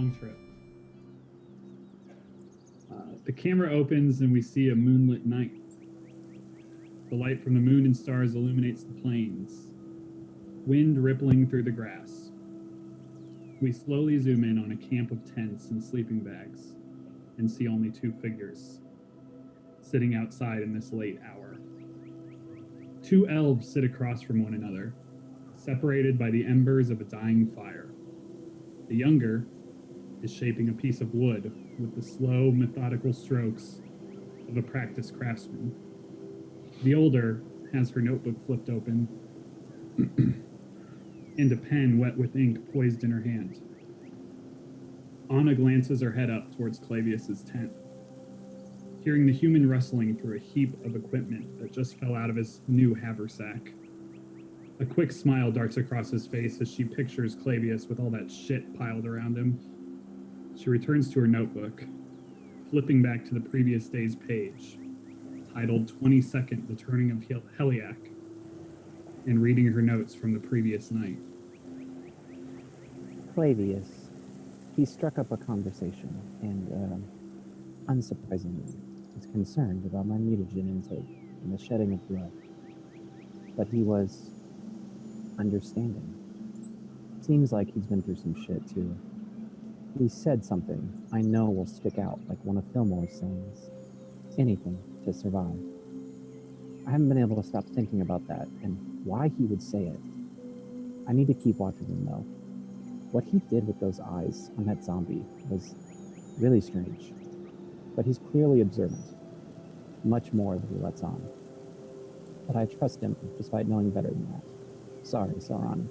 long trip. The camera opens and we see a moonlit night. The light from the moon and stars illuminates the plains, wind rippling through the grass. We slowly zoom in on a camp of tents and sleeping bags and see only two figures sitting outside in this late hour. Two elves sit across from one another, separated by the embers of a dying fire. The younger is shaping a piece of wood with the slow, methodical strokes of a practiced craftsman. The older has her notebook flipped open and a pen wet with ink poised in her hand. Anna glances her head up towards Clavius's tent, hearing the human rustling through a heap of equipment that just fell out of his new haversack. A quick smile darts across his face as she pictures Clavius with all that shit piled around him. She returns to her notebook, flipping back to the previous day's page, titled 22nd, The Turning of Heliac, and reading her notes from the previous night. Clavius. He struck up a conversation and, unsurprisingly, was concerned about my mutagen intake and the shedding of blood. But he was understanding. Seems like he's been through some shit, too. He said something I know will stick out like one of Fillmore's sayings. Anything to survive. I haven't been able to stop thinking about that and why he would say it. I need to keep watching him, though. What he did with those eyes on that zombie was really strange. But he's clearly observant. Much more than he lets on. But I trust him despite knowing better than that. Sorry, Sauron.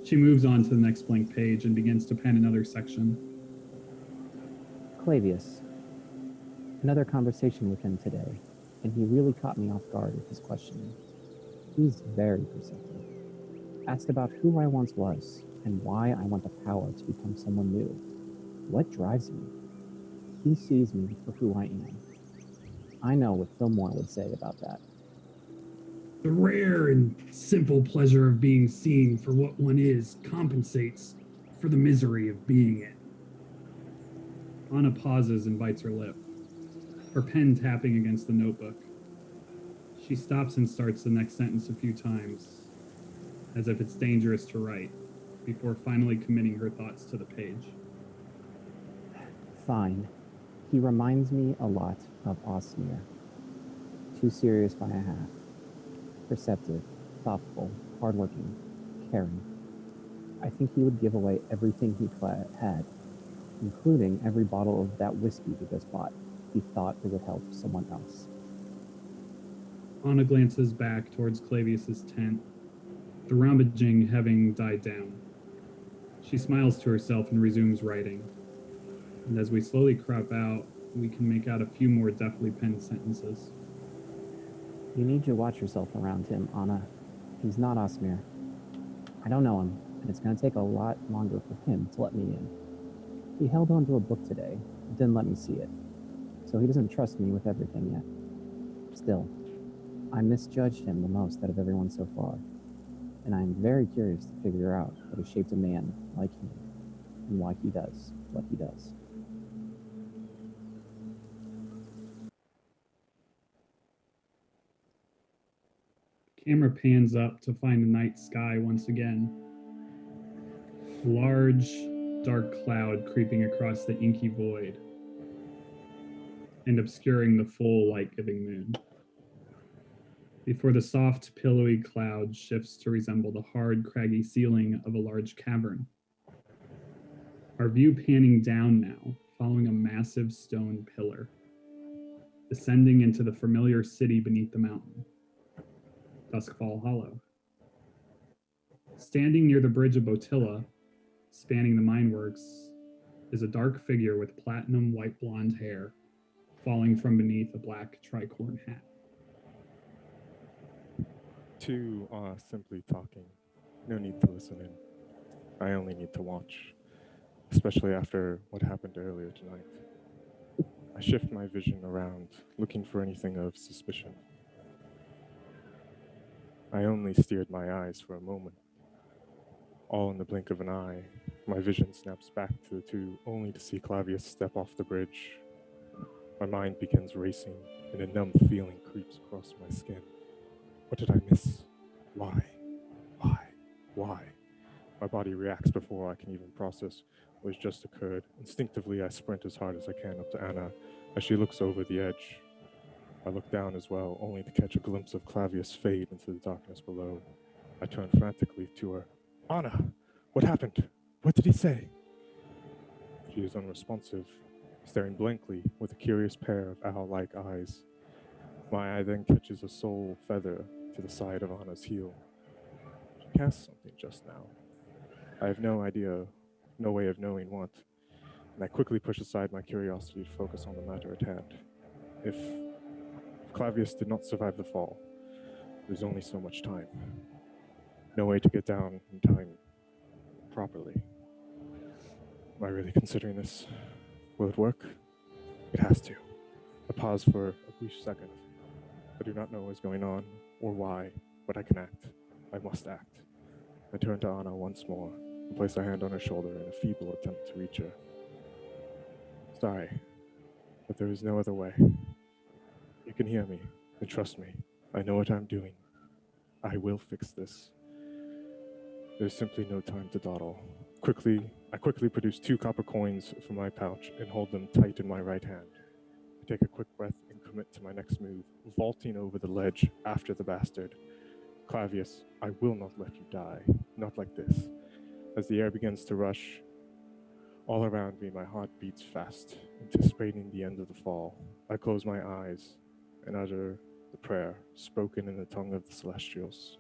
She moves on to the next blank page and begins to pen another section. Clavius. Another conversation with him today, and he really caught me off guard with his questioning. He's very perceptive. Asked about who I once was and why I want the power to become someone new. What drives me? He sees me for who I am. I know what Fillmore would say about that. The rare and simple pleasure of being seen for what one is compensates for the misery of being it. Anna pauses and bites her lip, her pen tapping against the notebook. She stops and starts the next sentence a few times, as if it's dangerous to write, before finally committing her thoughts to the page. Fine. He reminds me a lot of Osmir. Too serious by a half. Perceptive, thoughtful, hardworking, caring. I think he would give away everything he had, including every bottle of that whiskey we just bought. He thought it would help someone else. Anna glances back towards Clavius's tent, the rummaging having died down. She smiles to herself and resumes writing. And as we slowly crop out, we can make out a few more deftly penned sentences. You need to watch yourself around him, Anna. He's not Osmir. I don't know him, and it's going to take a lot longer for him to let me in. He held onto a book today, but didn't let me see it. So he doesn't trust me with everything yet. Still, I misjudged him the most out of everyone so far, and I am very curious to figure out what has shaped a man like him, and why he does what he does. Camera pans up to find the night sky once again. A large, dark cloud creeping across the inky void and obscuring the full light-giving moon. Before the soft, pillowy cloud shifts to resemble the hard, craggy ceiling of a large cavern. Our view panning down now, following a massive stone pillar, descending into the familiar city beneath the mountain. Duskfall Hollow. Standing near the bridge of Botilla, spanning the mineworks, is a dark figure with platinum white blonde hair falling from beneath a black tricorn hat. Two are simply talking. No need to listen in. I only need to watch, especially after what happened earlier tonight. I shift my vision around, looking for anything of suspicion. I only steered my eyes for a moment. All in the blink of an eye, My vision snaps back to the two, only to see Clavius step off the bridge. My mind begins racing, and a numb feeling creeps across my skin. What did I miss? Why? Why? Why? My body reacts before I can even process what has just occurred. Instinctively, I sprint as hard as I can up to Anna as she looks over the edge. I look down as well, only to catch a glimpse of Clavius fade into the darkness below. I turn frantically to her. Anna, what happened? What did he say? She is unresponsive, staring blankly with a curious pair of owl-like eyes. My eye then catches a soul feather to the side of Anna's heel. She cast something just now. I have no idea, no way of knowing what, and I quickly push aside my curiosity to focus on the matter at hand. If Clavius did not survive the fall, there's only so much time. No way to get down in time properly. Am I really considering this? Will it work? It has to. I pause for a brief second. I do not know what is going on or why, but I can act. I must act. I turn to Anna once more and place a hand on her shoulder in a feeble attempt to reach her. Sorry, but there is no other way. You can hear me, and trust me. I know what I'm doing. I will fix this. There's simply no time to dawdle. I quickly produce 2 copper coins from my pouch and hold them tight in my right hand. I take a quick breath and commit to my next move, vaulting over the ledge after the bastard. Clavius, I will not let you die. Not like this. As the air begins to rush, all around me my heart beats fast, anticipating the end of the fall. I close my eyes and utter the prayer spoken in the tongue of the Celestials.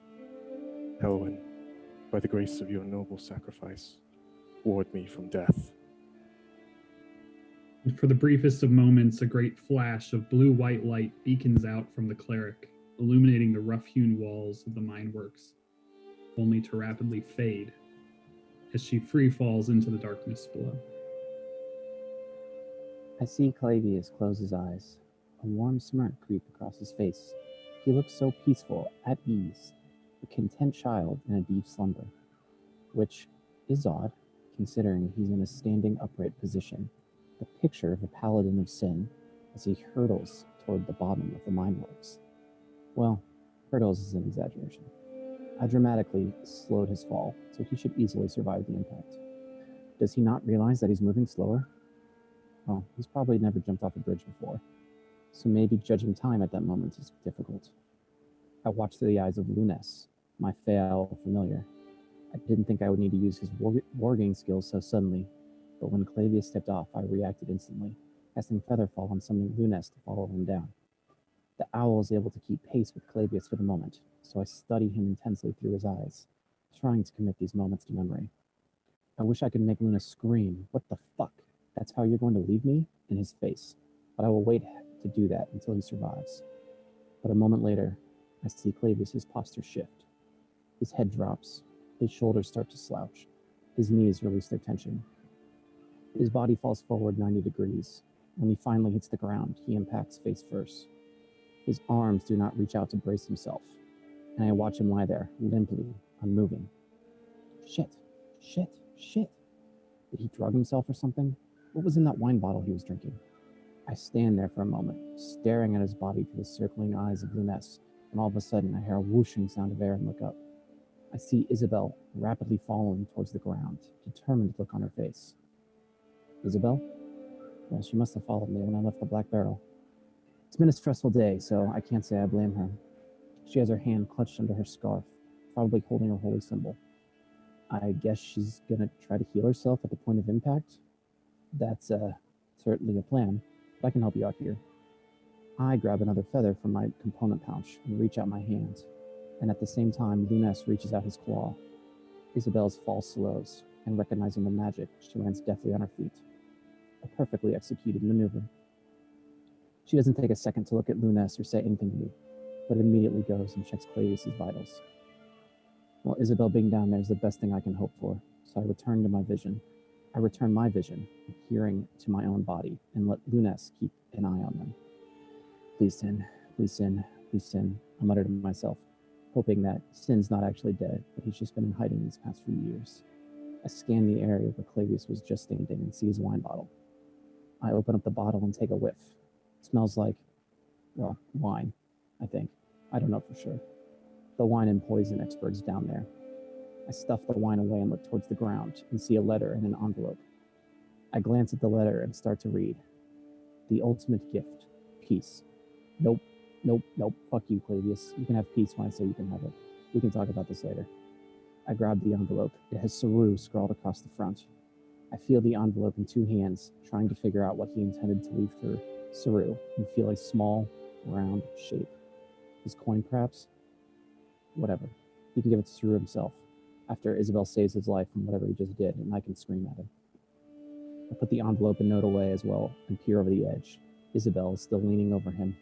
Helwyn, by the grace of your noble sacrifice, ward me from death. And for the briefest of moments, a great flash of blue-white light beacons out from the cleric, illuminating the rough-hewn walls of the mineworks, only to rapidly fade as she free falls into the darkness below. I see Clavius close his eyes, a warm smirk creep across his face. He looks so peaceful, at ease, a content child in a deep slumber, which is odd, considering he's in a standing upright position, the picture of a paladin of sin as he hurtles toward the bottom of the mineworks. Well, hurtles is an exaggeration. I dramatically slowed his fall, so he should easily survive the impact. Does he not realize that he's moving slower? Well, he's probably never jumped off a bridge before, so maybe judging time at that moment is difficult. I watched through the eyes of Lunes, my fail familiar. I didn't think I would need to use his wargame skills so suddenly, but when Clavius stepped off, I reacted instantly, casting Featherfall on summoning Lunes to follow him down. The owl is able to keep pace with Clavius for the moment, so I study him intensely through his eyes, trying to commit these moments to memory. I wish I could make Luna scream, "What the fuck? That's how you're going to leave me?" in his face, but I will wait to do that until he survives. But a moment later, I see Clavius's posture shift. His head drops, his shoulders start to slouch, his knees release their tension. His body falls forward 90 degrees. When he finally hits the ground, he impacts face first. His arms do not reach out to brace himself, and I watch him lie there, limply, unmoving. Shit. Did he drug himself or something? What was in that wine bottle he was drinking? I stand there for a moment, staring at his body through the circling eyes of Lunes, and all of a sudden I hear a whooshing sound of air and look up. I see Isabel rapidly falling towards the ground, determined look on her face. Isabel? Well, she must have followed me when I left the Black Barrel. It's been a stressful day, so I can't say I blame her. She has her hand clutched under her scarf, probably holding her holy symbol. I guess she's gonna try to heal herself at the point of impact. That's certainly a plan, but I can help you out here. I grab another feather from my component pouch and reach out my hand, and at the same time, Lunes reaches out his claw. Isabel's fall slows, and recognizing the magic, she lands deftly on her feet. A perfectly executed maneuver. She doesn't take a second to look at Lunes or say anything to me, but immediately goes and checks Clavius' vitals. Well, Isabel being down there is the best thing I can hope for, so I return my vision, hearing to my own body, and let Lunes keep an eye on them. Please, Sin, please, Sin, please, Sin, I mutter to myself, hoping that Sin's not actually dead, but he's just been in hiding these past few years. I scan the area where Clavius was just standing and see his wine bottle. I open up the bottle and take a whiff. It smells like, well, wine, I think. I don't know for sure. The wine and poison expert's down there. I stuff the wine away and look towards the ground and see a letter in an envelope. I glance at the letter and start to read. The ultimate gift, peace. Nope, fuck you, Clavius. You can have peace when I say you can have it. We can talk about this later. I grab the envelope. It has Saru scrawled across the front. I feel the envelope in two hands, trying to figure out what he intended to leave for Saru, and feel a small, round shape. His coin, perhaps? Whatever. He can give it to Saru himself, after Isabel saves his life from whatever he just did, and I can scream at him. I put the envelope and note away as well and peer over the edge. Isabel is still leaning over him.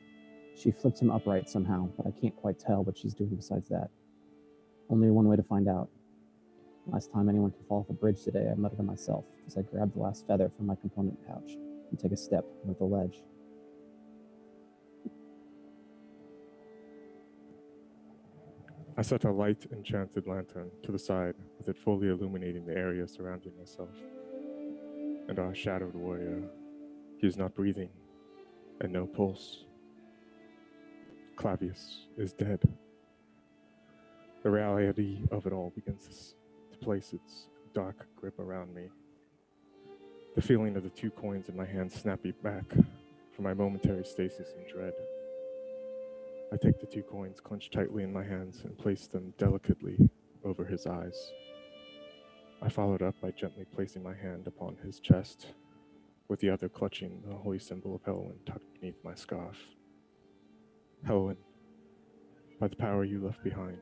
She flips him upright somehow, but I can't quite tell what she's doing besides that. Only one way to find out. Last time anyone could fall off a bridge today, I muttered to myself as I grab the last feather from my component pouch and take a step toward the ledge. I set a light enchanted lantern to the side, with it fully illuminating the area surrounding myself. And our shadowed warrior, he is not breathing, and no pulse. Clavius is dead. The reality of it all begins to place its dark grip around me. The feeling of the 2 coins in my hand snap me back from my momentary stasis and dread. I take the 2 coins clenched tightly in my hands and place them delicately over his eyes. I followed up by gently placing my hand upon his chest, with the other clutching the holy symbol of Helwyn tucked beneath my scarf. Helwyn, by the power you left behind,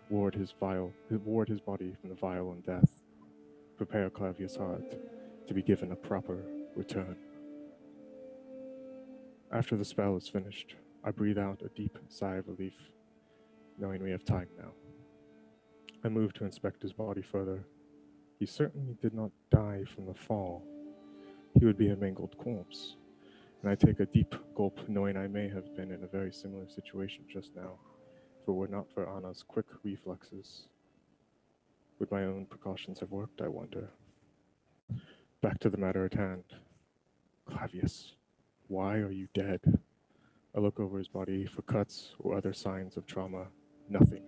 ward his body from the vile and death. Prepare Clavius' heart to be given a proper return. After the spell is finished, I breathe out a deep sigh of relief, knowing we have time now. I move to inspect his body further. He certainly did not die from the fall. He would be a mangled corpse. And I take a deep gulp, knowing I may have been in a very similar situation just now, if it were not for Anna's quick reflexes. Would my own precautions have worked, I wonder? Back to the matter at hand. Clavius, why are you dead? I look over his body for cuts or other signs of trauma. Nothing.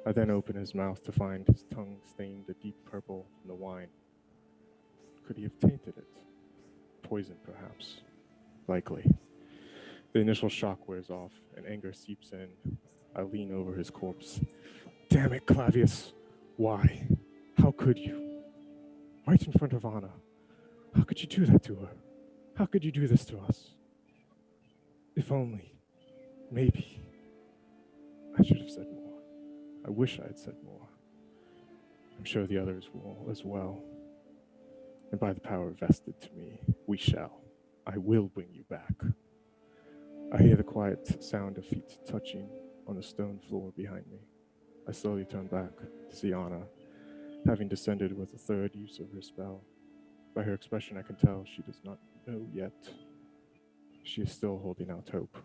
I then open his mouth to find his tongue stained a deep purple from the wine. Could he have tainted it? Poison, perhaps. Likely. The initial shock wears off, and anger seeps in. I lean over his corpse. Damn it, Clavius! Why? How could you? Right in front of Anna. How could you do that to her? How could you do this to us? If only, maybe. I should have said more. I wish I had said more. I'm sure the others will as well. And by the power vested to me, we shall. I will bring you back. I hear the quiet sound of feet touching on the stone floor behind me. I slowly turn back to see Anna, having descended with a third use of her spell. By her expression, I can tell she does not know yet. She is still holding out hope.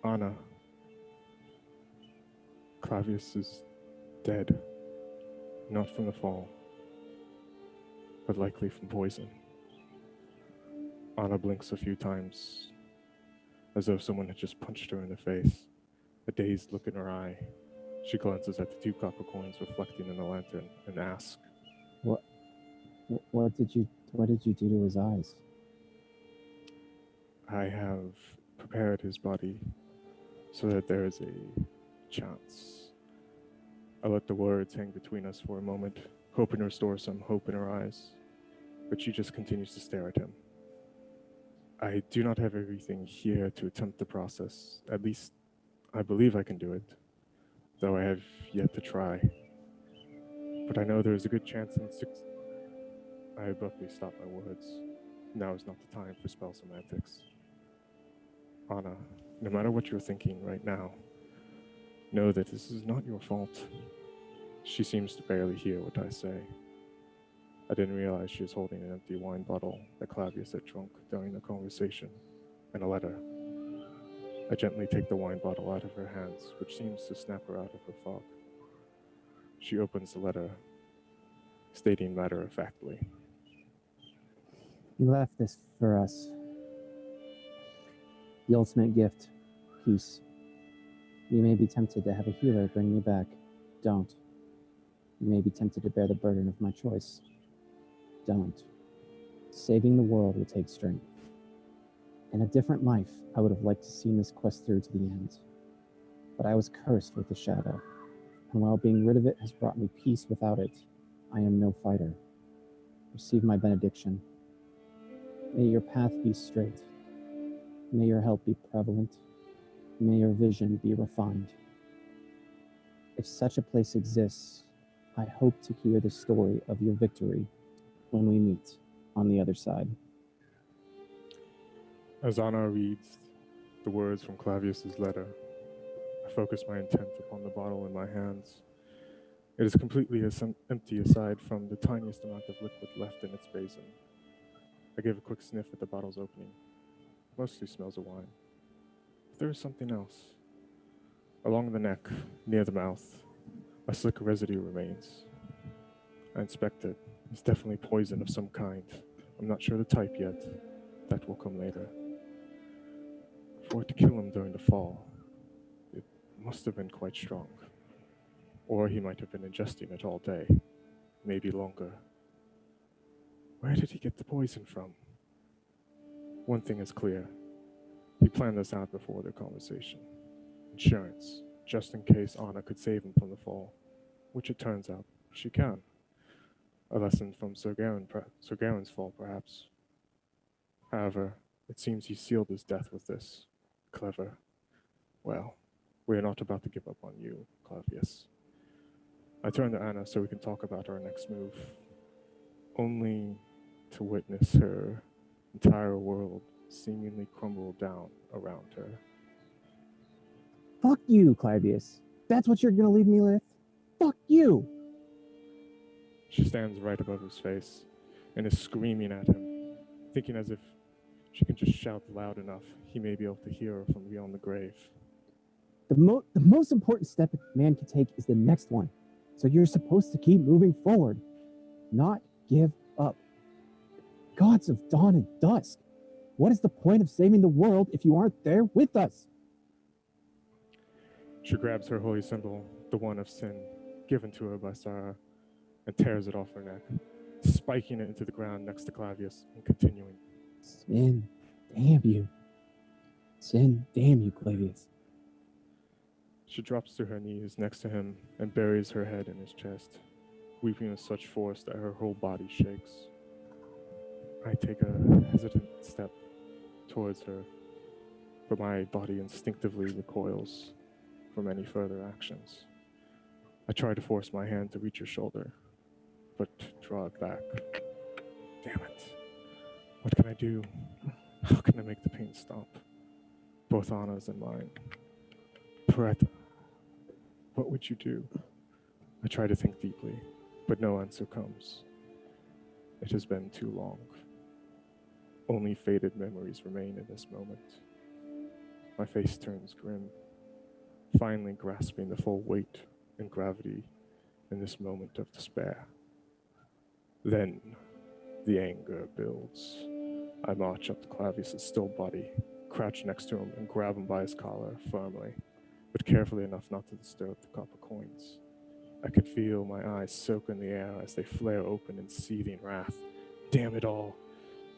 Anna, Clavius is dead. Not from the fall, but likely from poison. Anna blinks a few times, as though someone had just punched her in the face. A dazed look in her eye. She glances at the 2 copper coins reflecting in the lantern and asks, What did you do to his eyes? I have prepared his body so that there is a chance. I let the words hang between us for a moment, hoping to restore some hope in her eyes, but she just continues to stare at him. I do not have everything here to attempt the process. At least, I believe I can do it, though I have yet to try. But I know there is a good chance in 6... I abruptly stop my words. Now is not the time for spell semantics. Anna, no matter what you're thinking right now, know that this is not your fault. She seems to barely hear what I say. I didn't realize she was holding an empty wine bottle that Clavius had drunk during the conversation, and a letter. I gently take the wine bottle out of her hands, which seems to snap her out of her fog. She opens the letter, stating matter-of-factly, You left this for us. The ultimate gift, peace. You may be tempted to have a healer bring you back. Don't. You may be tempted to bear the burden of my choice. Don't. Saving the world will take strength. In a different life, I would have liked to see this quest through to the end. But I was cursed with the shadow, and while being rid of it has brought me peace without it, I am no fighter. Receive my benediction. May your path be straight. May your help be prevalent. May your vision be refined. If such a place exists, I hope to hear the story of your victory when we meet on the other side. As Anna reads the words from Clavius's letter, I focus my intent upon the bottle in my hands. It is completely empty aside from the tiniest amount of liquid left in its basin. I give a quick sniff at the bottle's opening. Mostly smells of wine. But there is something else. Along the neck, near the mouth, a slick residue remains. I inspect it. It's definitely poison of some kind. I'm not sure the type yet. That will come later. For it to kill him during the fall, it must have been quite strong. Or he might have been ingesting it all day, maybe longer. Where did he get the poison from? One thing is clear. He planned this out before their conversation. Insurance, just in case Anna could save him from the fall, which it turns out she can. A lesson from Sir Garen's fall, perhaps. However, it seems he sealed his death with this. Clever. Well, we are not about to give up on you, Clavius. I turn to Anna so we can talk about our next move. Only to witness her entire world seemingly crumble down around her. Fuck you, Clavius. That's what you're gonna leave me with? Fuck you! She stands right above his face and is screaming at him, thinking as if she can just shout loud enough, he may be able to hear her from beyond the grave. The most important step a man can take is the next one. So you're supposed to keep moving forward, not give up. Gods of dawn and dusk. What is the point of saving the world if you aren't there with us? She grabs her holy symbol, the one of sin, given to her by Sarah, and tears it off her neck, spiking it into the ground next to Clavius and continuing. Sin, damn you. Sin, damn you, Clavius. She drops to her knees next to him and buries her head in his chest, weeping with such force that her whole body shakes. I take a hesitant step towards her, but my body instinctively recoils from any further actions. I try to force my hand to reach her shoulder, but draw it back. Damn it. What can I do? How can I make the pain stop? Both Anna's and mine. Peretta, what would you do? I try to think deeply, but no answer comes. It has been too long. Only faded memories remain in this moment. My face turns grim, finally grasping the full weight and gravity in this moment of despair. Then, the anger builds. I march up to Clavius' still body, crouch next to him, and grab him by his collar firmly, but carefully enough not to disturb the copper coins. I could feel my eyes soak in the air as they flare open in seething wrath. Damn it all.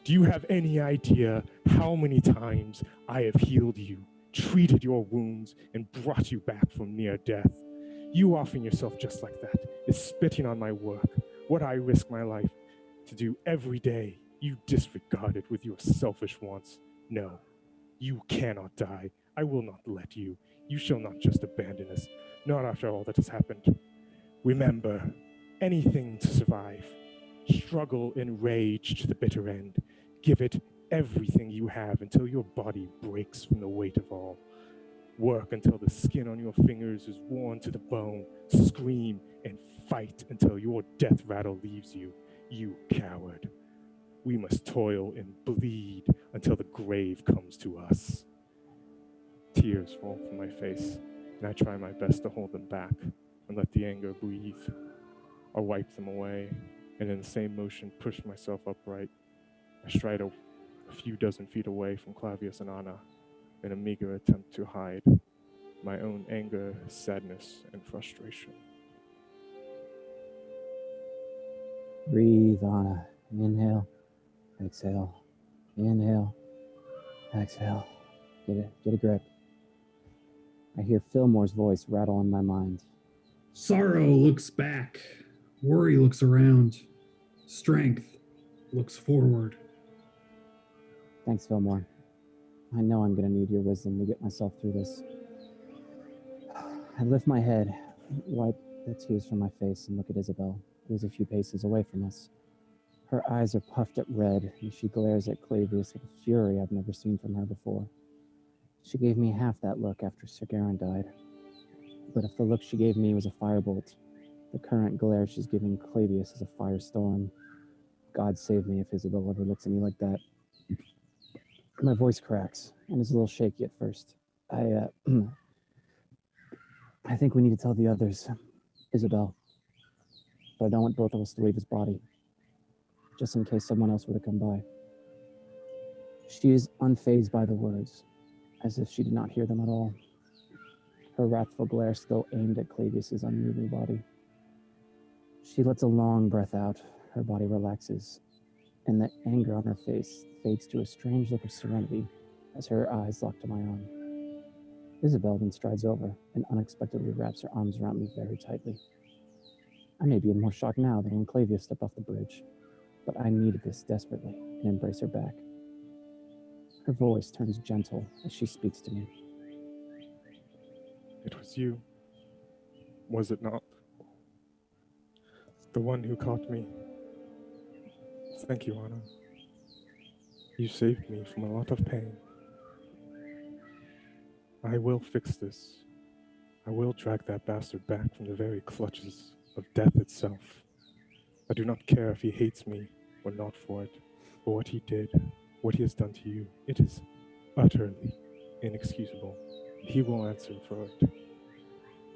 Do you have any idea how many times I have healed you, treated your wounds, and brought you back from near death? You offering yourself just like that is spitting on my work, what I risk my life to do every day. You disregard it with your selfish wants. No, you cannot die. I will not let you. You shall not just abandon us, not after all that has happened. Remember, anything to survive. Struggle and rage to the bitter end. Give it everything you have until your body breaks from the weight of all. Work until the skin on your fingers is worn to the bone. Scream and fight until your death rattle leaves you, you coward. We must toil and bleed until the grave comes to us. Tears fall from my face, and I try my best to hold them back. and let the anger breathe. I wipe them away, and in the same motion push myself upright. I stride a few dozen feet away from Clavius and Anna in a meager attempt to hide my own anger, sadness, and frustration. Breathe, Anna. Inhale, exhale. Inhale, exhale. Get a grip. I hear Fillmore's voice rattle in my mind. Sorrow looks back. Worry looks around. Strength looks forward. Thanks, Fillmore. I know I'm going to need your wisdom to get myself through this. I lift my head, wipe the tears from my face, and look at Isabel, who is a few paces away from us. Her eyes are puffed at red, and she glares at Clavius with a fury I've never seen from her before. She gave me half that look after Sir Garin died. But if the look she gave me was a firebolt, the current glare she's giving Clavius is a firestorm. God save me if Isabel ever looks at me like that. My voice cracks and is a little shaky at first. I think we need to tell the others, Isabel. But I don't want both of us to leave his body, just in case someone else were to come by. She is unfazed by the words, as if she did not hear them at all. Her wrathful glare still aimed at Clavius's unmoving body. She lets a long breath out, her body relaxes, and the anger on her face fades to a strange look of serenity as her eyes lock to my own. Isabel then strides over and unexpectedly wraps her arms around me very tightly. I may be in more shock now than when Clavius stepped off the bridge, but I needed this desperately and embrace her back. Her voice turns gentle as she speaks to me. It was you, was it not? The one who caught me. Thank you, Anna. You saved me from a lot of pain. I will fix this. I will drag that bastard back from the very clutches of death itself. I do not care if he hates me or not for it, or what he did, what he has done to you. It is utterly inexcusable. He will answer for it.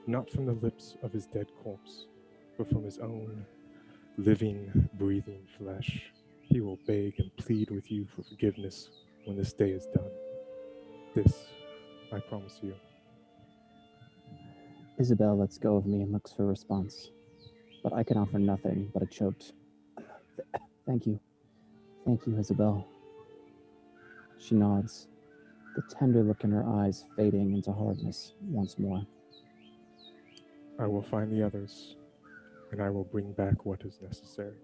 Not from the lips of his dead corpse, but from his own living, breathing flesh. He will beg and plead with you for forgiveness when this day is done. This, I promise you. Isabel lets go of me and looks for a response, but I can offer nothing but a choked, Thank you. Thank you, Isabel. She nods, the tender look in her eyes fading into hardness once more. I will find the others, and I will bring back what is necessary.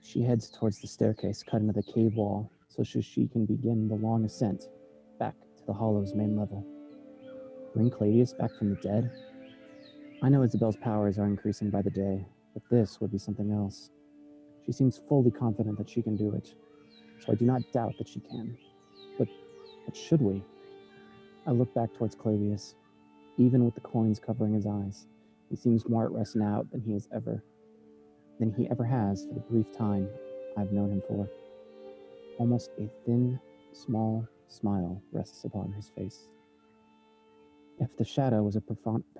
She heads towards the staircase cut into the cave wall so she can begin the long ascent back to the Hollow's main level. Bring Clavius back from the dead? I know Isabel's powers are increasing by the day, but this would be something else. She seems fully confident that she can do it, so I do not doubt that she can. But should we? I look back towards Clavius. Even with the coins covering his eyes, he seems more at rest now than he ever has for the brief time I've known him for. Almost a thin, small smile rests upon his face. If the shadow was a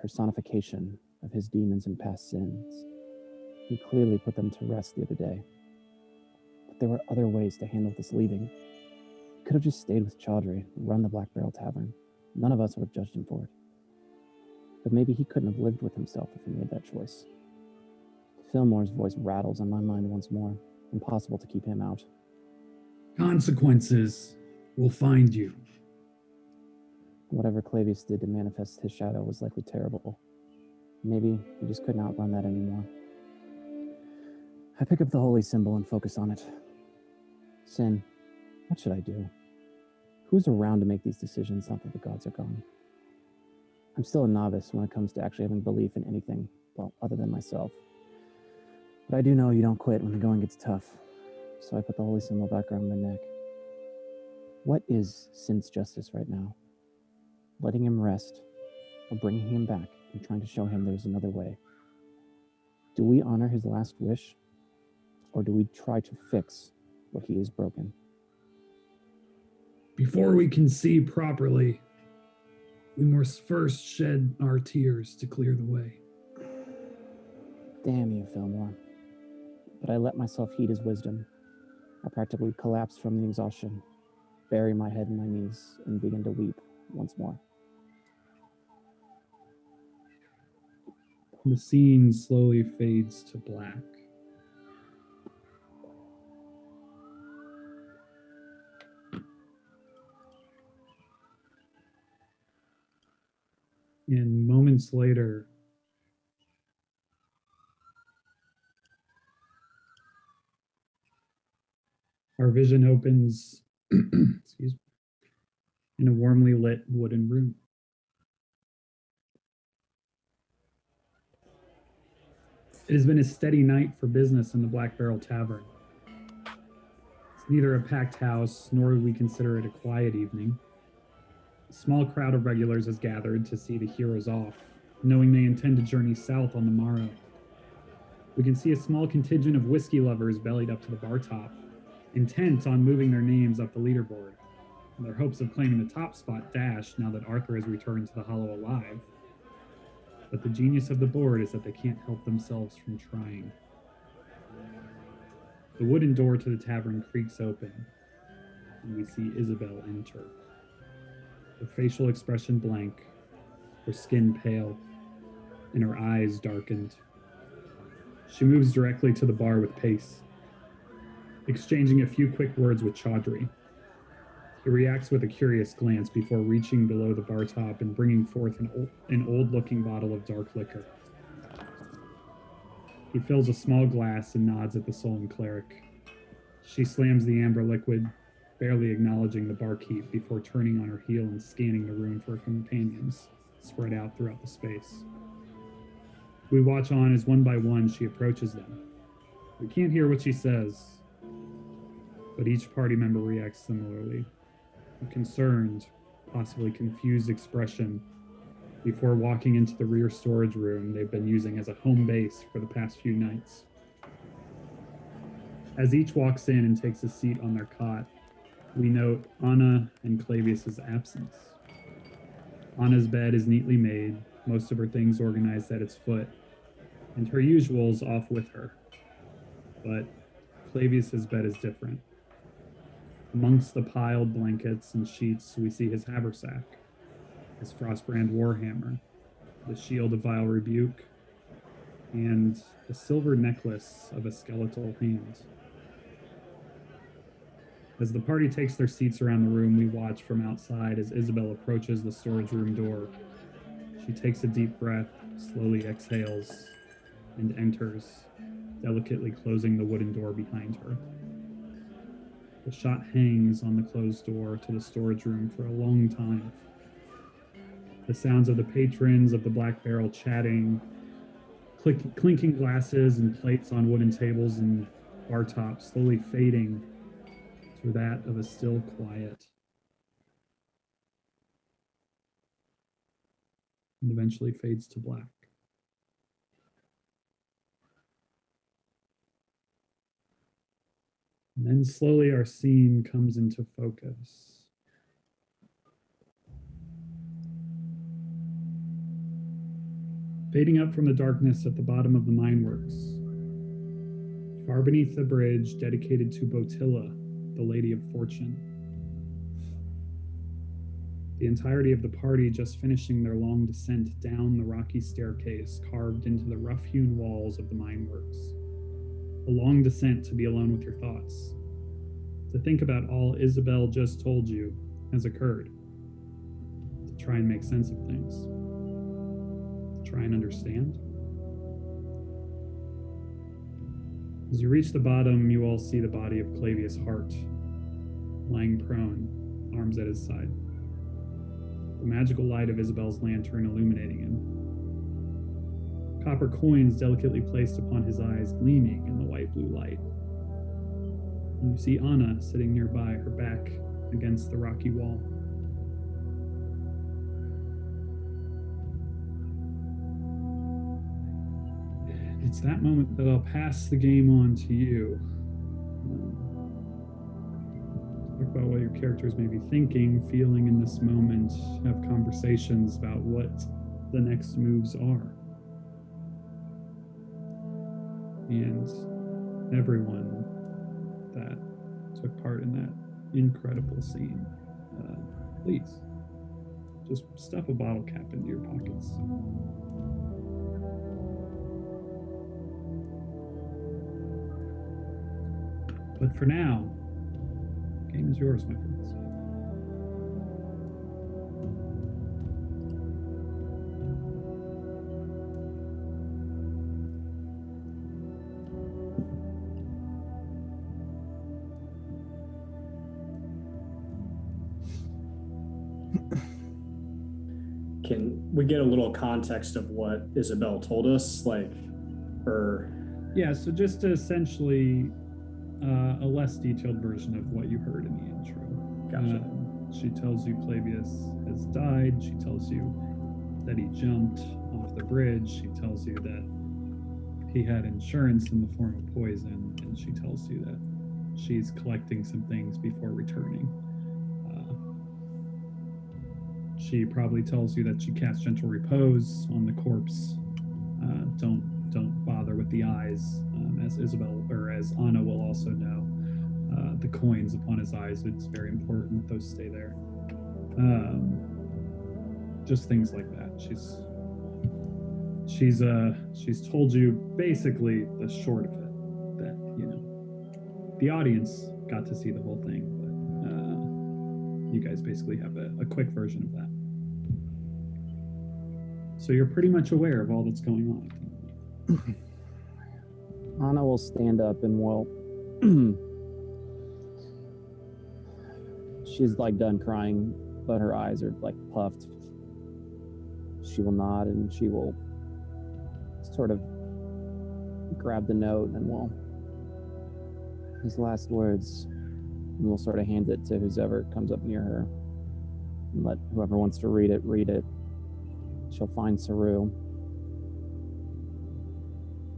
personification of his demons and past sins, he clearly put them to rest the other day. But there were other ways to handle this leaving. He could have just stayed with Chaudhry and run the Black Barrel Tavern. None of us would have judged him for it. But maybe he couldn't have lived with himself if he made that choice. Fillmore's voice rattles on my mind once more. Impossible to keep him out. Consequences will find you. Whatever Clavius did to manifest his shadow was likely terrible. Maybe he just couldn't outrun that anymore. I pick up the holy symbol and focus on it. Sin, what should I do? Who's around to make these decisions now that the gods are gone? I'm still a novice when it comes to actually having belief in anything, well, other than myself. But I do know you don't quit when the going gets tough, so I put the holy symbol back around my neck. What is Sin's justice right now? Letting him rest, or bringing him back and trying to show him there's another way? Do we honor his last wish, or do we try to fix what he has broken? Before we can see properly, We must first shed our tears to clear the way. Damn you, Fillmore. But I let myself heed his wisdom. I practically collapsed from the exhaustion, bury my head in my knees, and begin to weep once more. The scene slowly fades to black. And moments later, our vision opens excuse me, in a warmly lit wooden room. It has been a steady night for business in the Black Barrel Tavern. It's neither a packed house, nor would we consider it a quiet evening. A small crowd of regulars has gathered to see the heroes off, knowing they intend to journey south on the morrow. We can see a small contingent of whiskey lovers bellied up to the bar top, intent on moving their names up the leaderboard, and their hopes of claiming the top spot dashed now that Arthur has returned to the Hollow alive. But the genius of the board is that they can't help themselves from trying. The wooden door to the tavern creaks open, and we see Isabel enter. Her facial expression blank, her skin pale, and her eyes darkened. She moves directly to the bar with pace, exchanging a few quick words with Chaudhry. He reacts with a curious glance before reaching below the bar top and bringing forth an old-looking bottle of dark liquor. He fills a small glass and nods at the sullen cleric. She slams the amber liquid, barely acknowledging the barkeep before turning on her heel and scanning the room for her companions, spread out throughout the space. We watch on as one by one she approaches them. We can't hear what she says, but each party member reacts similarly. A concerned, possibly confused expression before walking into the rear storage room they've been using as a home base for the past few nights. As each walks in and takes a seat on their cot, we note Anna and Clavius's absence. Anna's bed is neatly made, most of her things organized at its foot, and her usuals off with her. But Clavius's bed is different. Amongst the piled blankets and sheets, we see his haversack, his Frostbrand warhammer, the shield of vile rebuke, and a silver necklace of a skeletal hand. As the party takes their seats around the room, we watch from outside as Isabel approaches the storage room door. She takes a deep breath, slowly exhales, and enters, delicately closing the wooden door behind her. The shot hangs on the closed door to the storage room for a long time. The sounds of the patrons of the Black Barrel chatting, clinking glasses and plates on wooden tables and bar tops slowly fading to that of a still quiet. And eventually fades to black. And then slowly our scene comes into focus. Fading up from the darkness at the bottom of the mineworks, far beneath the bridge dedicated to Botilla, the Lady of Fortune. The entirety of the party just finishing their long descent down the rocky staircase carved into the rough-hewn walls of the mineworks. A long descent to be alone with your thoughts, to think about all Isabel just told you has occurred, to try and make sense of things, to try and understand. As you reach the bottom, you all see the body of Clavius Hart, lying prone, arms at his side, the magical light of Isabel's lantern illuminating him. Copper coins delicately placed upon his eyes gleaming in the white-blue light. And you see Anna sitting nearby, her back against the rocky wall. It's that moment that I'll pass the game on to you. about what your characters may be thinking, feeling in this moment, have conversations about what the next moves are. And everyone that took part in that incredible scene, please just stuff a bottle cap into your pockets. But for now, the game is yours, my friends. Can we get a little context of what Isabel told us? Yeah, so just essentially a less detailed version of what you heard in the intro. Gotcha. She tells you Clavius has died. She tells you that he jumped off the bridge. She tells you that he had insurance in the form of poison. And she tells you that she's collecting some things before returning. She probably tells you that she casts gentle repose on the corpse. Don't bother with the eyes, as Isabel or as Anna will also know. The coins upon his eyes, it's very important that those stay there. Just things like that. She's told you basically the short of it, that the audience got to see the whole thing, but you guys basically have a quick version of that. So you're pretty much aware of all that's going on. Anna will stand up and will she's like done crying, but her eyes are like puffed. She will nod and she will sort of grab the note and will his last words, and will sort of hand it to whoever comes up near her and let whoever wants to read it. She'll find Saru.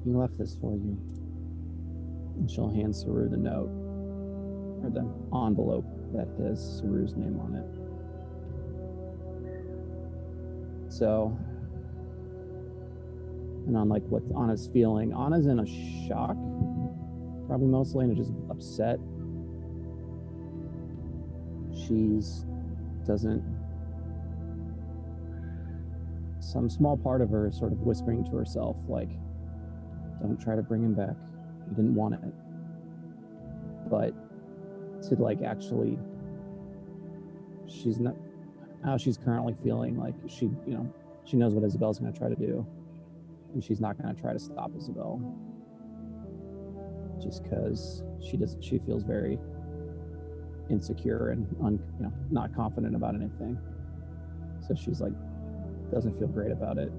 He left this for you. And she'll hand Saru the note, or the envelope that has Saru's name on it. So, and on like what Anna's feeling, Anna's in a shock, probably mostly, and just upset. Some small part of her is sort of whispering to herself, like, don't try to bring him back. He didn't want it. But to like actually, she's not, how she's currently feeling, like she knows what Isabel's going to try to do. And she's not going to try to stop Isabel. Just because she feels very insecure and not confident about anything. So she's like, doesn't feel great about it,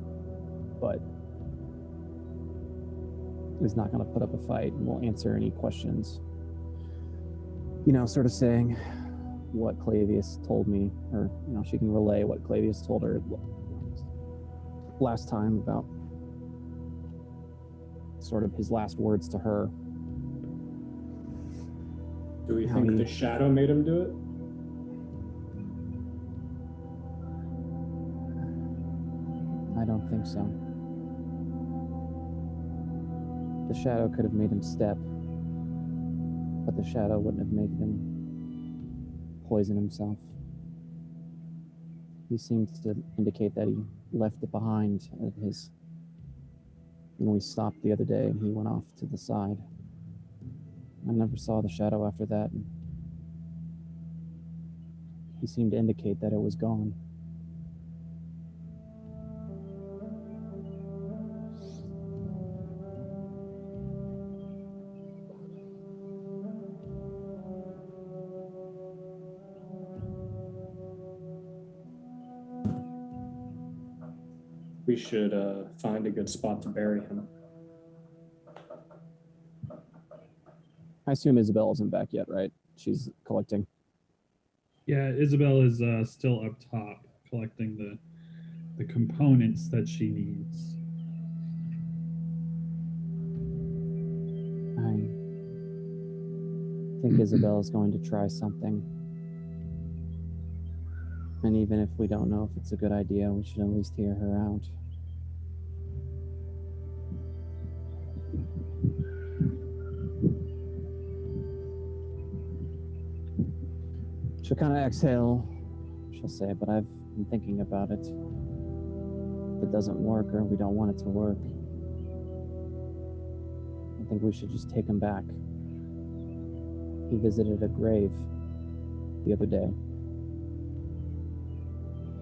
but is not going to put up a fight and will answer any questions. Sort of saying what Clavius told me, or she can relay what Clavius told her last time about sort of his last words to her. Do we think the shadow made him do it? I don't think so. The shadow could have made him step, but the shadow wouldn't have made him poison himself. He seems to indicate that he left it behind at when we stopped the other day and he went off to the side. I never saw the shadow after that. He seemed to indicate that it was gone. We should find a good spot to bury him. I assume Isabel isn't back yet, right? She's collecting. Yeah, Isabel is still up top collecting the components that she needs. I think Isabel is going to try something. And even if we don't know if it's a good idea, we should at least hear her out. She'll kind of exhale. She'll say, but I've been thinking about it. If it doesn't work or we don't want it to work, I think we should just take him back. He visited a grave the other day.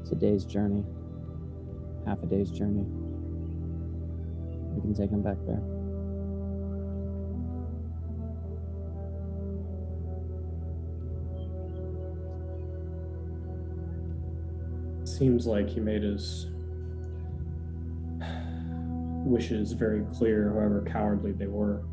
It's a day's journey, half a day's journey. We can take him back there. Seems like he made his wishes very clear, however cowardly they were.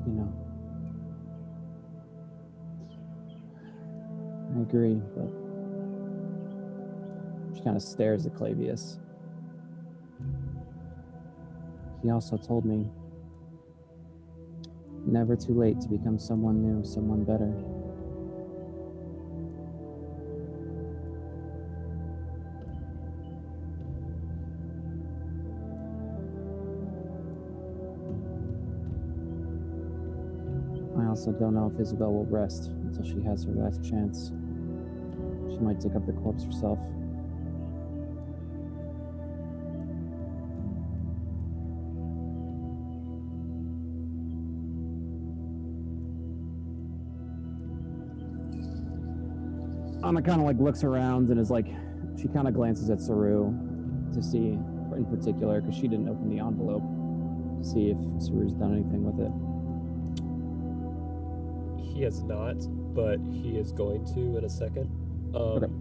You know, I agree, but she kind of stares at Clavius. He also told me, never too late to become someone new, someone better. I also don't know if Isabel will rest until she has her last chance. She might dig up the corpse herself. Anna kind of like looks around and is like, she kind of glances at Saru to see, in particular, because she didn't open the envelope, to see if Saru's done anything with it. He has not, but he is going to in a second. Okay.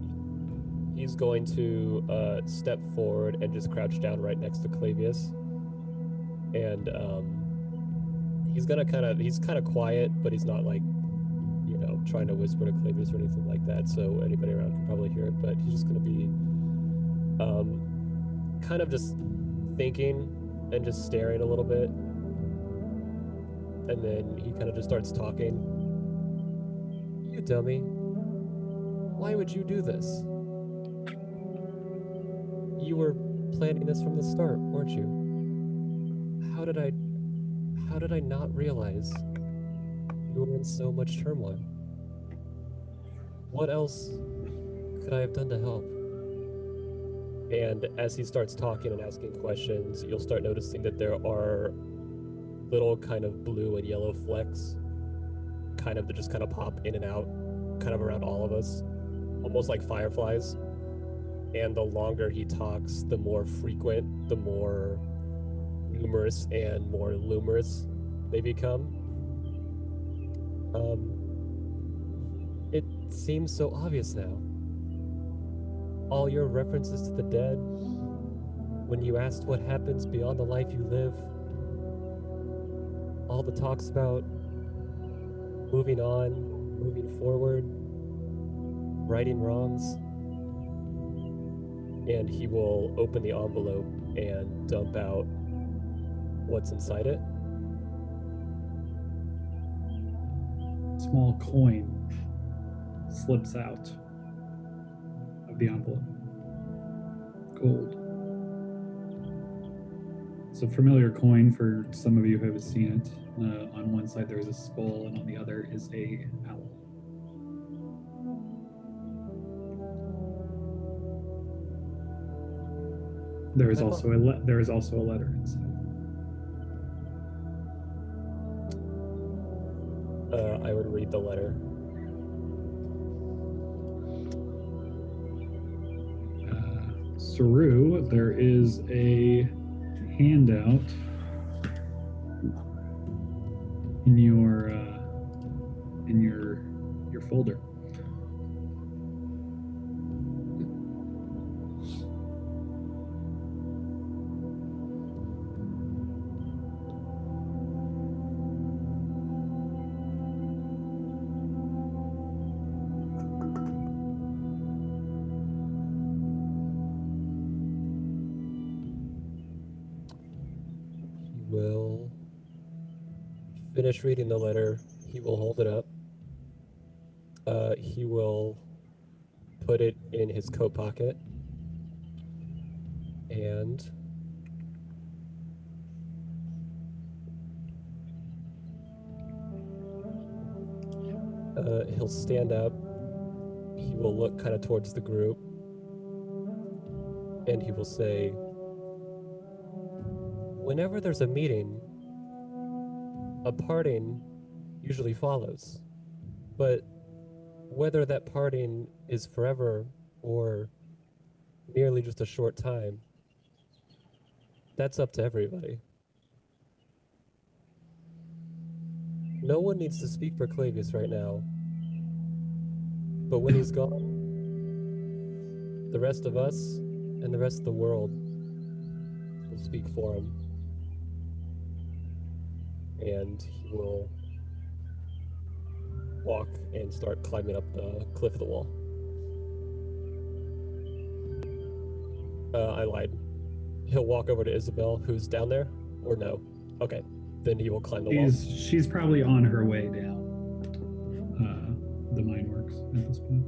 He's going to step forward and just crouch down right next to Clavius. And he's kind of quiet, but he's not like, you know, trying to whisper to Clavius or anything like that, so anybody around can probably hear it, but he's just going to be kind of just thinking and just staring a little bit. And then he kind of just starts talking. You dummy. Why would you do this? You were planning this from the start, weren't you? How did I not realize you were in so much turmoil? What else could I have done to help? And as he starts talking and asking questions, you'll start noticing that there are little kind of blue and yellow flecks that just kind of pop in and out, kind of around all of us, almost like fireflies. And the longer he talks, the more frequent, the more numerous and more luminous they become. It seems so obvious now. All your references to the dead, when you asked what happens beyond the life you live, all the talks about moving on, moving forward, righting wrongs. And he will open the envelope and dump out what's inside it. Small coin slips out of the envelope. Gold. It's a familiar coin for some of you who have seen it. On one side there is a skull, and on the other is a owl. There is also a letter inside. I would read the letter. Saru, there is a handout in your folder. finish reading the letter, he will hold it up. He will put it in his coat pocket. And he'll stand up. He will look kind of towards the group. And he will say, whenever there's a meeting, a parting usually follows. But whether that parting is forever or merely just a short time, that's up to everybody. No one needs to speak for Clavius right now. But when he's gone, the rest of us and the rest of the world will speak for him. And he will walk and start climbing up the cliff of the wall. I lied. He'll walk over to Isabel, who's down there, or no? Okay, then he will climb the wall. She's probably on her way down the mine works at this point.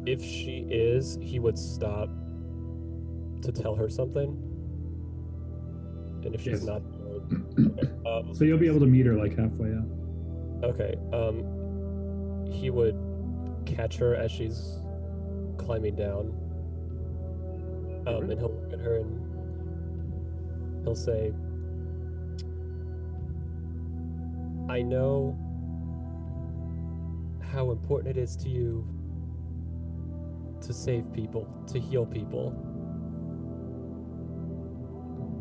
If she is, he would stop to tell her something. And if she's Yes. not, okay. So you'll be able to meet her like halfway up. Okay. He would catch her as she's climbing down. And he'll look at her and he'll say, I know how important it is to you to save people, to heal people.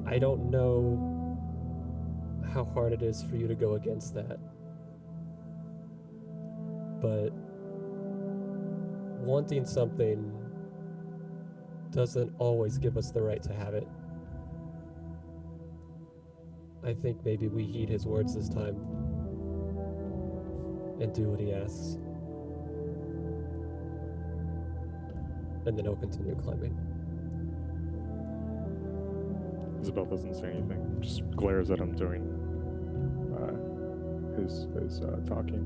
I don't know how hard it is for you to go against that. But wanting something doesn't always give us the right to have it. I think maybe we heed his words this time and do what he asks. And then he'll continue climbing. Isabel doesn't say anything, just glares at him during his talking.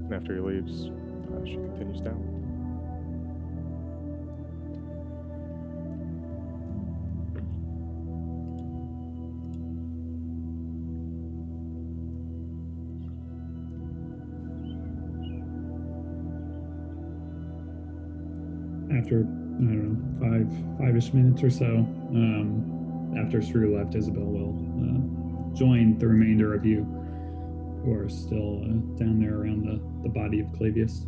And after he leaves, she continues down. After, I don't know, five-ish minutes or so, after Shrew left, Isabel will join the remainder of you who are still down there around the body of Clavius.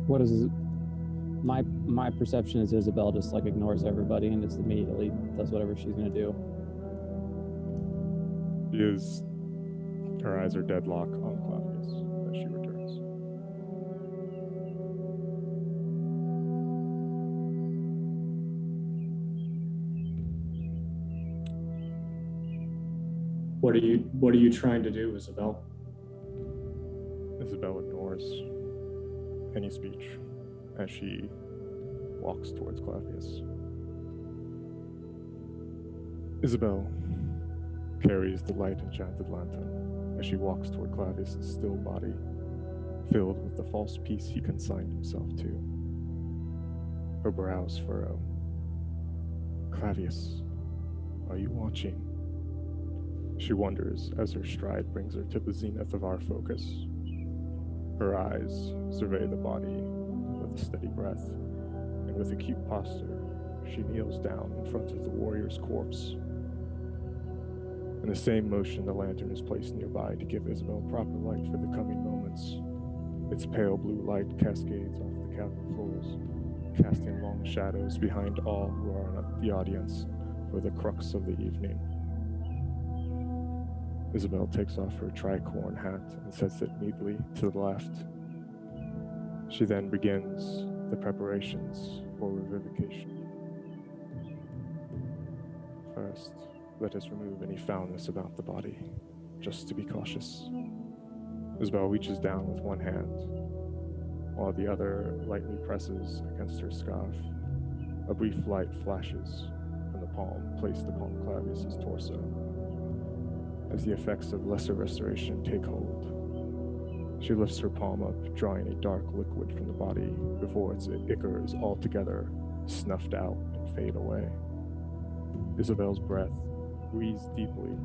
What is my perception is Isabel just like ignores everybody and just immediately does whatever she's gonna do. Her eyes are deadlocked on Claudius as she returns. What are you trying to do, Isabel? Isabel ignores any speech as she walks towards Claudius. Isabel carries the light enchanted lantern as she walks toward Claudius' still body, filled with the false peace he consigned himself to. Her brows furrow. Claudius, are you watching? She wonders as her stride brings her to the zenith of our focus. Her eyes survey the body with a steady breath, and with acute posture, she kneels down in front of the warrior's corpse. In the same motion, the lantern is placed nearby to give Isabel proper light for the coming moments. Its pale blue light cascades off the cavern floors, casting long shadows behind all who are in the audience for the crux of the evening. Isabel takes off her tricorn hat and sets it neatly to the left. She then begins the preparations for revivification. First, let us remove any foulness about the body, just to be cautious. Isabel reaches down with one hand, while the other lightly presses against her scarf. A brief light flashes from the palm placed upon Clavius's torso. As the effects of lesser restoration take hold, she lifts her palm up, drawing a dark liquid from the body before its ichor is altogether snuffed out and fade away. Isabel's breath breathes deeply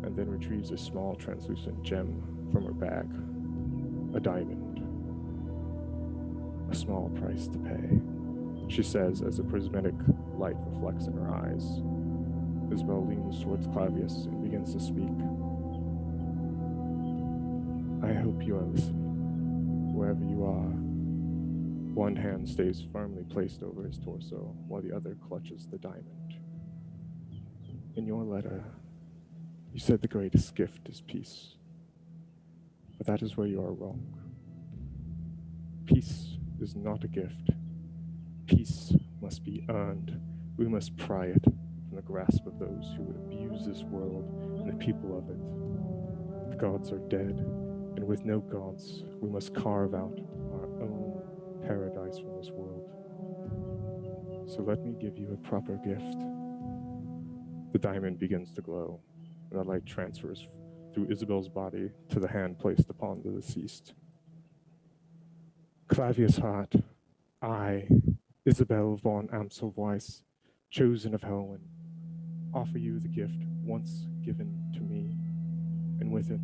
and then retrieves a small translucent gem from her bag, a diamond. A small price to pay, she says as a prismatic light reflects in her eyes. Isabel leans towards Clavius and begins to speak. I hope you are listening, wherever you are. One hand stays firmly placed over his torso, while the other clutches the diamond. In your letter, you said the greatest gift is peace. But that is where you are wrong. Peace is not a gift. Peace must be earned. We must pry it from the grasp of those who would abuse this world and the people of it. The gods are dead, and with no gods, we must carve out our own paradise from this world. So let me give you a proper gift. The diamond begins to glow, and the light transfers through Isabel's body to the hand placed upon the deceased. Clavius Hart, I, Isabel von Amsel-Weiss, chosen of Helwyn, offer you the gift once given to me, and with it,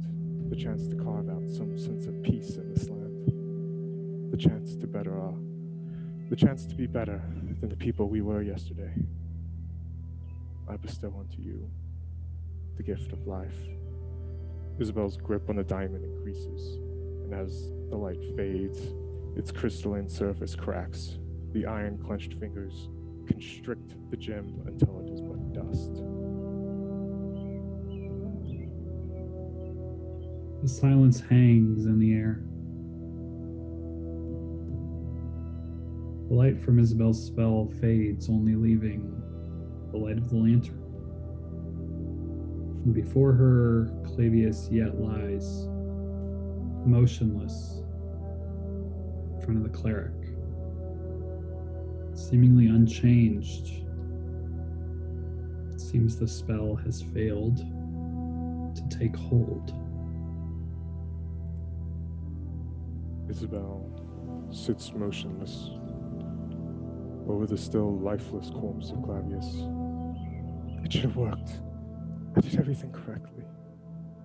the chance to carve out some sense of peace in this land, the chance to be better than the people we were yesterday. I bestow unto you the gift of life. Isabel's grip on the diamond increases, and as the light fades, its crystalline surface cracks. The iron-clenched fingers constrict the gem until it is but dust. The silence hangs in the air. The light from Isabel's spell fades, only leaving the light of the lantern. And before her, Clavius yet lies, motionless, in front of the cleric, seemingly unchanged. It seems the spell has failed to take hold. Isabel sits motionless over the still lifeless corpse of Clavius. It should have worked. I did everything correctly.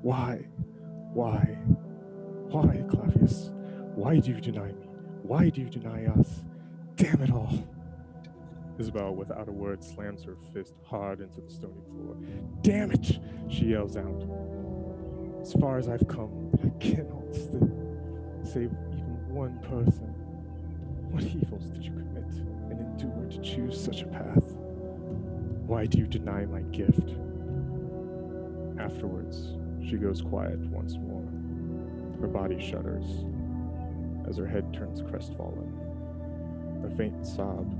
Why, Clavius? Why do you deny me? Why do you deny us? Damn it all. Isabel, without a word, slams her fist hard into the stony floor. Damn it, she yells out. As far as I've come, I cannot save even one person. What evils did you commit and endure to choose such a path? Why do you deny my gift? Afterwards, she goes quiet once more. Her body shudders as her head turns crestfallen. A faint sob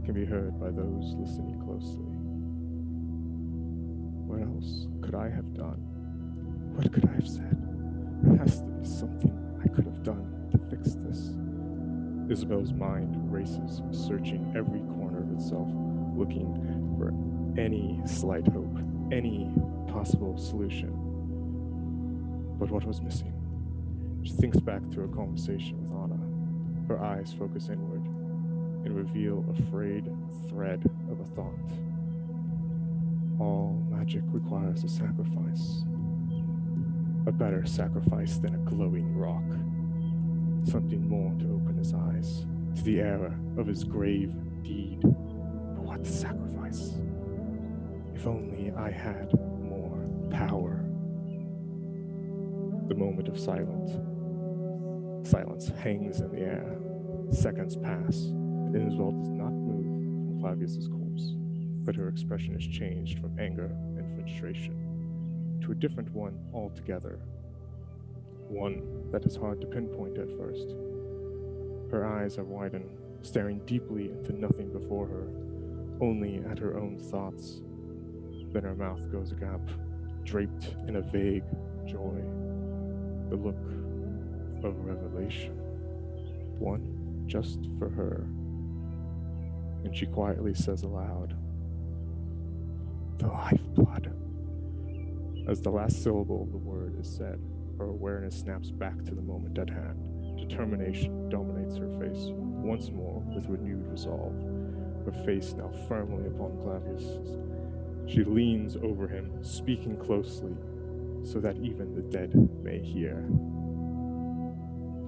can be heard by those listening closely. What else could I have done? What could I have said? There has to be something I could have done to fix this. Isabel's mind races, searching every corner of itself, looking for any slight hope, any possible solution. But what was missing? She thinks back to her conversation with Anna. Her eyes focus inward and reveal a frayed thread of a thought. All magic requires a sacrifice. A better sacrifice than a glowing rock. Something more to open his eyes to the error of his grave deed. But what sacrifice? If only I had more power. The moment of silence hangs in the air. Seconds pass, and Isabel does not move from Clavius's corpse, but her expression is changed from anger and frustration to a different one altogether. One that is hard to pinpoint at first. Her eyes are widened, staring deeply into nothing before her, only at her own thoughts. Then her mouth goes agape, draped in a vague joy, the look of revelation, one just for her. And she quietly says aloud, "The lifeblood." As the last syllable of the word is said, her awareness snaps back to the moment at hand. Determination dominates her face once more with renewed resolve, her face now firmly upon Clavius. She leans over him, speaking closely, so that even the dead may hear.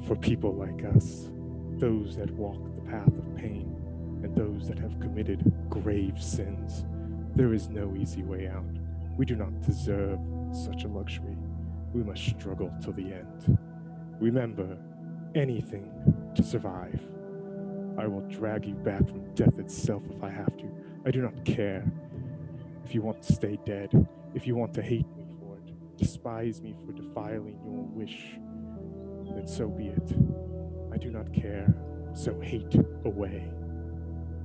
For people like us, those that walk the path of pain, and those that have committed grave sins, there is no easy way out. We do not deserve such a luxury. We must struggle till the end. Remember, anything to survive. I will drag you back from death itself if I have to. I do not care. If you want to stay dead, if you want to hate me for it, despise me for defiling your wish, then so be it. I do not care, so hate away.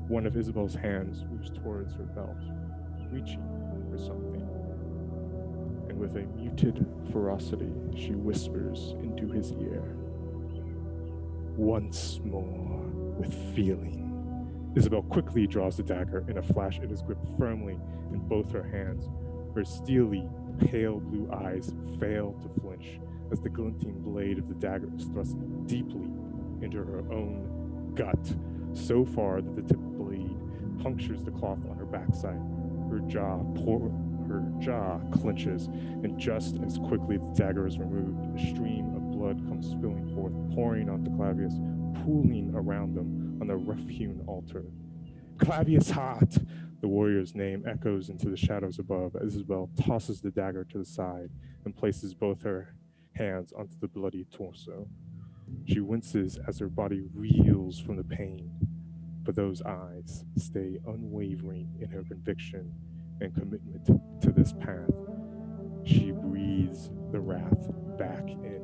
One of Isabel's hands moves towards her belt, reaching for something. And with a muted ferocity, she whispers into his ear, "Once more with feeling." Isabel quickly draws the dagger. In a flash, it is gripped firmly in both her hands. Her steely, pale blue eyes fail to flinch as the glinting blade of the dagger is thrust deeply into her own gut, so far that the tip of the blade punctures the cloth on her backside. Her jaw clenches, and just as quickly the dagger is removed, a stream of blood comes spilling forth, pouring onto Clavius, pooling around them on the rough-hewn altar. "Clavius Hart!" The warrior's name echoes into the shadows above as Isabel tosses the dagger to the side and places both her hands onto the bloody torso. She winces as her body reels from the pain, but those eyes stay unwavering in her conviction and commitment to this path. She breathes the wrath back in.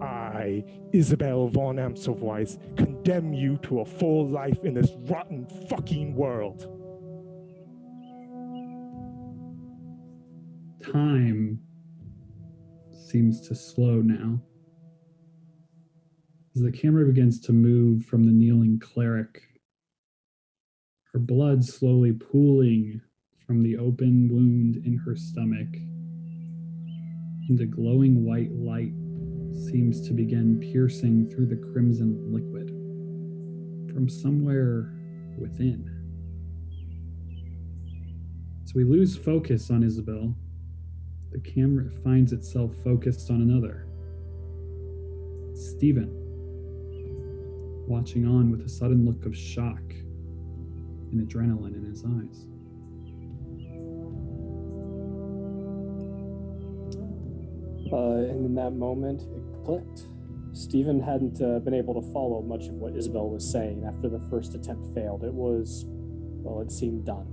"I, Isabel von Amselweiss, condemn you to a full life in this rotten fucking world." Time seems to slow now. As the camera begins to move from the kneeling cleric, her blood slowly pooling from the open wound in her stomach, and a glowing white light seems to begin piercing through the crimson liquid from somewhere within. So we lose focus on Isabel. The camera finds itself focused on another. Stephen, watching on with a sudden look of shock and adrenaline in his eyes. And in that moment, it clicked. Stephen hadn't been able to follow much of what Isabel was saying after the first attempt failed. It seemed done.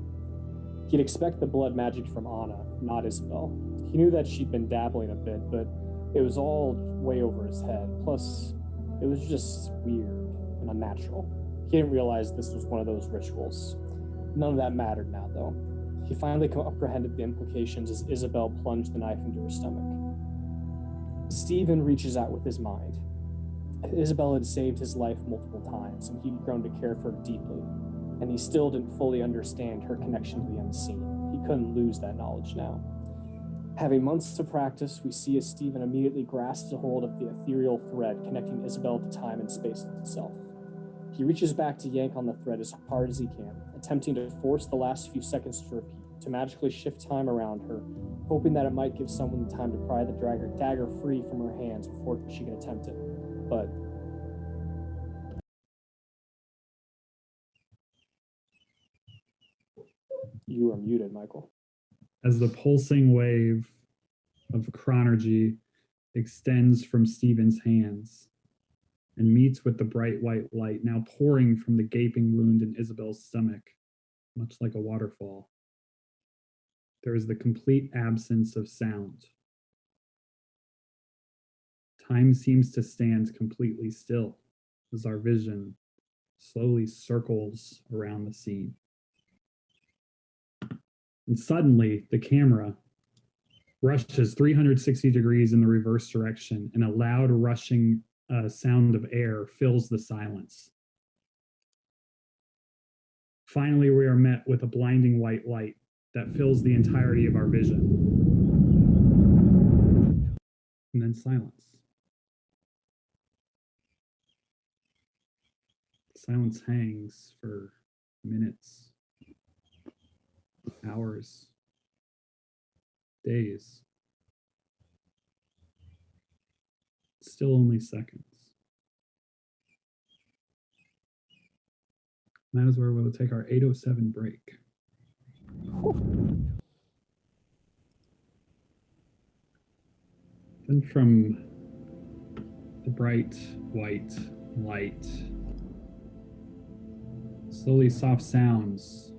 He'd expect the blood magic from Anna, not Isabel. He knew that she'd been dabbling a bit, but it was all way over his head. Plus, it was just weird and unnatural. He didn't realize this was one of those rituals. None of that mattered now, though. He finally comprehended the implications as Isabel plunged the knife into her stomach. Stephen reaches out with his mind. Isabel had saved his life multiple times, and he'd grown to care for her deeply, and he still didn't fully understand her connection to the unseen. He couldn't lose that knowledge now. Having months to practice, we see as Stephen immediately grasps a hold of the ethereal thread connecting Isabel to time and space itself. He reaches back to yank on the thread as hard as he can, attempting to force the last few seconds to repeat, to magically shift time around her, hoping that it might give someone the time to pry the dagger free from her hands before she can attempt it. But you are muted, Michael. As the pulsing wave of chronergy extends from Stephen's hands and meets with the bright white light now pouring from the gaping wound in Isabel's stomach, much like a waterfall, there is the complete absence of sound. Time seems to stand completely still as our vision slowly circles around the scene. And suddenly, the camera rushes 360 degrees in the reverse direction, and a loud rushing sound of air fills the silence. Finally, we are met with a blinding white light that fills the entirety of our vision. And then silence. Silence hangs for minutes, hours, days. Still only seconds. And that is where we'll take our 8:07 break. Then from the bright white light, slowly soft sounds,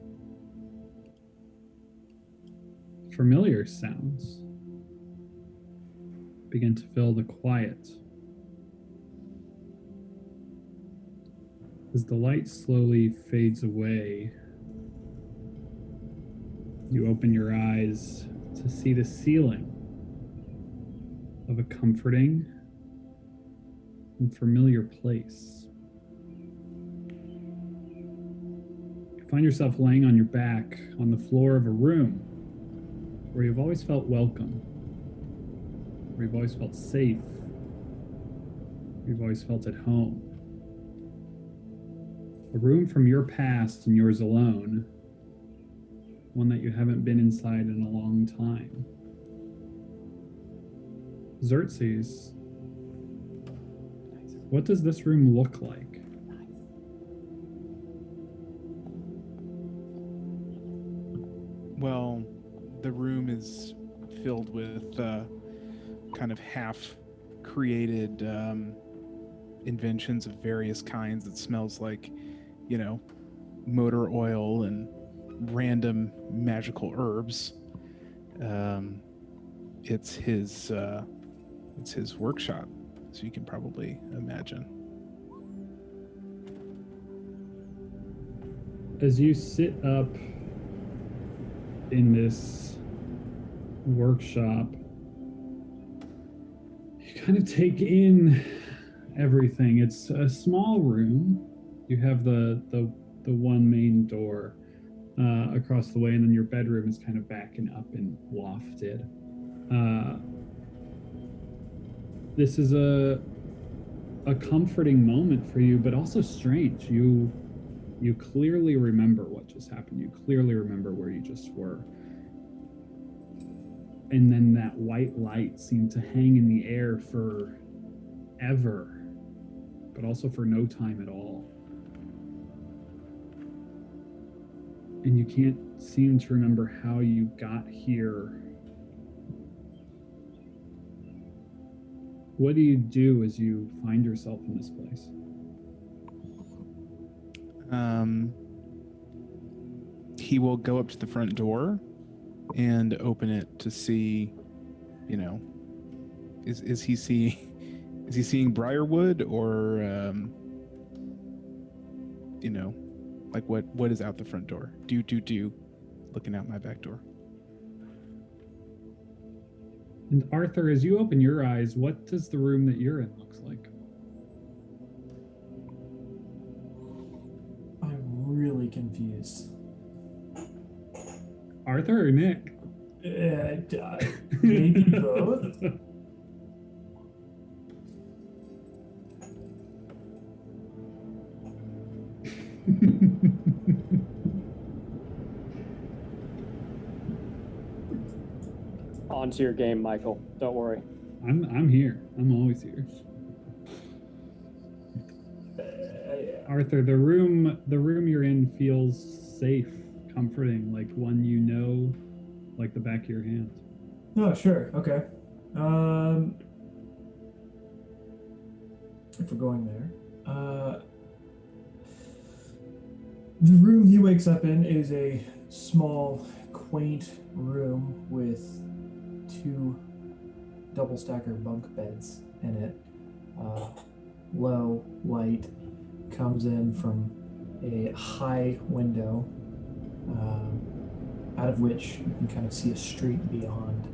familiar sounds begin to fill the quiet. As the light slowly fades away, you open your eyes to see the ceiling of a comforting and familiar place. You find yourself laying on your back on the floor of a room where you've always felt welcome, where you've always felt safe, where you've always felt at home. A room from your past and yours alone, one that you haven't been inside in a long time. Xerxes, what does this room look like? Well, the room is filled with kind of half-created inventions of various kinds. It smells like, motor oil and random magical herbs. It's his workshop, so you can probably imagine. As you sit up in this workshop, you kind of take in everything. It's a small room. You have the one main door across the way, and then your bedroom is kind of backing up and lofted. This is a comforting moment for you, but also strange. You clearly remember what just happened. You clearly remember where you just were. And then that white light seemed to hang in the air forever, but also for no time at all. And you can't seem to remember how you got here. What do you do as you find yourself in this place? He will go up to the front door and open it to see, is he seeing Briarwood, or like what is out the front door? Do looking out my back door. And Arthur, as you open your eyes, what does the room that you're in looks like? I'm really confused. Arthur or Nick? Maybe both. On to your game, Michael. Don't worry. I'm here. I'm always here. Arthur, the room you're in feels safe, comforting, like one you know, like the back of your hand. Oh, sure. Okay. If we're going there. The room he wakes up in is a small, quaint room with 2 double stacker bunk beds in it. Low light comes in from a high window out of which you can kind of see a street beyond.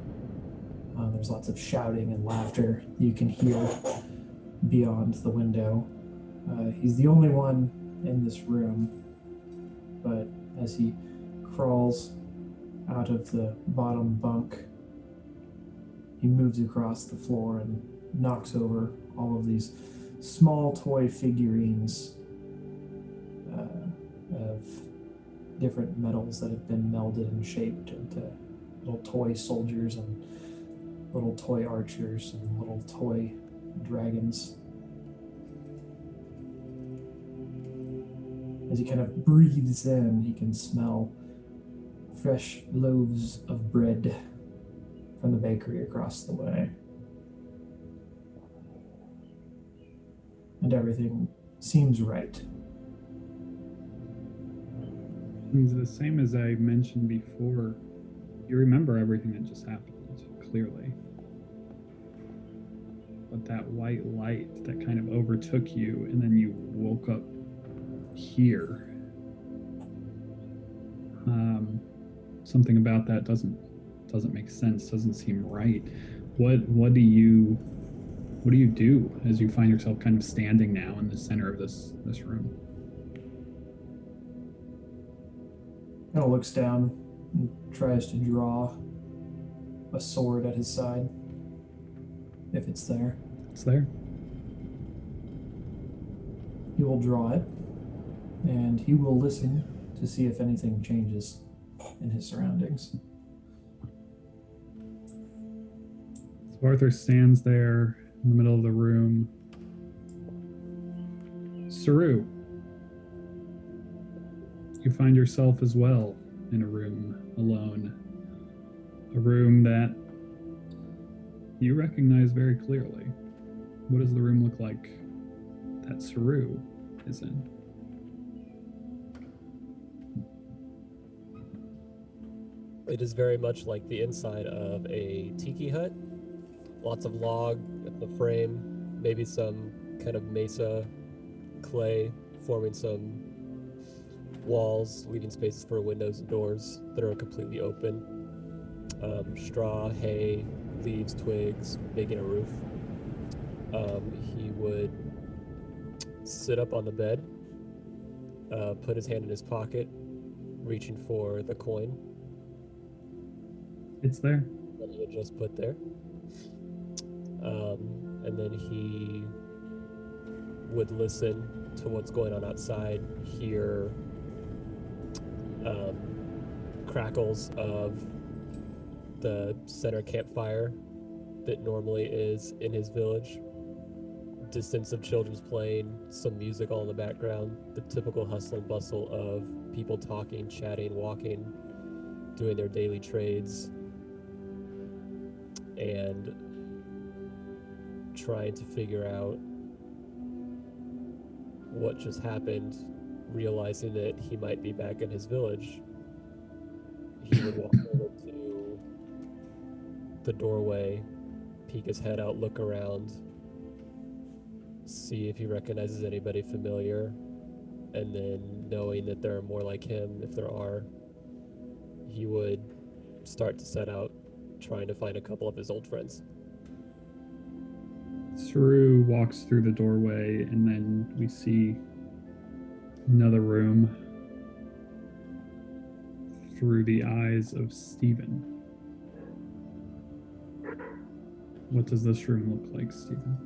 There's lots of shouting and laughter you can hear beyond the window. He's the only one in this room, but as he crawls out of the bottom bunk, he moves across the floor and knocks over all of these small toy figurines of different metals that have been melded and shaped into little toy soldiers and little toy archers and little toy dragons. As he kind of breathes in, he can smell fresh loaves of bread from the bakery across the way. And everything seems right. It's the same as I mentioned before. You remember everything that just happened, clearly. But that white light that kind of overtook you, and then you woke up here. Something about that doesn't make sense, doesn't seem right. What do you do as you find yourself kind of standing now in the center of this room? Kind of looks down and tries to draw a sword at his side, if it's there. It's there. He will draw it, and he will listen to see if anything changes in his surroundings. So Arthur stands there in the middle of the room. Saru, you find yourself as well in a room alone. A room that you recognize very clearly. What does the room look like that Saru is in? It is very much like the inside of a tiki hut. Lots of log at the frame, maybe some kind of mesa clay forming some walls, leaving spaces for windows and doors that are completely open. Straw, hay, leaves, twigs, making a roof. He would sit up on the bed, put his hand in his pocket, reaching for the coin It's there. that he had just put there. And then he would listen to what's going on outside, hear crackles of the center campfire that normally is in his village, distance of children's playing, some music all in the background, the typical hustle and bustle of people talking, chatting, walking, doing their daily trades, and trying to figure out what just happened, realizing that he might be back in his village. He would walk over to the doorway, peek his head out, look around, see if he recognizes anybody familiar, and then knowing that there are more like him, if there are, he would start to set out trying to find a couple of his old friends. Saru walks through the doorway, and then we see another room through the eyes of Stephen. What does this room look like, Stephen?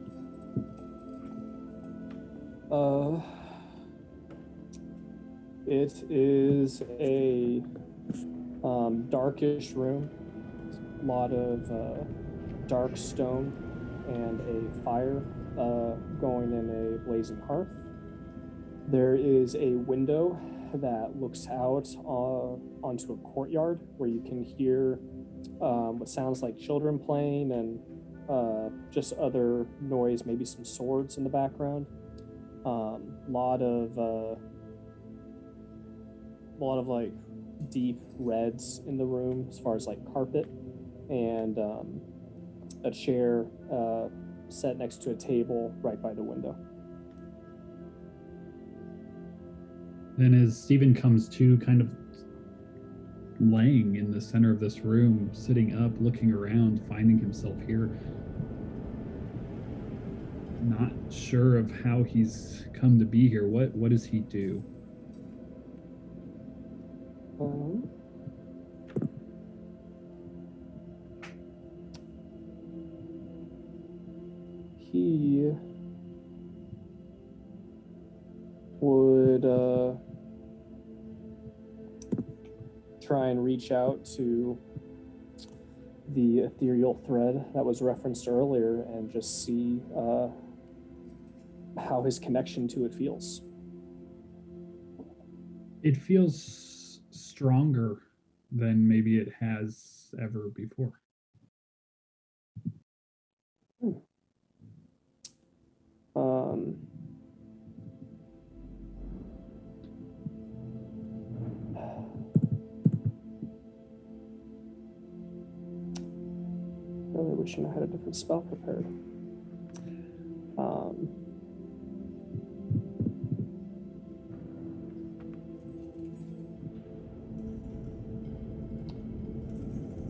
It is a darkish room. A lot of dark stone and a fire going in a blazing hearth. There is a window that looks out onto a courtyard where you can hear what sounds like children playing and just other noise, maybe some swords in the background. A lot of like deep reds in the room as far as like carpet, and a chair set next to a table right by the window. Then as Stephen comes to, kind of laying in the center of this room, sitting up, looking around, finding himself here. Not sure of how he's come to be here. What does he do? He would try and reach out to the ethereal thread that was referenced earlier and just see how his connection to it feels. It feels stronger than maybe it has ever before. Really wishing I had a different spell prepared.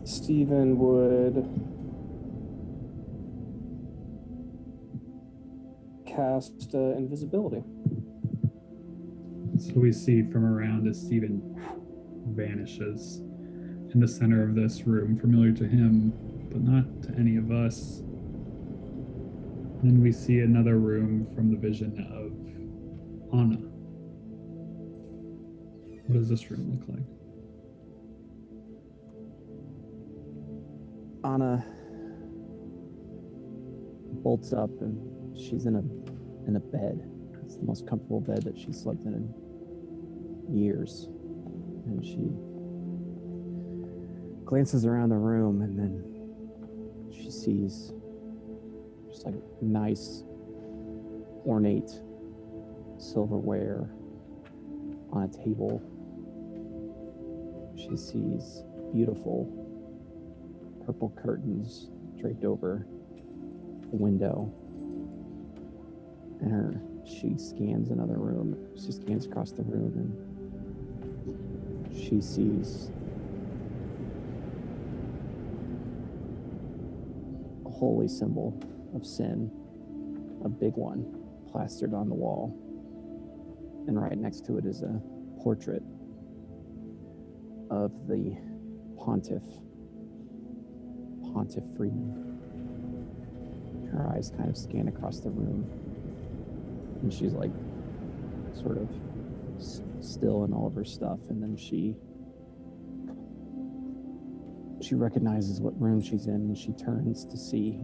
Stephen would cast invisibility. So we see from around as Stephen vanishes in the center of this room, familiar to him, but not to any of us. Then we see another room from the vision of Anna. What does this room look like? Anna bolts up and she's in a bed. It's the most comfortable bed that she's slept in years. And she glances around the room and then she sees just like nice, ornate silverware on a table. She sees beautiful purple curtains draped over the window. And she scans another room. She scans across the room and she sees a holy symbol of sin, a big one, plastered on the wall. And right next to it is a portrait of the Pontiff Freeman. Her eyes kind of scan across the room, and she's like sort of still in all of her stuff, and then she recognizes what room she's in, and she turns to see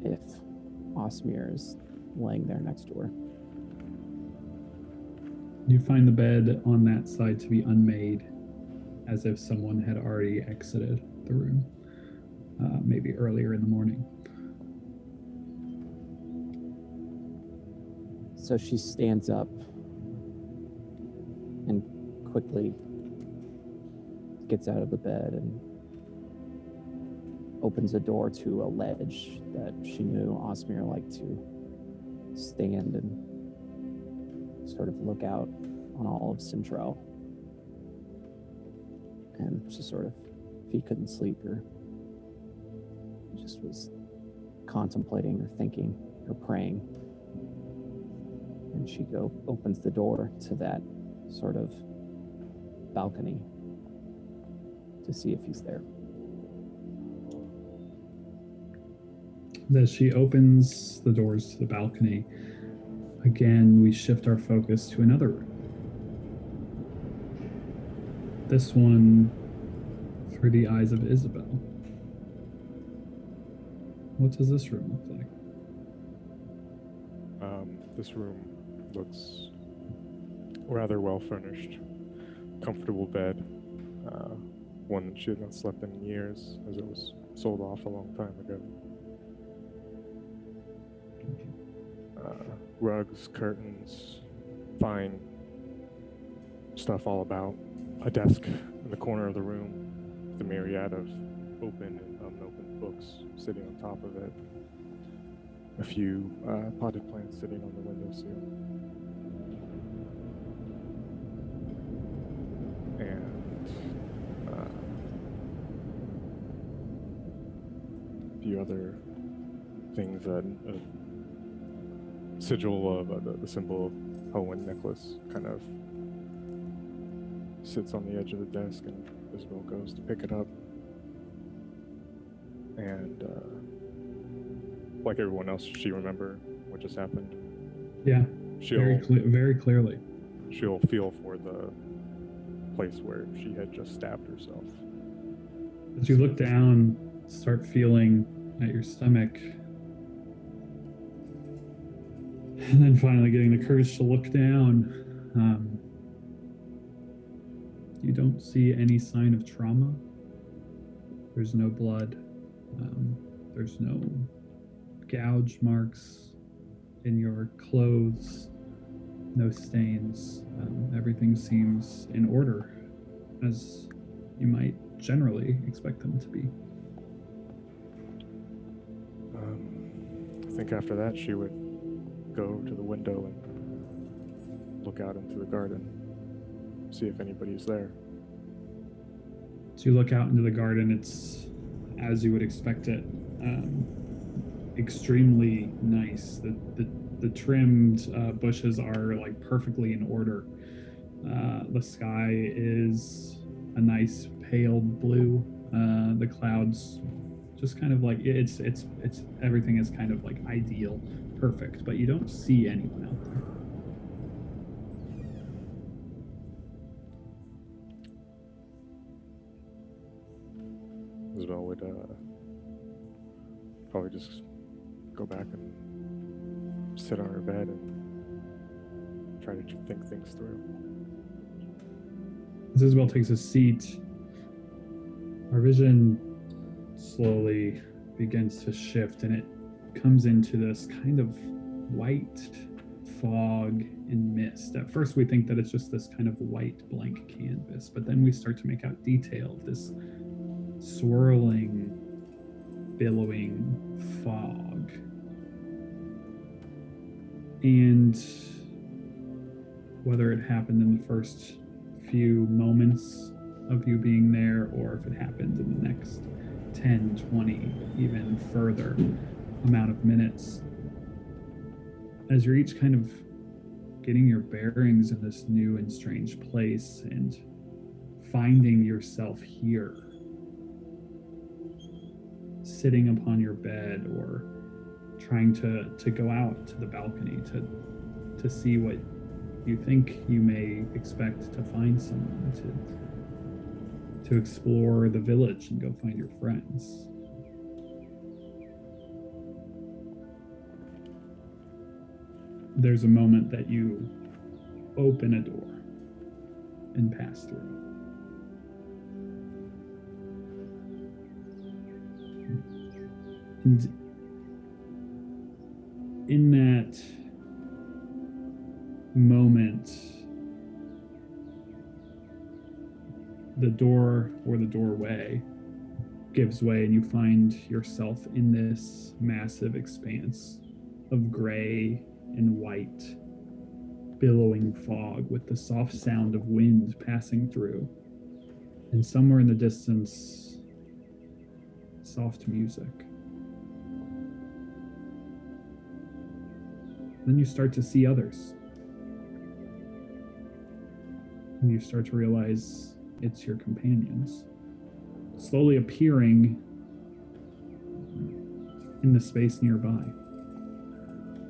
if Osmir is laying there next to her. You find the bed on that side to be unmade, as if someone had already exited the room, maybe earlier in the morning. So she stands up and quickly gets out of the bed and opens a door to a ledge that she knew Osmir liked to stand and sort of look out on all of Central. And just sort of, if he couldn't sleep or just was contemplating or thinking or praying. And she opens the door to that sort of balcony to see if he's there. As she opens the doors to the balcony, again, we shift our focus to another room. This one through the eyes of Isabel. What does this room look like? This room looks rather well furnished. Comfortable bed. One that she had not slept in years, as it was sold off a long time ago. Rugs, curtains, fine stuff all about. A desk in the corner of the room, with a myriad of open and unopened books sitting on top of it. A few potted plants sitting on the windowsill. few other things. A sigil of the symbol of Hoenn necklace kind of sits on the edge of the desk, and Isabel goes to pick it up. And like everyone else, she remember what just happened. Yeah, She'll very clearly. she'll feel for the place where she had just stabbed herself. As you look down, start feeling at your stomach, and then finally getting the courage to look down, you don't see any sign of trauma. There's no blood. There's no gouge marks in your clothes, no stains. Everything seems in order, as you might generally expect them to be. I think after that, she would go to the window and look out into the garden, see if anybody's there. So you look out into the garden. It's as you would expect it. Extremely nice. The trimmed bushes are like perfectly in order. The sky is a nice pale blue. The clouds just kind of like it's everything is kind of like ideal, perfect, but you don't see anyone out there. Isabel would probably just go back and sit on her bed and try to think things through. As Isabel takes a seat, our vision slowly begins to shift, and it comes into this kind of white fog and mist. At first, we think that it's just this kind of white blank canvas, but then we start to make out detail of this swirling, billowing fog. And whether it happened in the first few moments of you being there, or if it happened in the next 10, 20, even further amount of minutes, as you're each kind of getting your bearings in this new and strange place and finding yourself here, sitting upon your bed or trying to go out to the balcony to see what you think you may expect to find someone, to explore the village and go find your friends. There's a moment that you open a door and pass through. And in that moment, the door or the doorway gives way, and you find yourself in this massive expanse of gray and white, billowing fog with the soft sound of wind passing through. And somewhere in the distance, soft music. Then you start to see others. And you start to realize it's your companions, slowly appearing in the space nearby.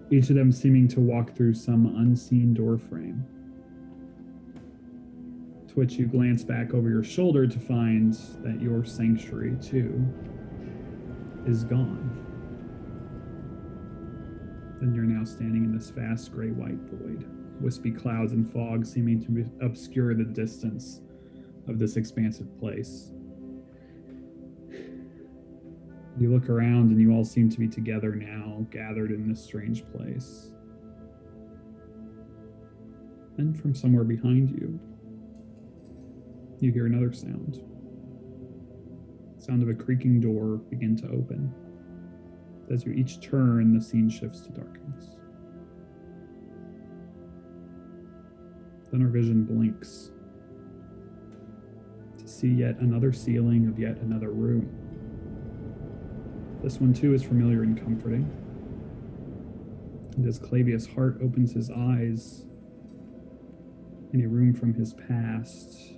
Each of them seeming to walk through some unseen doorframe, to which you glance back over your shoulder to find that your sanctuary, too, is gone. Then you're now standing in this vast gray-white void, wispy clouds and fog seeming to obscure the distance of this expansive place. You look around and you all seem to be together now, gathered in this strange place. Then from somewhere behind you, you hear another sound. The sound of a creaking door begin to open. As you each turn, the scene shifts to darkness. Then our vision blinks to see yet another ceiling of yet another room. This one too is familiar and comforting. And as Clavius Hart opens his eyes in a room from his past,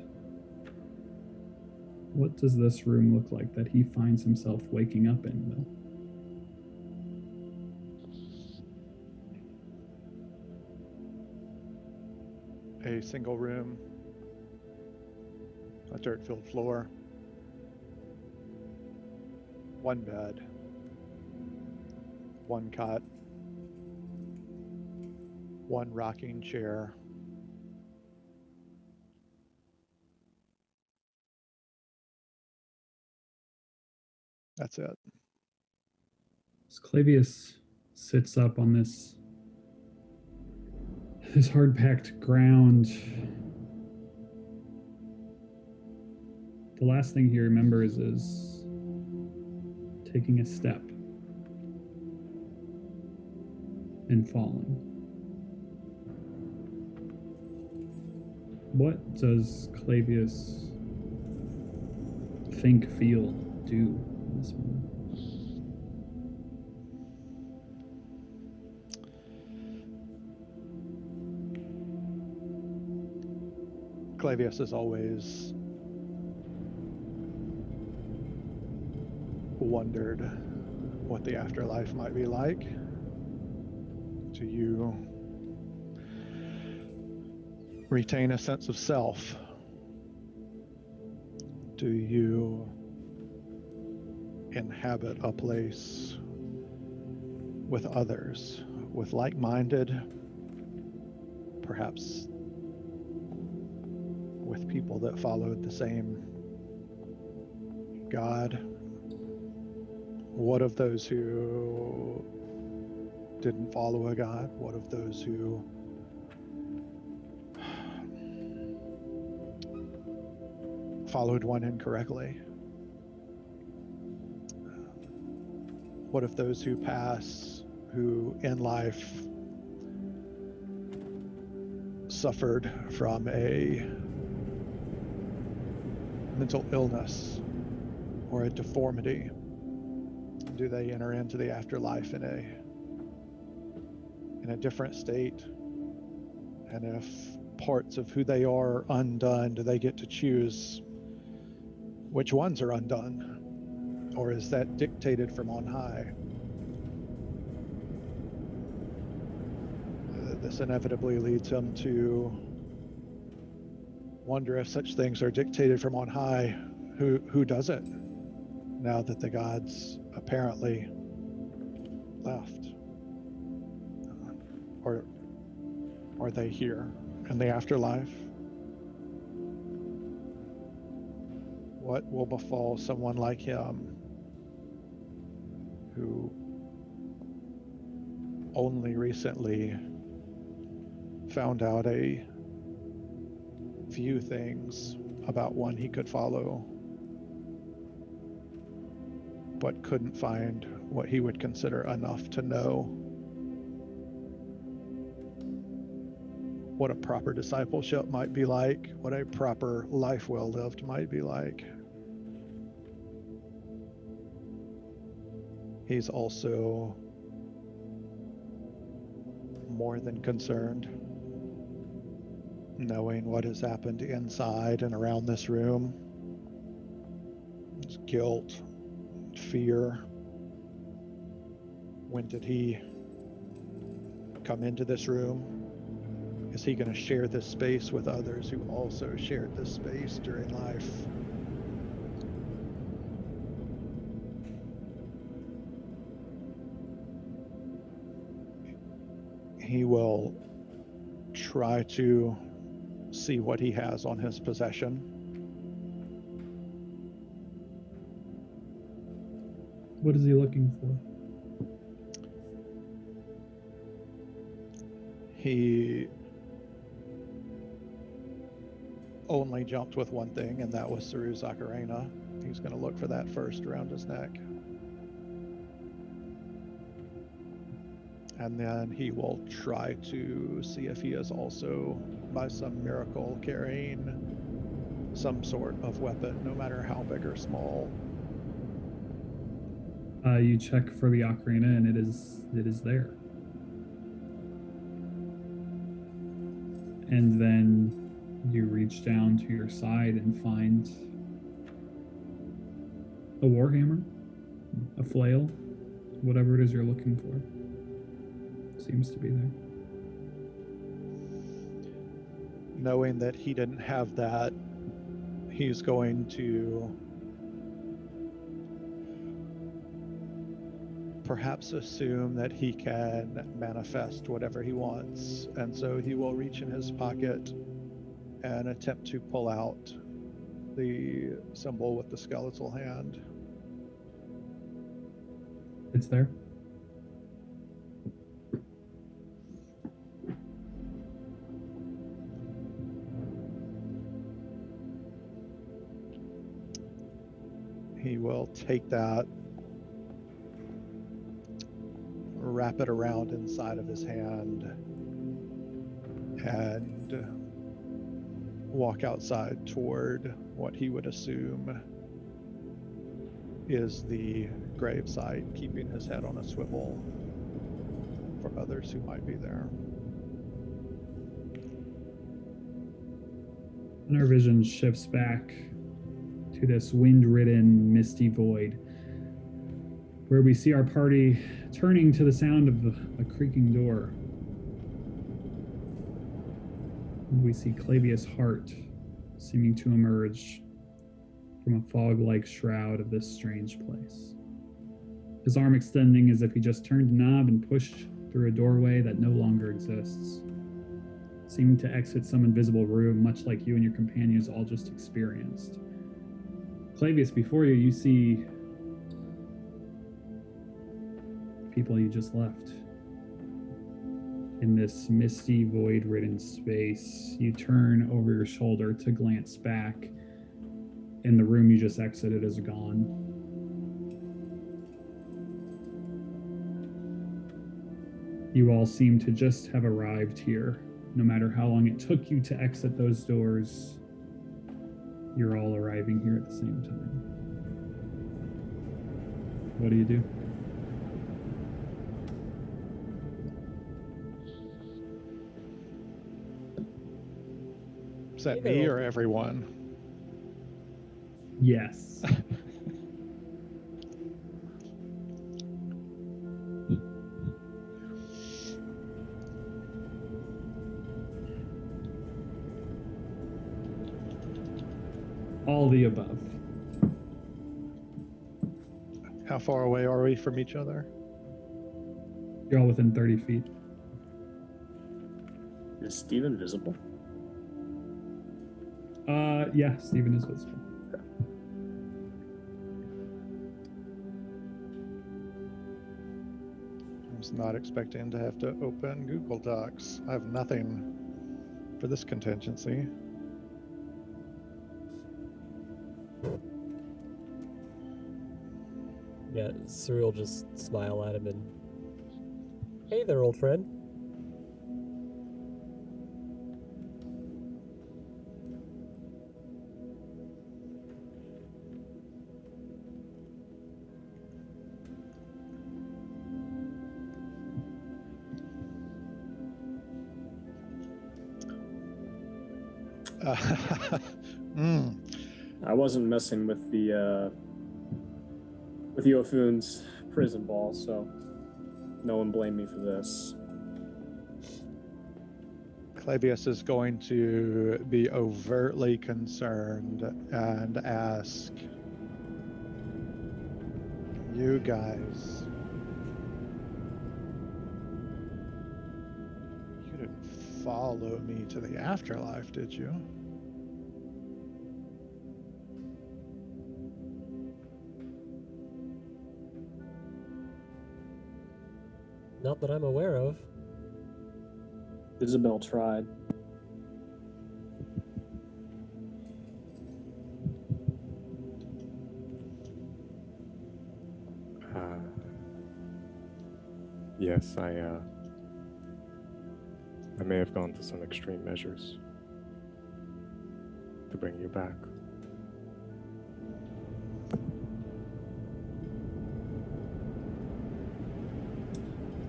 what does this room look like that he finds himself waking up in, Will? A single room, a dirt-filled floor, one bed, one cot, one rocking chair, that's it. As Clavius sits up on this hard-packed ground, the last thing he remembers is taking a step and falling. What does Clavius think, feel, do in this moment? Clavius has always wondered what the afterlife might be like. Do you retain a sense of self? Do you inhabit a place with others, with like-minded, perhaps with people that followed the same God? What of those who didn't follow a God? What of those who followed one incorrectly? What of those who pass, who in life suffered from a mental illness or a deformity? Do they enter into the afterlife in a different state? And if parts of who they are undone, do they get to choose which ones are undone? Or is that dictated from on high? This inevitably leads him to wonder if such things are dictated from on high, who does it now that the gods apparently left? Or are they here in the afterlife? What will befall someone like him who only recently found out a few things about one he could follow, but couldn't find what he would consider enough to know what a proper discipleship might be like, what a proper life well lived might be like? He's also more than concerned, knowing what has happened inside and around this room. His guilt, fear. When did he come into this room? Is he going to share this space with others who also shared this space during life? He will try to see what he has on his possession. What is he looking for? He only jumped with one thing, and that was Saru Zakarena. He's going to look for that first around his neck. And then he will try to see if he is also, by some miracle, carrying some sort of weapon, no matter how big or small. You check for the ocarina, and it is there. And then you reach down to your side and find a warhammer, a flail, whatever it is you're looking for. Seems to be there. Knowing that he didn't have that, he's going to perhaps assume that he can manifest whatever he wants. And so he will reach in his pocket and attempt to pull out the symbol with the skeletal hand. It's there. He will take that, wrap it around inside of his hand, and walk outside toward what he would assume is the gravesite, keeping his head on a swivel for others who might be there. And our vision shifts back to this wind-ridden, misty void, where we see our party turning to the sound of a creaking door. And we see Clavius Hart seeming to emerge from a fog-like shroud of this strange place. His arm extending as if he just turned a knob and pushed through a doorway that no longer exists, seeming to exit some invisible room, much like you and your companions all just experienced. Clavius, before you, you see people you just left. In this misty, void-ridden space, you turn over your shoulder to glance back, and the room you just exited is gone. You all seem to just have arrived here. No matter how long it took you to exit those doors, you're all arriving here at the same time. What do you do? Is that me or everyone? Yes. All the above. How far away are we from each other? You're all within 30 feet. Is Steven visible? Yeah, Steven is visible. I was not expecting to have to open Google Docs. I have nothing for this contingency. Yeah, Cyril will just smile at him and, hey there, old friend. I wasn't messing with the Yofun's prison ball, so no one blame me for this. Clavius is going to be overtly concerned and ask, you guys, you didn't follow me to the afterlife, did you? Not that I'm aware of. Isabel tried. Yes, I may have gone to some extreme measures to bring you back.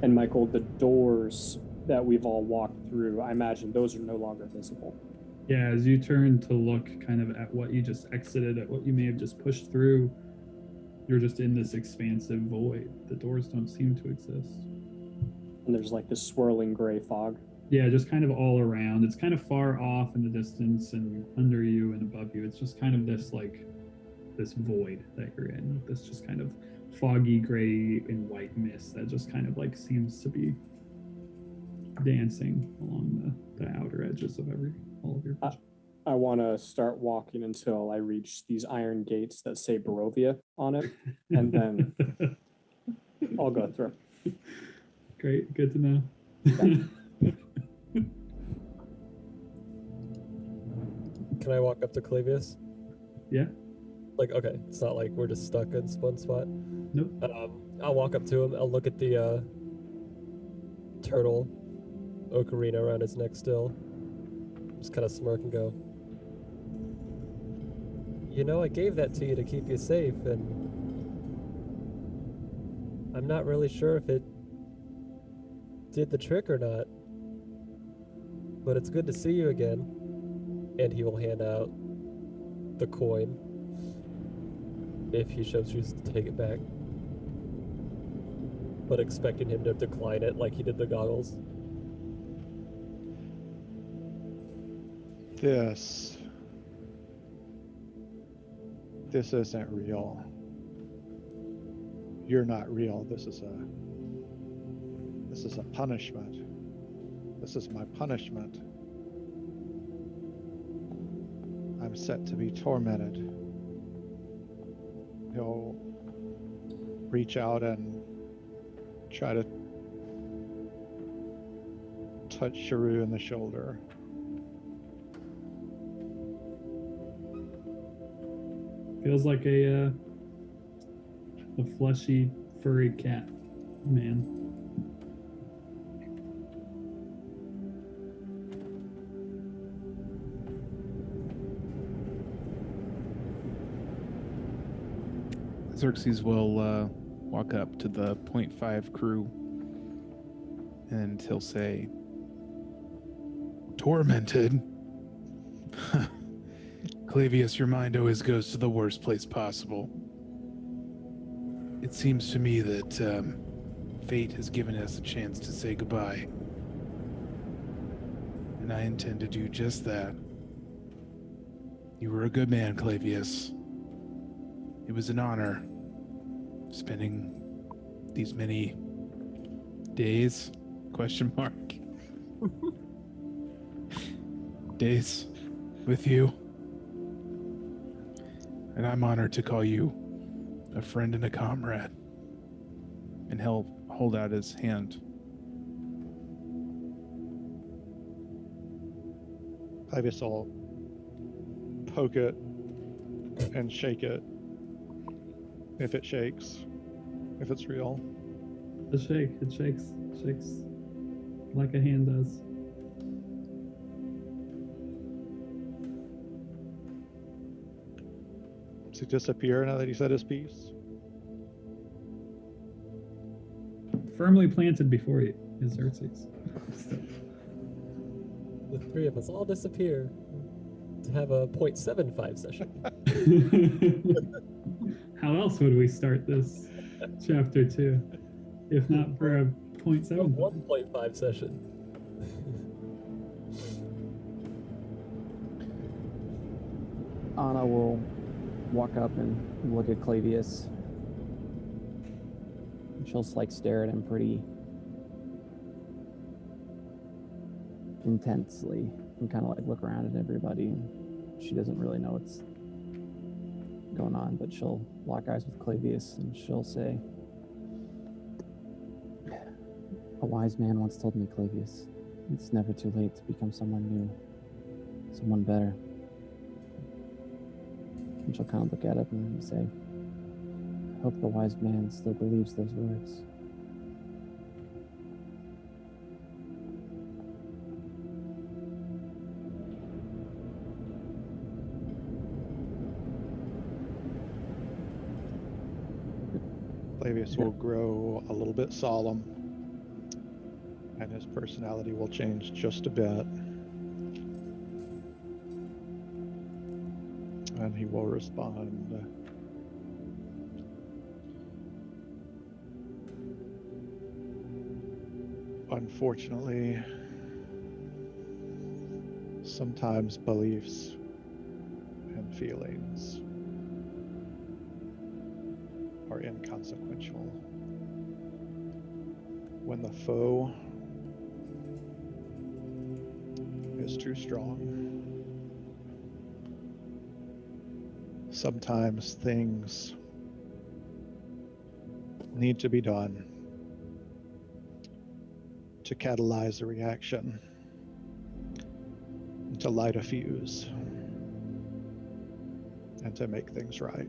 And Michael, the doors that we've all walked through, I imagine those are no longer visible. Yeah, as you turn to look kind of at what you just exited, at what you may have just pushed through, you're just in this expansive void. The doors don't seem to exist. And there's like this swirling gray fog. Yeah, just kind of all around. It's kind of far off in the distance and under you and above you. It's just kind of this this void that you're in. This just kind of foggy gray and white mist that just kind of like seems to be dancing along the outer edges of all of your vision. I want to start walking until I reach these iron gates that say Barovia on it, and then I'll go through. Great, good to know. Can I walk up to Clavius? Yeah. Like, okay, it's not like we're just stuck in one spot. Nope. I'll walk up to him. I'll look at the turtle ocarina around his neck still. Just kind of smirk and go, you know, I gave that to you to keep you safe, and I'm not really sure if it did the trick or not. But it's good to see you again. And he will hand out the coin if he chooses to take it back. But expecting him to decline it like he did the goggles. This isn't real. You're not real. This is a punishment. This is my punishment. I'm set to be tormented. He'll reach out and try to touch Sharu in the shoulder. Feels like a fleshy, furry cat, man. Xerxes will walk up to the 0.5 crew and he'll say, tormented? Clavius, your mind always goes to the worst place possible. It seems to me that fate has given us a chance to say goodbye. And I intend to do just that. You were a good man, Clavius. It was an honor spending these many days, days with you. And I'm honored to call you a friend and a comrade. And he'll hold out his hand. Clavius will poke it and shake it. If it shakes, if it's real. It shakes like a hand does. Does he disappear now that he said his piece? Firmly planted before you is Xerxes. The three of us all disappear to have a 0.75 session. How else would we start this chapter 2 if not for a 0.7? 1.5 session. Anna will walk up and look at Clavius. She'll stare at him pretty intensely and kind of look around at everybody. She doesn't really know what's going on, but she'll lock eyes with Clavius and she'll say, a wise man once told me, Clavius, it's never too late to become someone new, someone better. And she'll kind of look at him and say, I hope the wise man still believes those words. Clavius will grow a little bit solemn And his personality will change just a bit. And he will respond. Unfortunately, sometimes beliefs and feelings are inconsequential. When the foe is too strong, sometimes things need to be done to catalyze a reaction, to light a fuse, and to make things right.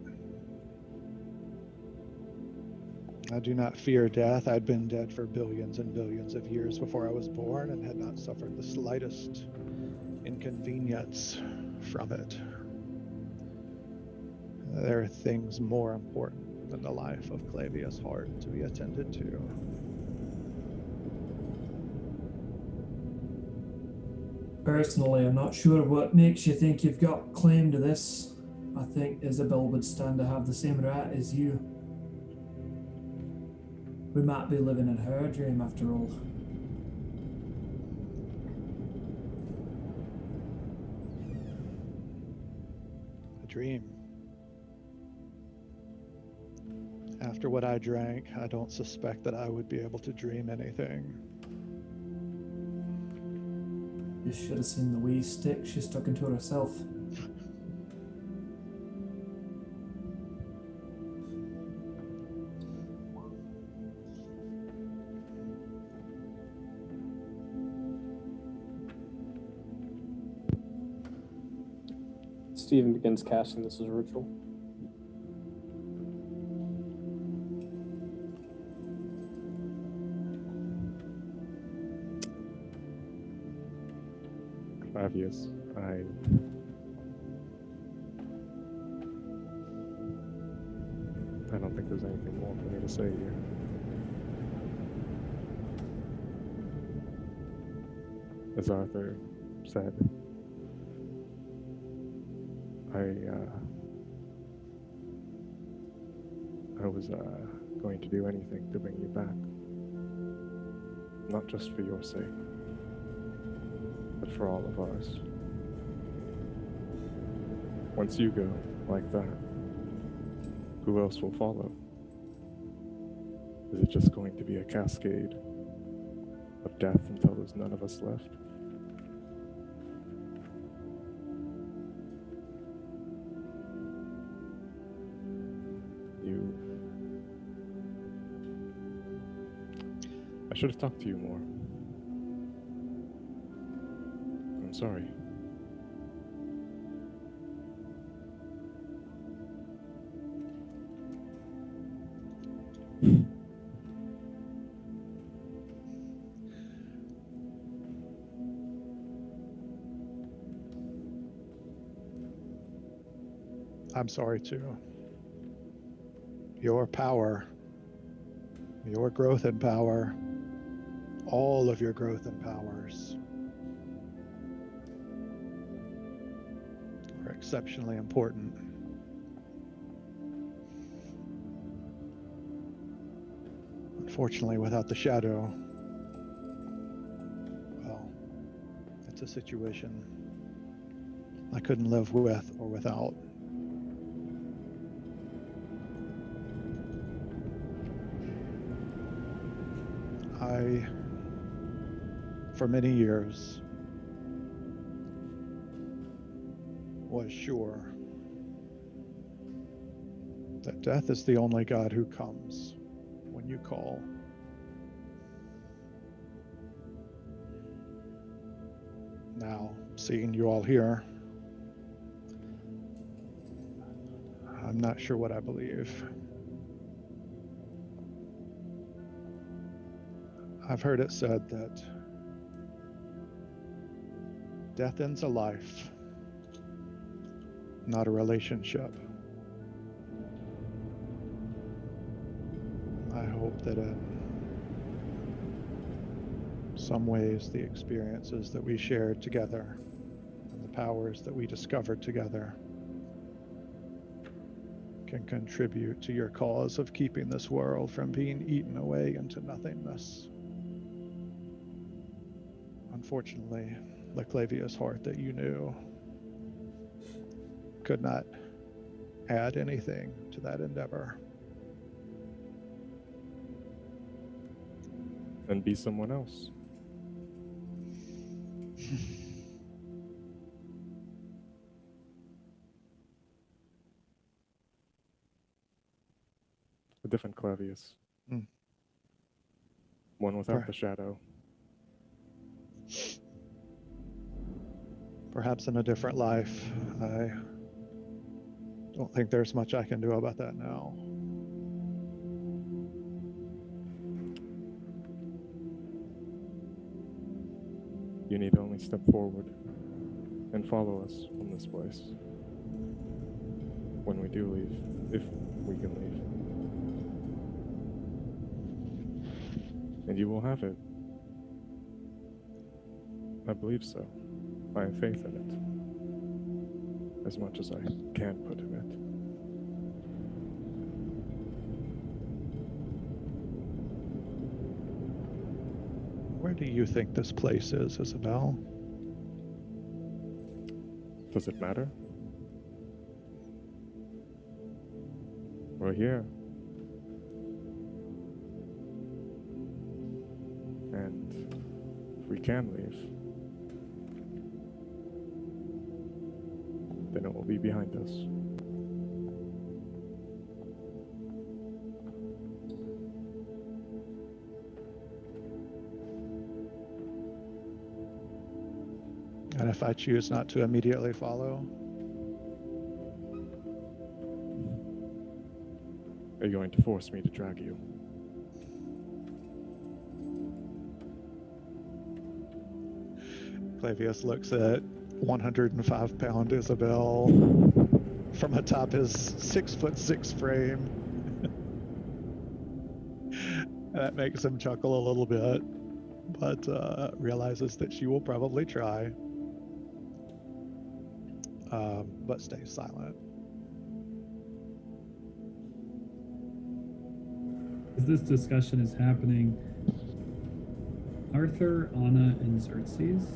I do not fear death. I'd been dead for billions and billions of years before I was born and had not suffered the slightest inconvenience from it. There are things more important than the life of Clavius Hart to be attended to. Personally, I'm not sure what makes you think you've got claim to this. I think Isabel would stand to have the same right as you. We might be living in her dream after all. A dream. After what I drank, I don't suspect that I would be able to dream anything. You should have seen the wee stick she stuck into herself. Stephen begins casting this as a ritual. Clavius, I don't think there's anything more for me to say here. As Arthur said, I was going to do anything to bring you back. Not just for your sake, but for all of ours. Once you go like that, who else will follow? Is it just going to be a cascade of death until there's none of us left? I should have talked to you more. I'm sorry. I'm sorry too. Your power, your growth in power, all of your growth and powers are exceptionally important. Unfortunately, without the shadow, well, it's a situation I couldn't live with or without. For many years, was sure that death is the only God who comes when you call. Now, seeing you all here, I'm not sure what I believe. I've heard it said that death ends a life, not a relationship. I hope that it some ways, the experiences that we shared together and the powers that we discovered together can contribute to your cause of keeping this world from being eaten away into nothingness. Unfortunately, the Clavius heart that you knew could not add anything to that endeavor. And be someone else. A different Clavius. Mm. One without Right. the shadow. Perhaps in a different life. I don't think there's much I can do about that now. You need only step forward and follow us from this place. When we do leave, if we can leave. And you will have it. I believe so. I have faith in it. As much as I can put in it. Where do you think this place is, Isabel? Does it matter? We're here. And if we can leave, then it will be behind us. And if I choose not to immediately follow, Are you going to force me to drag you? Clavius looks at 105-pound Isabel from atop his 6'6" frame. That makes him chuckle a little bit, but realizes that she will probably try, but stays silent. As this discussion is happening, Arthur, Anna, and Xerxes,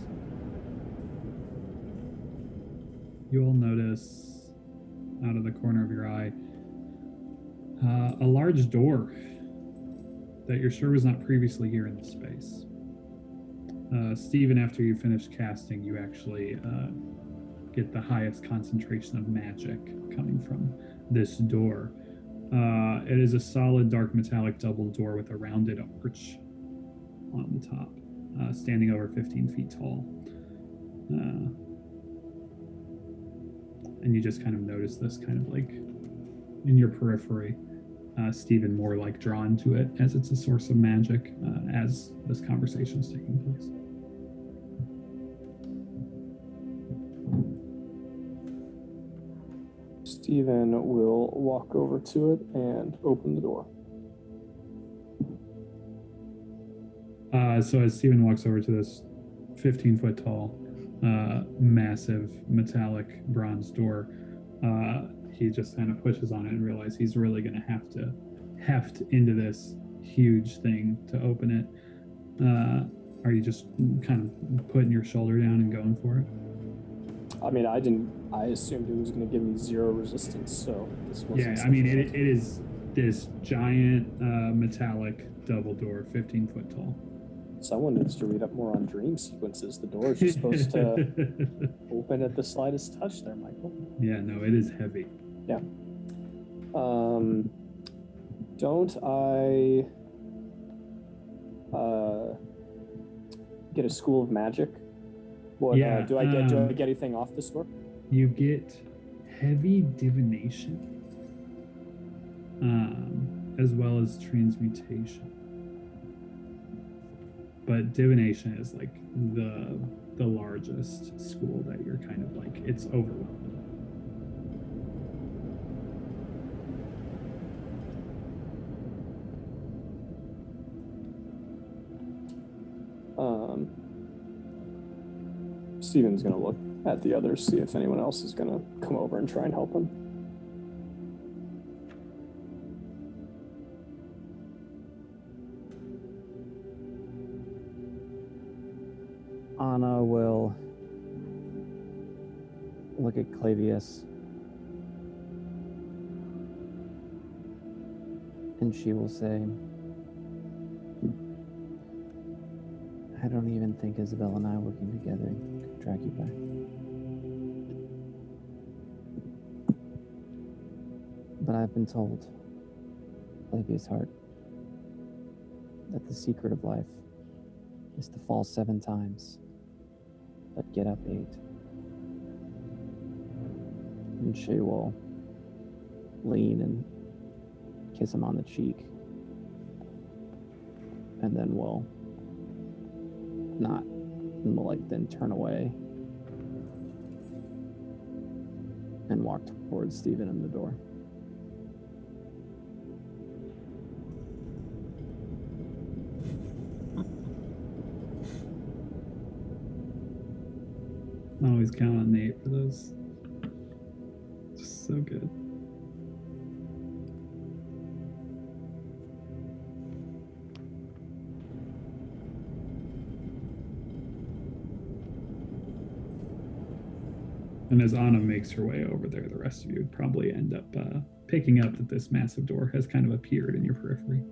you all notice out of the corner of your eye a large door that you're sure was not previously here in the space. Stephen, after you finish casting, you actually get the highest concentration of magic coming from this door. It is a solid dark metallic double door with a rounded arch on the top, standing over 15 feet tall. And you just kind of notice this kind of like in your periphery, Stephen more like drawn to it as it's a source of magic as this conversation is taking place. Stephen will walk over to it and open the door. So as Stephen walks over to this 15-foot tall, massive metallic bronze door, he just kind of pushes on it and realizes he's really going to have to heft into this huge thing to open it. Are you just kind of putting your shoulder down and going for it? I mean, I assumed it was going to give me 0 resistance, so this wasn't. Yeah, I mean, it is this giant metallic double door, 15 foot tall. Someone needs to read up more on dream sequences. The door is just supposed to open at the slightest touch there, Michael. Yeah, no, it is heavy. Yeah. Don't I get a school of magic? What, Yeah, do I get anything off this door? You get heavy divination, as well as transmutation. But divination is like the largest school that you're kind of like, it's overwhelming. Steven's gonna look at the others, see if anyone else is gonna come over and try and help him. Anna will look at Clavius and she will say, I don't even think Isabel and I working together could drag you back. But I've been told, Clavius Hart, that the secret of life is to fall 7 times, but get up 8. And she will lean and kiss him on the cheek, and then will not, and will like then turn away and walk towards Stephen and the door. I always count on Nate for those. Just so good. And as Anna makes her way over there, the rest of you would probably end up picking up that this massive door has kind of appeared in your periphery.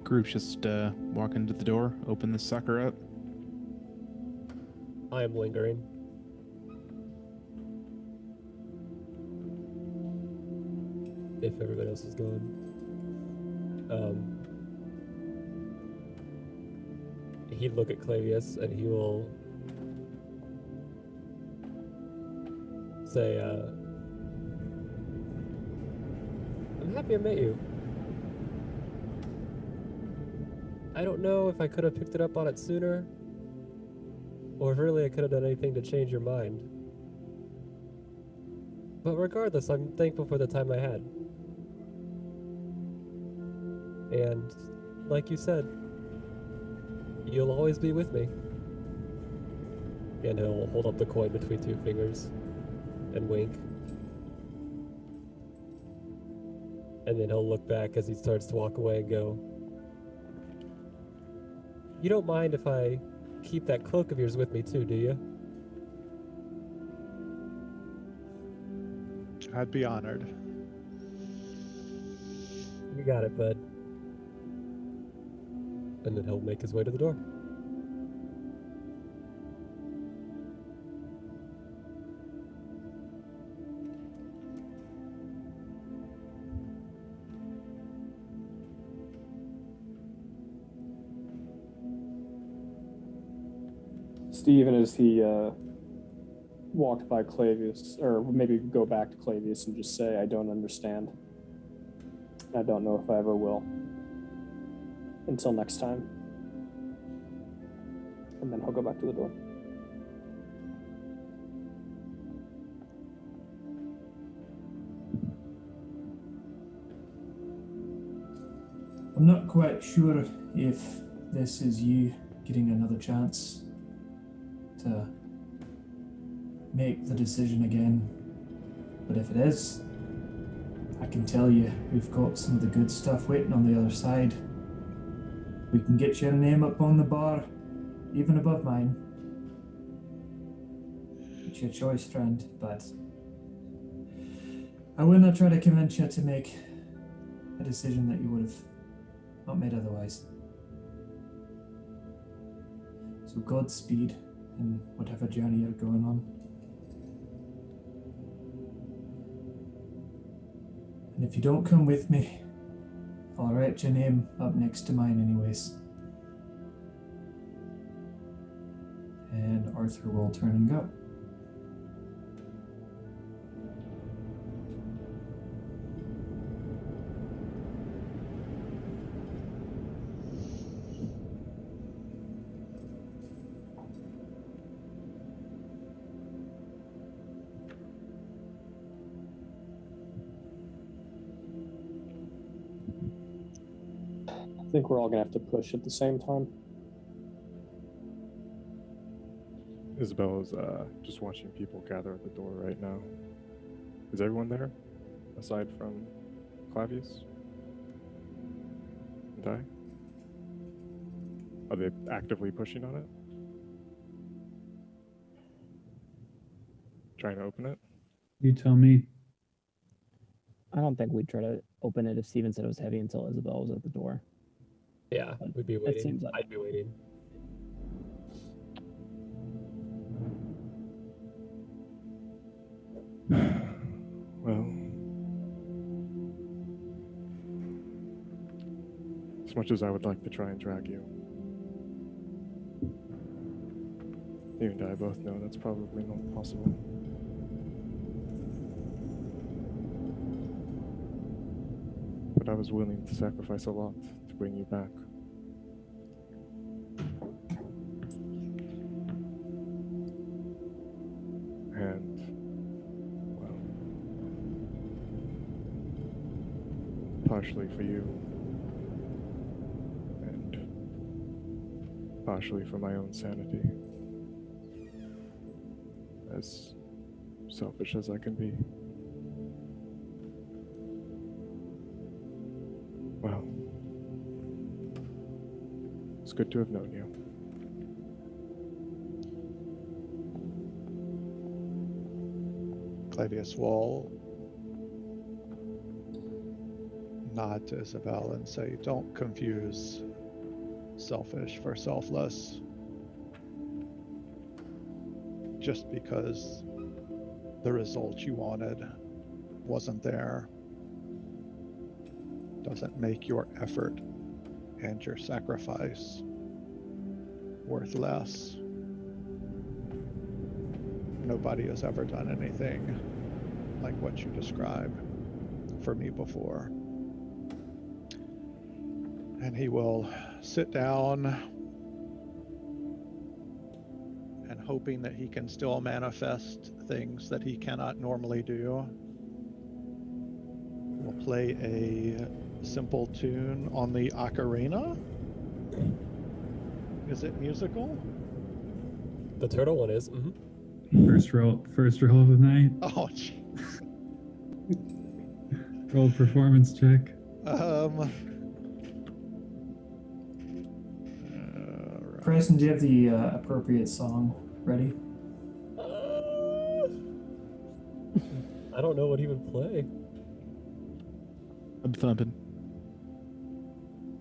Group's just walk into the door, open this sucker up. I am lingering. If everybody else is gone. He'd look at Clavius and he will say, I'm happy I met you. I don't know if I could have picked it up on it sooner, or if really I could have done anything to change your mind. But regardless, I'm thankful for the time I had. And, like you said, you'll always be with me. And he'll hold up the coin between 2 fingers and wink. And then he'll look back as he starts to walk away and go, you don't mind if I keep that cloak of yours with me too, do you? I'd be honored. You got it, bud. And then he'll make his way to the door. Stephen, as he walked by Clavius, or maybe go back to Clavius and just say, I don't understand. I don't know if I ever will. Until next time. And then he'll go back to the door. I'm not quite sure if this is you getting another chance to make the decision again. But if it is, I can tell you we've got some of the good stuff waiting on the other side. We can get your name up on the bar, even above mine. It's your choice, friend, but I will not try to convince you to make a decision that you would have not made otherwise. So Godspeed in whatever journey you're going on. And if you don't come with me, I'll write your name up next to mine anyways. And Arthur will turn and go. I think we're all gonna have to push at the same time. Isabel is just watching people gather at the door right now. Is everyone there, aside from Clavius and I? Are they actively pushing on it? Trying to open it? You tell me. I don't think we'd try to open it if Steven said it was heavy until Isabel was at the door. Yeah, we'd be That waiting. seems like- I'd be waiting. Well, as much as I would like to try and drag you, you and I both know that's probably not possible. But I was willing to sacrifice a lot to bring you back. And, well, partially for you, and partially for my own sanity. As selfish as I can be. Well, it's good to have known you. Clavius will nod to Isabel and say, "Don't confuse selfish for selfless. Just because the result you wanted wasn't there doesn't make your effort and your sacrifice worth less. Nobody has ever done anything like what you describe for me before." And he will sit down and, hoping that he can still manifest things that he cannot normally do, will play a simple tune on the ocarina. Is it musical? The turtle one is. First roll of the night. Oh, jeez. Roll performance check. Alright. Grayson, do you have the appropriate song ready? I don't know what he would play. I'm thumping.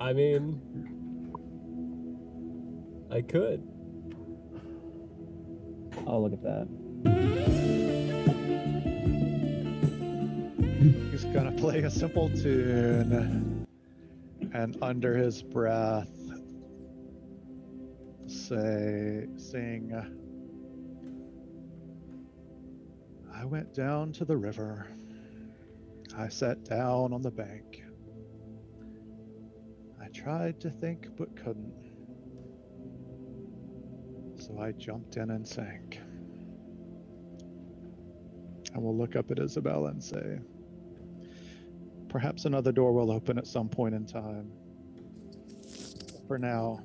I mean, I could. Oh, look at that. He's gonna play a simple tune and under his breath sing, "I went down to the river. I sat down on the bank. I tried to think but couldn't. So I jumped in and sank." And we'll look up at Isabel and say, "Perhaps another door will open at some point in time. For now,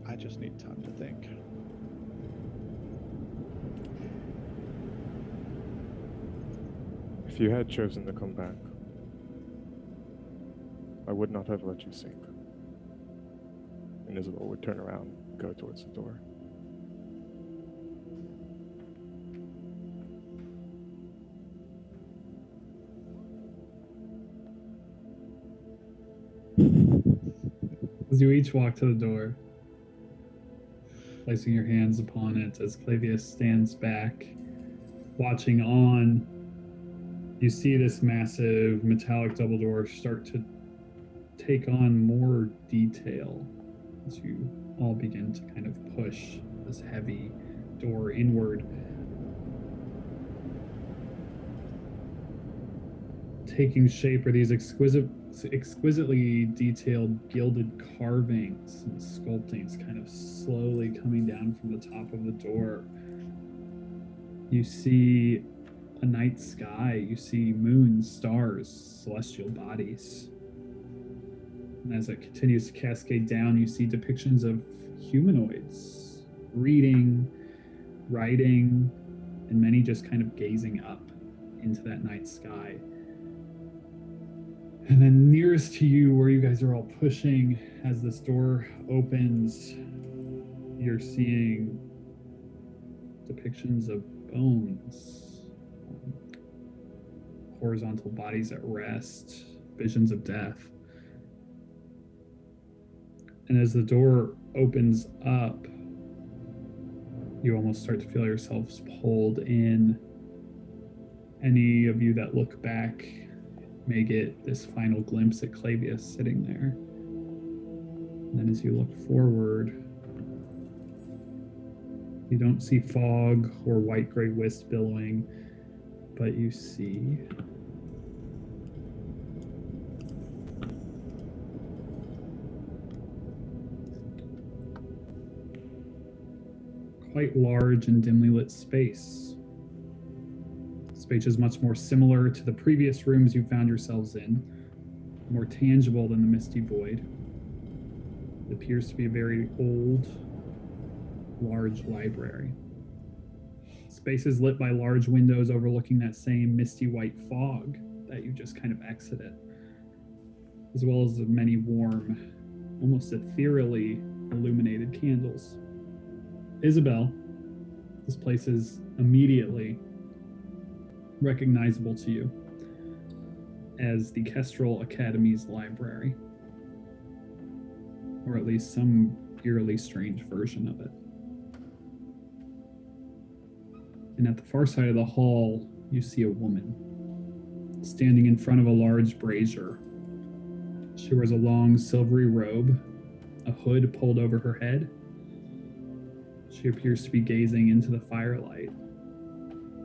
I just need time to think." If you had chosen to come back, I would not have let you sink. And Isabel would turn around and go towards the door. As you each walk to the door, placing your hands upon it as Clavius stands back, watching on, you see this massive metallic double door start to take on more detail as you all begin to kind of push this heavy door inward. Taking shape are these exquisitely detailed gilded carvings and sculptings kind of slowly coming down from the top of the door. You see a night sky, you see moons, stars, celestial bodies. And as it continues to cascade down, you see depictions of humanoids reading, writing, and many just kind of gazing up into that night sky. And then nearest to you, where you guys are all pushing, as this door opens, you're seeing depictions of bones, horizontal bodies at rest, visions of death. And as the door opens up, you almost start to feel yourselves pulled in. Any of you that look back may get this final glimpse at Clavius sitting there. And then as you look forward, you don't see fog or white-gray wisp billowing, but you see quite large and dimly lit space. Space is much more similar to the previous rooms you found yourselves in, more tangible than the misty void. It appears to be a very old, large library. Space is lit by large windows overlooking that same misty white fog that you just kind of exited, as well as the many warm, almost ethereally illuminated candles. Isabel, this place is immediately recognizable to you as the Kestrel Academy's library, or at least some eerily strange version of it. And at the far side of the hall, you see a woman standing in front of a large brazier. She wears a long silvery robe, a hood pulled over her head. She appears to be gazing into the firelight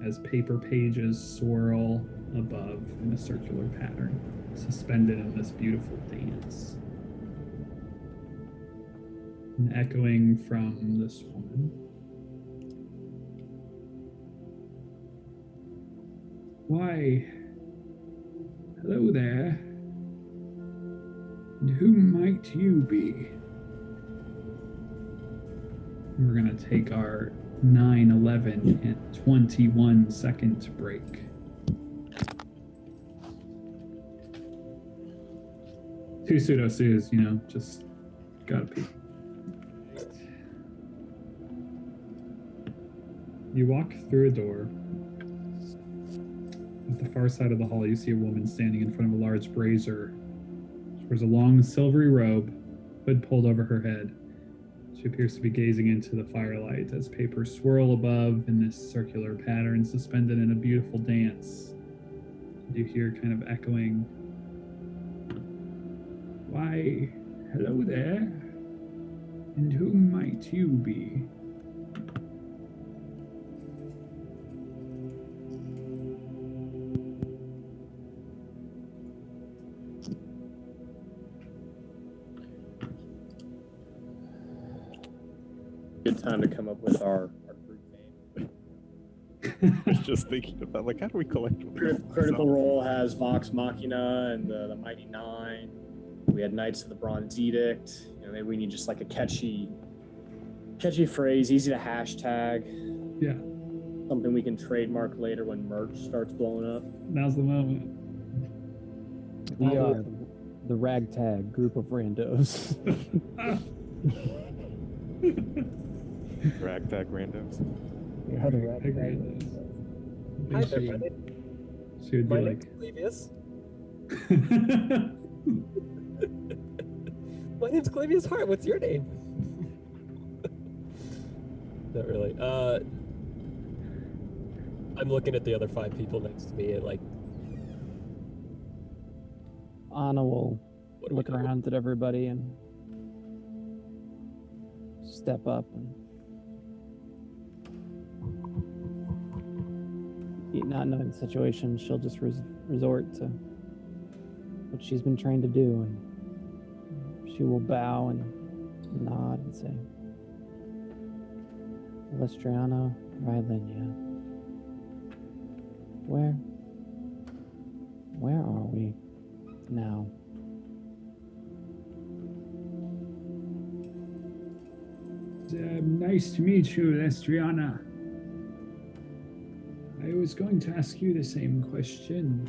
as paper pages swirl above in a circular pattern, suspended in this beautiful dance. And echoing from this woman, "Why, hello there. And who might you be?" And we're going to take our 9, 11, and 21 second break. Two pseudo-sues, just gotta pee. You walk through a door. At the far side of the hall, you see a woman standing in front of a large brazier. She wears a long silvery robe, hood pulled over her head. She appears to be gazing into the firelight as papers swirl above in this circular pattern, suspended in a beautiful dance. You hear kind of echoing, "Why, hello there. And who might you be?" Good time to come up with our group name. I was just thinking about, like, how do we collect Critical Role has Vox Machina and the Mighty Nine. We had Knights of the Bronze Edict. Maybe we need just like a catchy phrase, easy to hashtag. Yeah, Something we can trademark later when merch starts blowing up. now's the moment. We are the ragtag group of randos. Ragtag randos. We are the ragtag. Hi there, my name- She would be my like, name's Clavius. My name's Clavius Hart. What's your name? Not really. I'm looking at the other 5 people next to me and like, Anna will what do we look do? around at everybody and step up and not knowing the situation, she'll just resort to what she's been trained to do, and she will bow and nod and say, "Lestriana Rylinia, where are we now?" Nice to meet you, Lestriana. I was going to ask you the same question.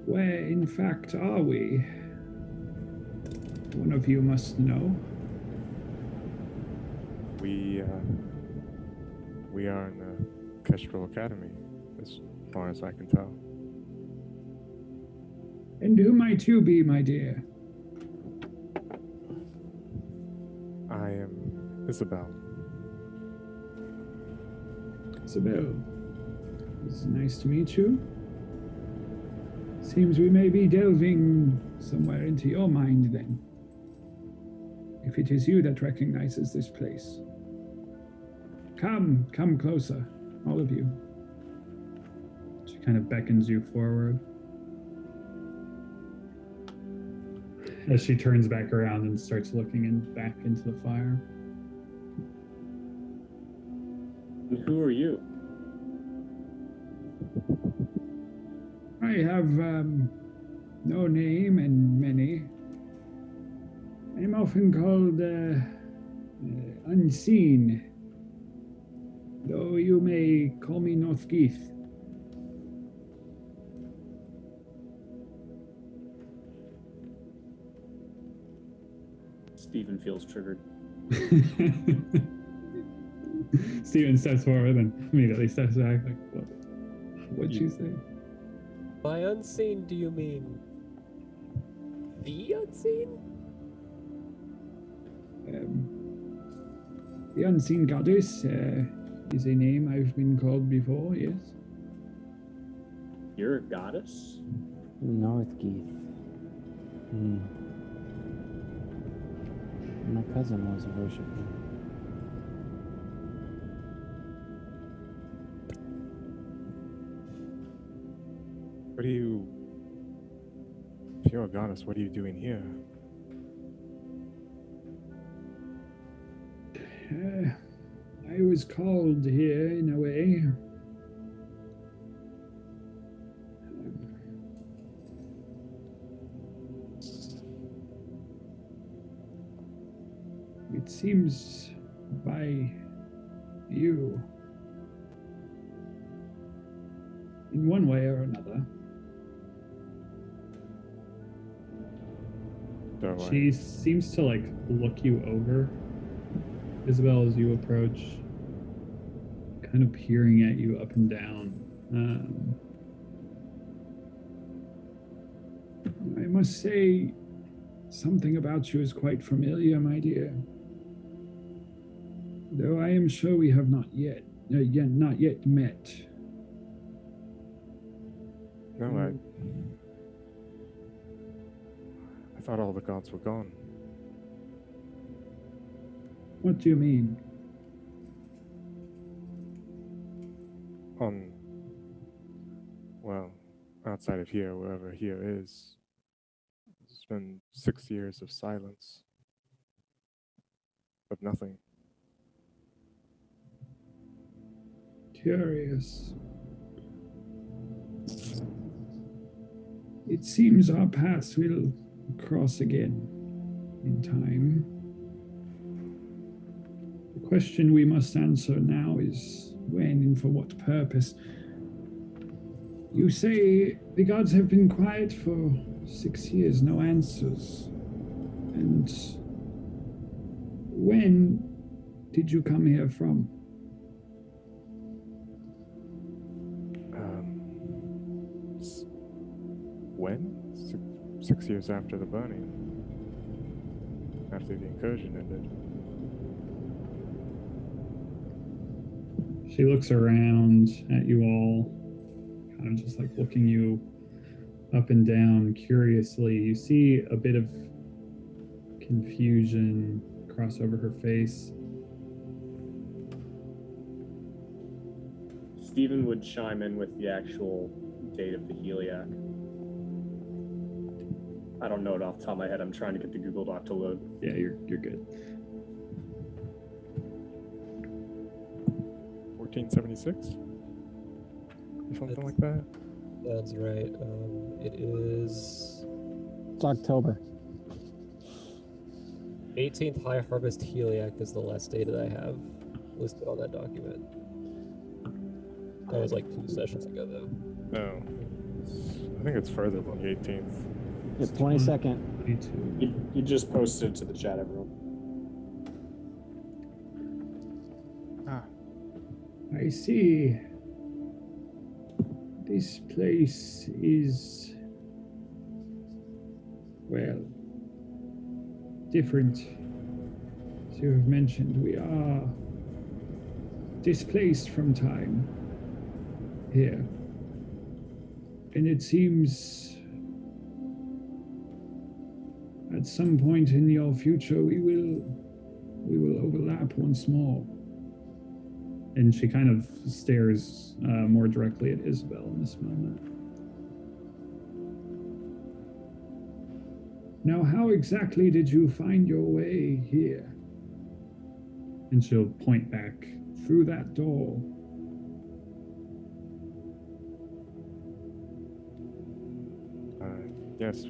Where, in fact, are we? One of you must know. We are in the Kestrel Academy, as far as I can tell. And who might you be, my dear? I am Isabel. Isabel. It's nice to meet you. Seems we may be delving somewhere into your mind then. If it is you that recognizes this place. Come closer, all of you. She kind of beckons you forward. As she turns back around and starts looking back into the fire. And who are you? I have no name and many. I'm often called Unseen, though you may call me Northgeith. Stephen feels triggered. Steven steps forward and immediately steps back. Like, what'd you say? By unseen, do you mean the unseen? The Unseen Goddess is a name I've been called before, yes. You're a goddess? Northgeith. My cousin was a worshiper. What do you... If you're a goddess, what are you doing here? I was called here in a way. It seems by you. In one way or another. She seems to like look you over, Isabel, as you approach, kind of peering at you up and down. I must say, something about you is quite familiar, my dear. Though I am sure we have not yet met. No, I thought all the gods were gone. What do you mean? Well, outside of here, wherever here is, it's been 6 years of silence. Of nothing. Curious. It seems our paths will cross again in time. The question we must answer now is when and for what purpose. You say the gods have been quiet for 6 years, no answers. And when did you come here from? When? 6 years after the burning. After the incursion ended. She looks around at you all, kind of just like looking you up and down curiously. You see a bit of confusion cross over her face. Stephen would chime in with the actual date of the Heliac. I don't know it off the top of my head. I'm trying to get the Google Doc to load. Yeah, you're good. 1476? Or something like that? That's right. It is... It's October. 18th High Harvest Heliac is the last date that I have listed on that document. That was like 2 sessions ago, though. No. I think it's further than the 18th. Yep, 22nd. 22. You just posted it to the chat, everyone. Ah, I see. This place is, well, different. As you have mentioned, we are displaced from time here. And it seems at some point in your future we will overlap once more. And she kind of stares more directly at Isabel in this moment. Now, how exactly did you find your way here? And she'll point back through that door. Yes,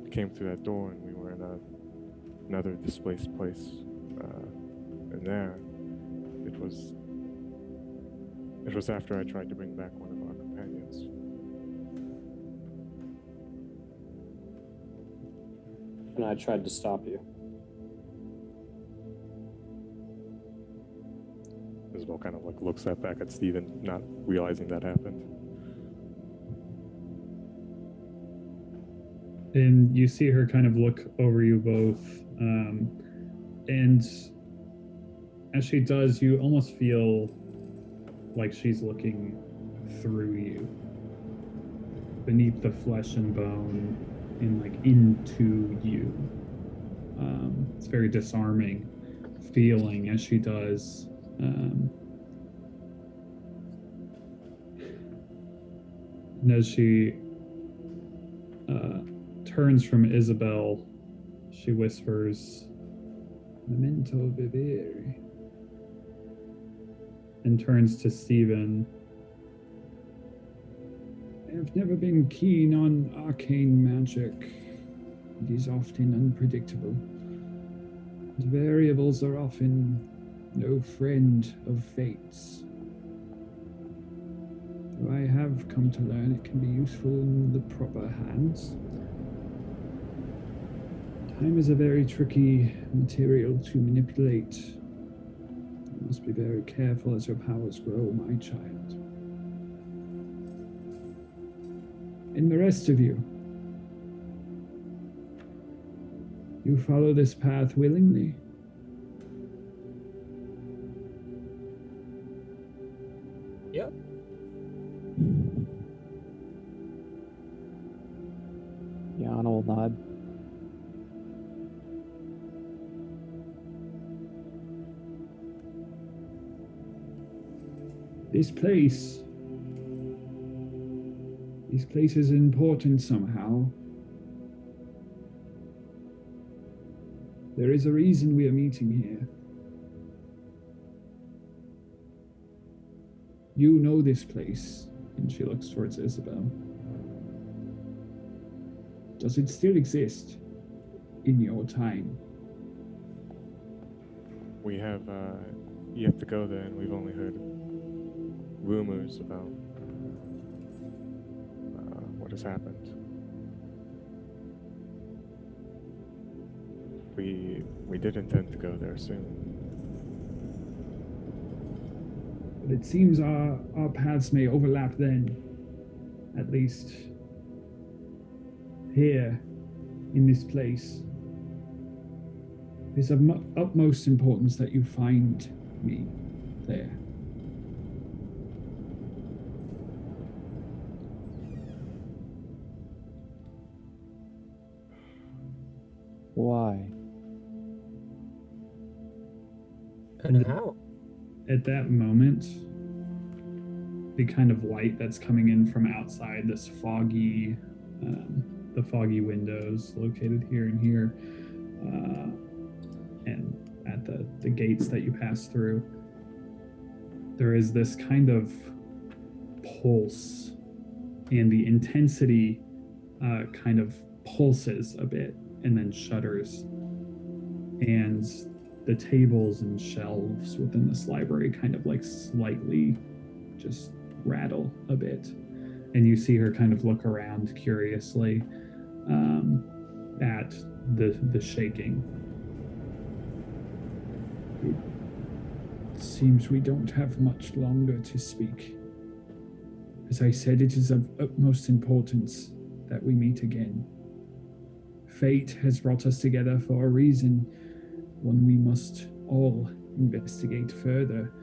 came through that door and we were in another displaced place. And there, it was after I tried to bring back one of our companions. And I tried to stop you. Isabel kind of like looks back at Stephen, not realizing that happened. And you see her kind of look over you both. And as she does, you almost feel like she's looking through you, beneath the flesh and bone, and like into you. It's very disarming feeling as she does. And as she turns from Isabel, she whispers, "Memento vivere," and turns to Stephen. "I have never been keen on arcane magic. It is often unpredictable. And variables are often no friend of fates. Though I have come to learn it can be useful in the proper hands. Time is a very tricky material to manipulate. You must be very careful as your powers grow, my child. And the rest of you, you follow this path willingly. Yep. Yana will nod. This place is important somehow. There is a reason we are meeting here. You know this place," and she looks towards Isabel. "Does it still exist in your time?" We have yet to go there, and we've only heard rumors about what has happened. We did intend to go there soon. But it seems our paths may overlap then, at least here in this place. It's of utmost importance that you find me there. Why? And how? At that moment, the kind of light that's coming in from outside this foggy, the foggy windows located here and here, and at the gates that you pass through, there is this kind of pulse, and the intensity kind of pulses a bit and then shudders. And the tables and shelves within this library kind of like slightly just rattle a bit. And you see her kind of look around curiously at the shaking. It seems we don't have much longer to speak. As I said, it is of utmost importance that we meet again. Fate has brought us together for a reason, one we must all investigate further.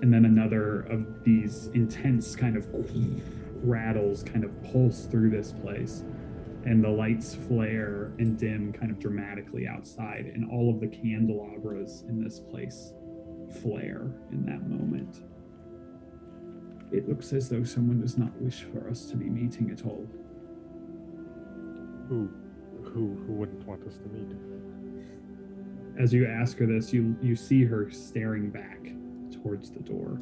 And then another of these intense kind of rattles kind of pulse through this place, and the lights flare and dim kind of dramatically outside, and all of the candelabras in this place flare in that moment. It looks as though someone does not wish for us to be meeting at all. Who wouldn't want us to meet? As you ask her this, you see her staring back towards the door.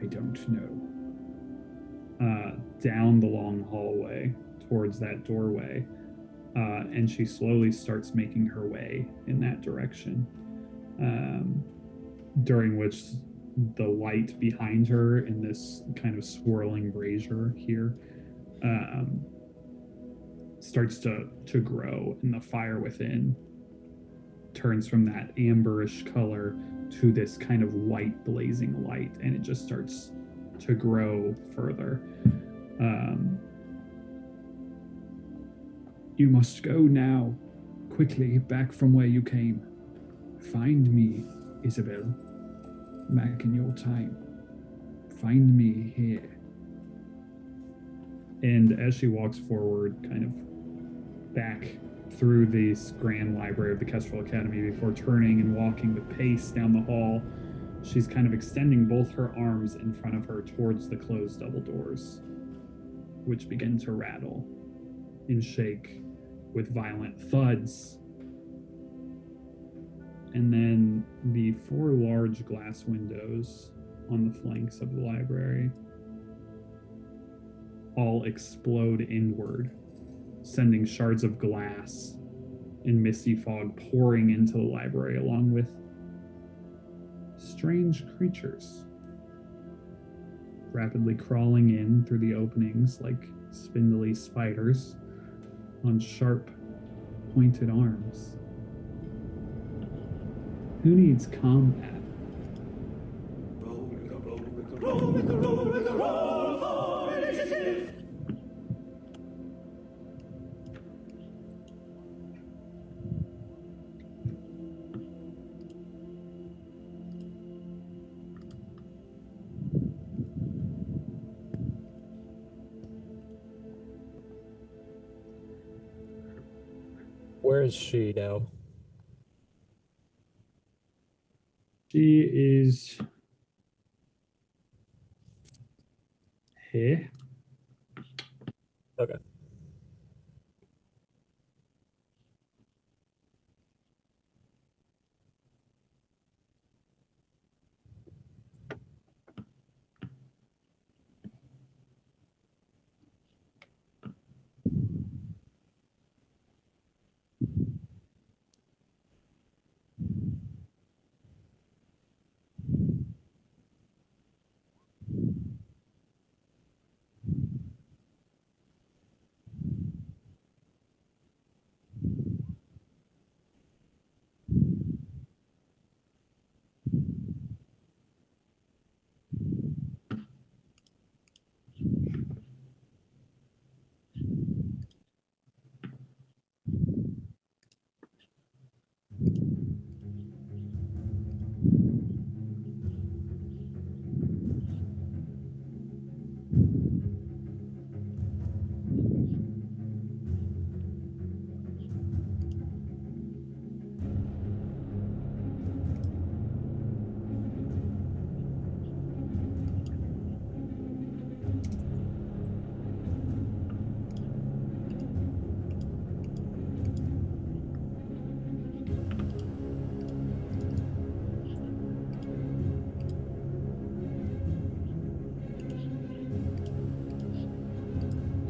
I don't know. Down the long hallway towards that doorway, and she slowly starts making her way in that direction, during which the light behind her in this kind of swirling brazier here starts to grow, and the fire within turns from that amberish color to this kind of white blazing light, and it just starts to grow further. You must go now, quickly, back from where you came. Find me, Isabel, back in your time. Find me here. And as she walks forward, kind of back through this grand library of the Kestrel Academy before turning and walking with pace down the hall, she's kind of extending both her arms in front of her towards the closed double doors, which begin to rattle and shake with violent thuds. And then the 4 large glass windows on the flanks of the library all explode inward, sending shards of glass and misty fog pouring into the library, along with strange creatures rapidly crawling in through the openings like spindly spiders on sharp, pointed arms. Who needs combat? Where is she now? She is here. Okay.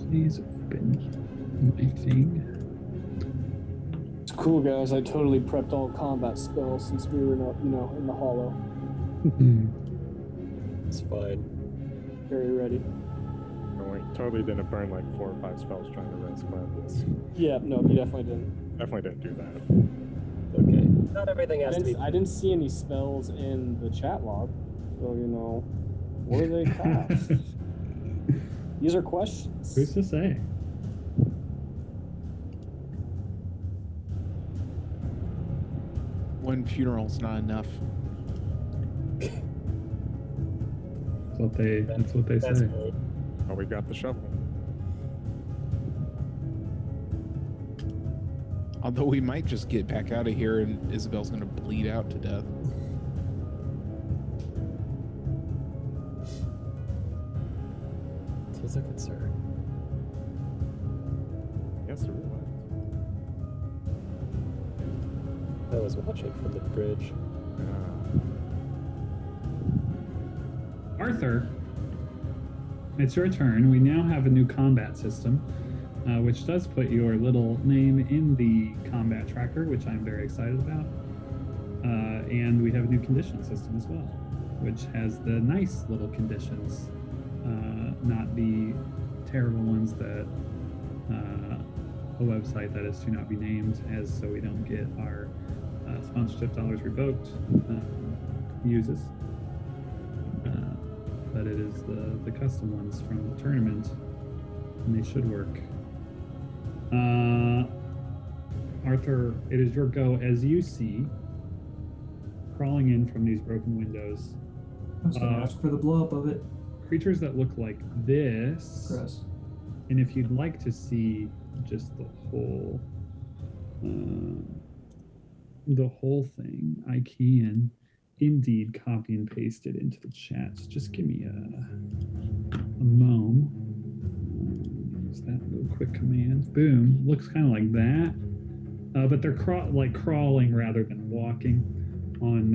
Please open my thing. Cool, guys. I totally prepped all combat spells since we were, in the hollow. It's fine. Very ready. No, we totally didn't burn like 4 or 5 spells trying to rest classes. Yeah, no, you definitely didn't. Definitely didn't do that. Okay. Not everything has to be. I didn't see any spells in the chat log, so what do they cast? These are questions. Who's to say? One funeral's not enough. That's what they That's say. great. Oh, we got the shovel. Although we might just get back out of here and Isabel's gonna bleed out to death. Tis a concern. Yes, it was. I was watching from the bridge. Arthur, it's your turn. We now have a new combat system, which does put your little name in the combat tracker, which I'm very excited about. And we have a new condition system as well, which has the nice little conditions, not the terrible ones that a website that is to not be named, as so we don't get our sponsorship dollars revoked, uses. But it is the custom ones from the tournament, and they should work. Arthur, it is your go. As you see, crawling in from these broken windows, I was gonna ask for the blow up of it. creatures that look like this. Gross. And if you'd like to see just the whole thing, I can indeed copy and paste it into the chat. Just give me a moment. Use that little quick command. Boom. Looks kind of like that. But they're crawling rather than walking on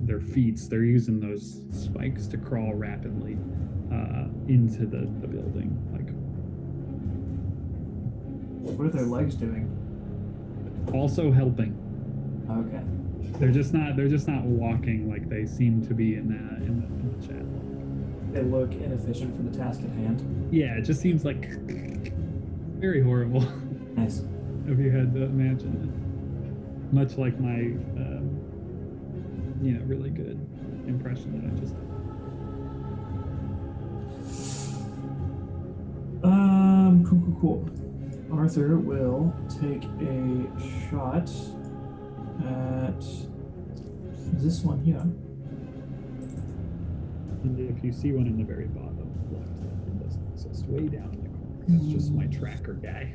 their feet. They're using those spikes to crawl rapidly into the building. What are their legs doing? Also helping. Okay. They're just not walking like they seem to be in the chat. They look inefficient for the task at hand. Yeah, it just seems like very horrible. Nice. If you had to imagine it, much like my really good impression that I just did. Cool. Arthur will take a shot at this one here. And if you see one in the very bottom left, it doesn't exist. Way down in the corner. That's just my tracker guy.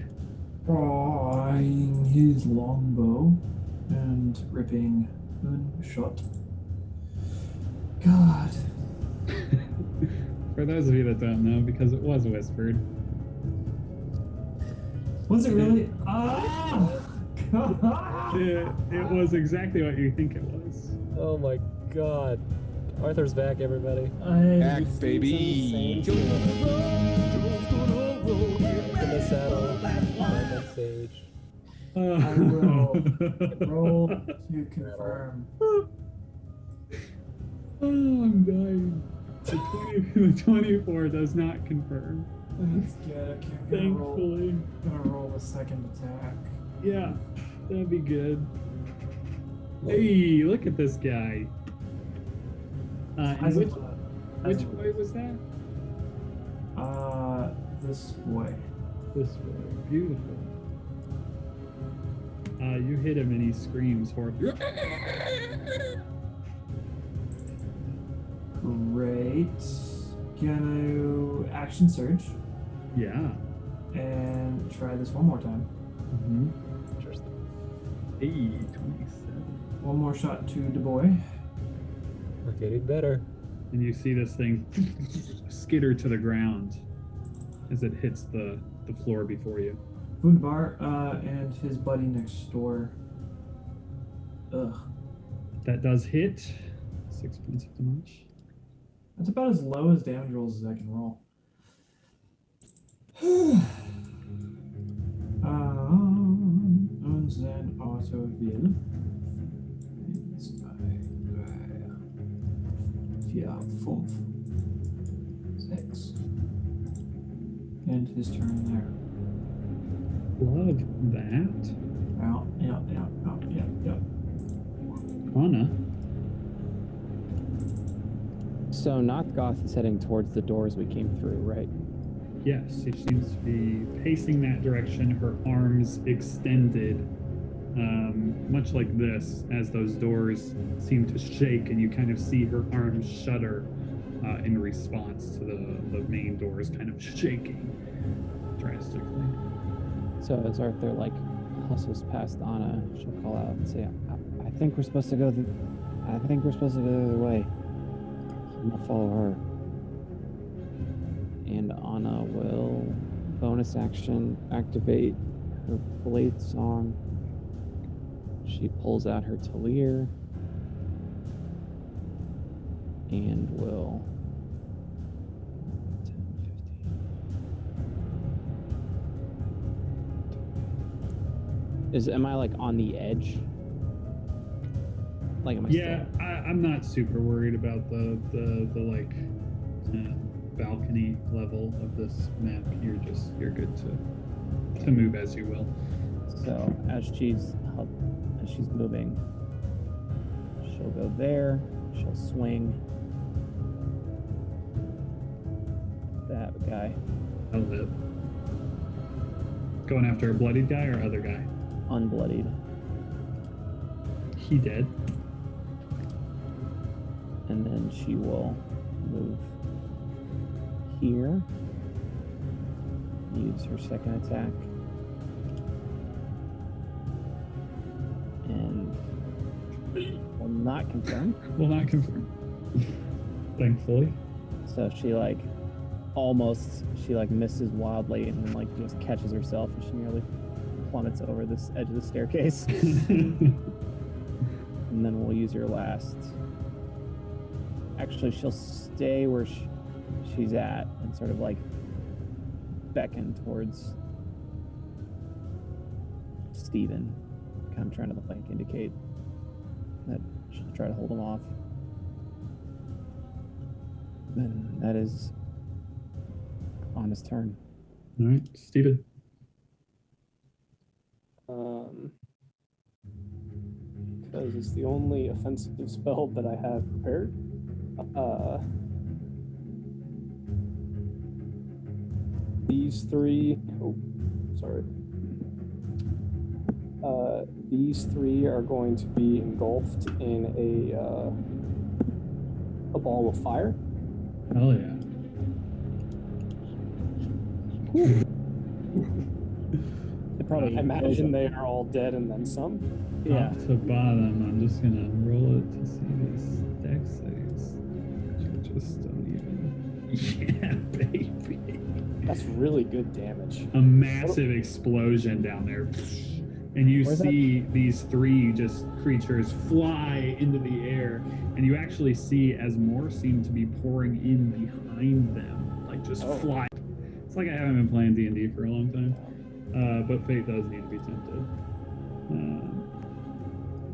Drawing his longbow and ripping moonshot. God. For those of you that don't know, because it was whispered. Was it really? Ah! It was exactly what you think it was. Oh my god. Arthur's back, everybody. Back, baby. In the saddle, back on stage. I will roll to confirm. Oh, I'm dying. The 24 does not confirm. That's good. Okay, I'm Thankfully. gonna roll the second attack. Yeah, that'd be good. Hey, look at this guy. And which boy was that? This way. This way. Beautiful. You hit him and he screams horribly. Great. Gonna action surge Yeah. and try this one more time. Mm-hmm. Interesting. Hey, 27. One more shot to Du Bois. We're getting better. And you see this thing skitter to the ground as it hits the floor before you. Wunderbar, and his buddy next door. Ugh. That does hit. 6 points of damage. That's about as low as damage rolls as I can roll. then Otto will. Yeah, 4, 6. And his turn there. Love that. Yeah. Anna. So Notgoth is heading towards the doors we came through, right? Yes, she seems to be pacing that direction, her arms extended, much like this, as those doors seem to shake, and you kind of see her arms shudder in response to the main doors kind of shaking drastically. So as Arthur hustles past Anna, she'll call out and say, I think we're supposed to go the other way. I'm gonna follow her. And Anna will bonus action activate her blade song. She pulls out her Talir and will 10, 15. Am I on the edge? Am I I'm not super worried about the balcony level of this map. You're good to move as you will. So as she's moving, she'll go there. She'll swing that guy. I'll hit. Going after a bloodied guy or other guy? Unbloodied. He dead. And then she will move here. Use her second attack. And will not confirm. Will not confirm. Thankfully. So she almost misses wildly and then just catches herself and she nearly plummets over this edge of the staircase. And then we'll use her last. Actually, she'll stay where she's at and sort of beckon towards Steven, kind of trying to indicate that she'll try to hold him off. Then that is Anna's turn. All right, Steven. Because it's the only offensive spell that I have prepared. These three are going to be engulfed in a ball of fire. Hell yeah. I imagine they are all dead and then some. Yeah. Top to bottom, I'm just gonna roll it to see these dex saves. You just don't even. Yeah, baby. That's really good damage. A massive explosion down there. And you see these three creatures fly into the air, and you actually see as more seem to be pouring in behind them, fly. It's like I haven't been playing D&D for a long time, but fate does need to be tempted.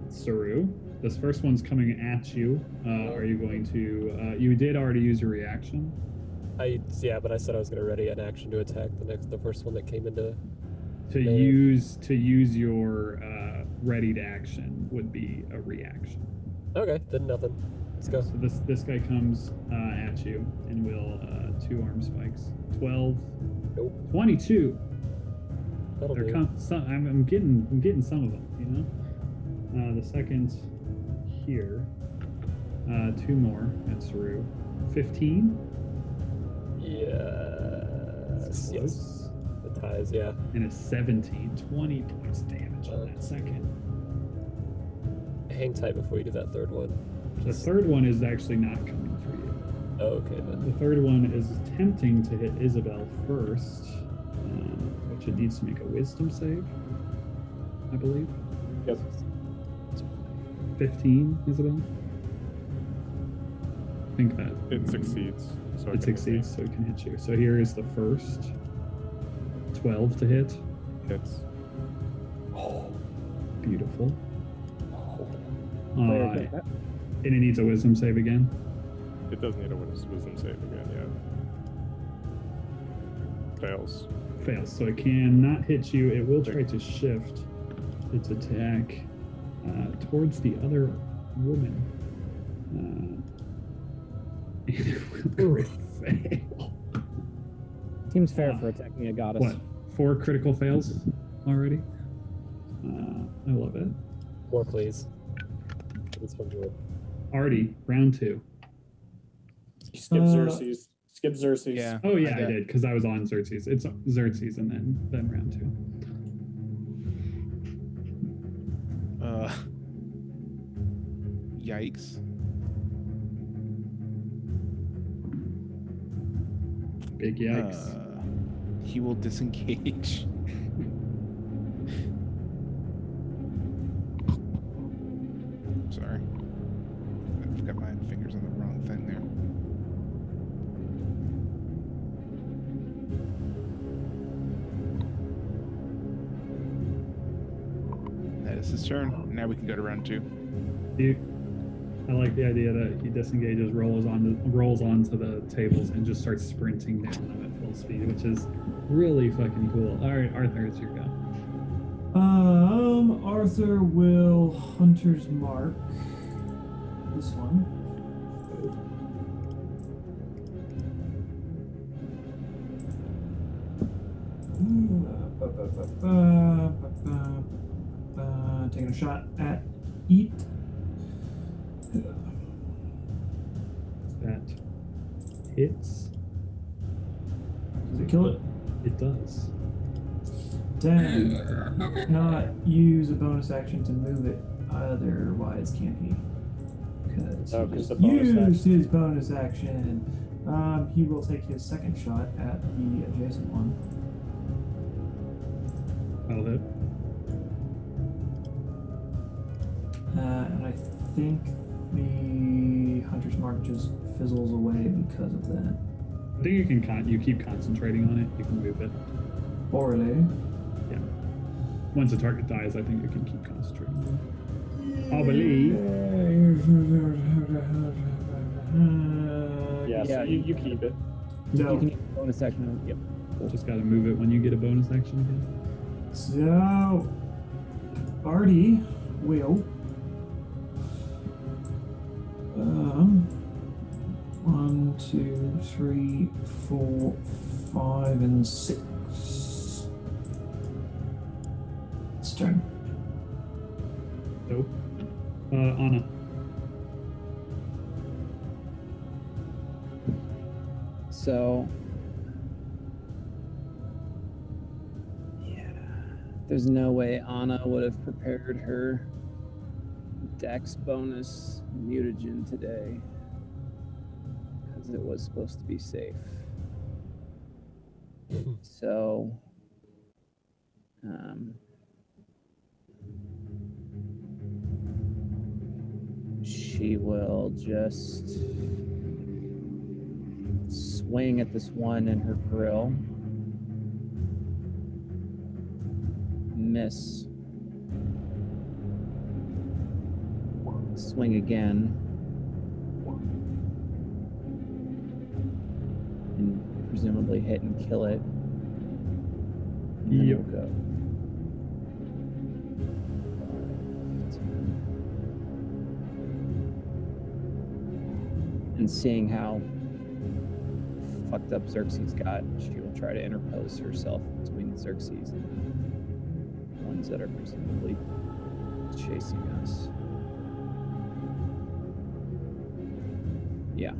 Saru, this first one's coming at you. Are you going to? You did already use your reaction. But I said I was going to ready an action to attack the first one that came into. To use your ready to action would be a reaction. Okay, then nothing. Let's go. So this guy comes at you and will 2 arm spikes. 12, Nope. 22. That'll do. I'm getting some of them, you know. The second here, 2 more at Saru. 15. Yes. The ties, yeah. And a 17. 20 points damage on that second. Hang tight before you do that third one. The third one is actually not coming for you. Oh, okay then. The third one is attempting to hit Isabel first, which it needs to make a wisdom save, I believe. Yep. 15, Isabel? I think that. It succeeds. So It succeeds, so it can hit you. So here is the first. 12 to hit. Hits. Beautiful. Player Uh, get that? and it needs a wisdom save again. It does need a wisdom save again, yeah. Fails. Fails, so it cannot hit you. It will try to shift its attack towards the other woman. And it will crit fail. Seems fair for attacking a goddess. What? 4 critical fails already? I love it. More, please. Please from Jordan. Artie, round 2. Skip Xerxes. Skip Xerxes. Yeah. Oh yeah, I got- did because I was on Xerxes. It's Xerxes and then round 2. Yikes. Big yikes. He will disengage. Sorry. I've got my fingers on the wrong thing there. That is his turn. Now we can go to round 2. I like the idea that he disengages, rolls onto the tables, and just starts sprinting down them at full speed, which is really fucking cool. All right, Arthur, it's your go. Arthur will Hunter's Mark. This one. Taking a shot at Eat. That hits. Does it kill it? It does. Dang. Cannot use a bonus action to move it. Otherwise, can he? Because Oh, he 'cause just the bonus used his bonus action. He will take his second shot at the adjacent one. That'll hit. And I think the Hunter's Mark just fizzles away because of that. I think you can you keep concentrating on it. You can move it. Orally. Once a target dies, I think you can keep concentrating on it. I believe. Yeah, so you keep it. You So, can use a bonus action. Yep. Just gotta move it when you get a bonus action again. so Artie will 1, 2, 3, 4, 5, and 6. It's turn. Nope. Anna. So, yeah, there's no way Anna would have prepared her Dex bonus mutagen today because it was supposed to be safe. So, she will just swing at this one in her grill. Miss. Swing again. And presumably hit and kill it. And then Yep. we'll go. 15. And seeing how fucked up Xerxes got, she will try to interpose herself between Xerxes and the ones that are presumably chasing us. Yeah.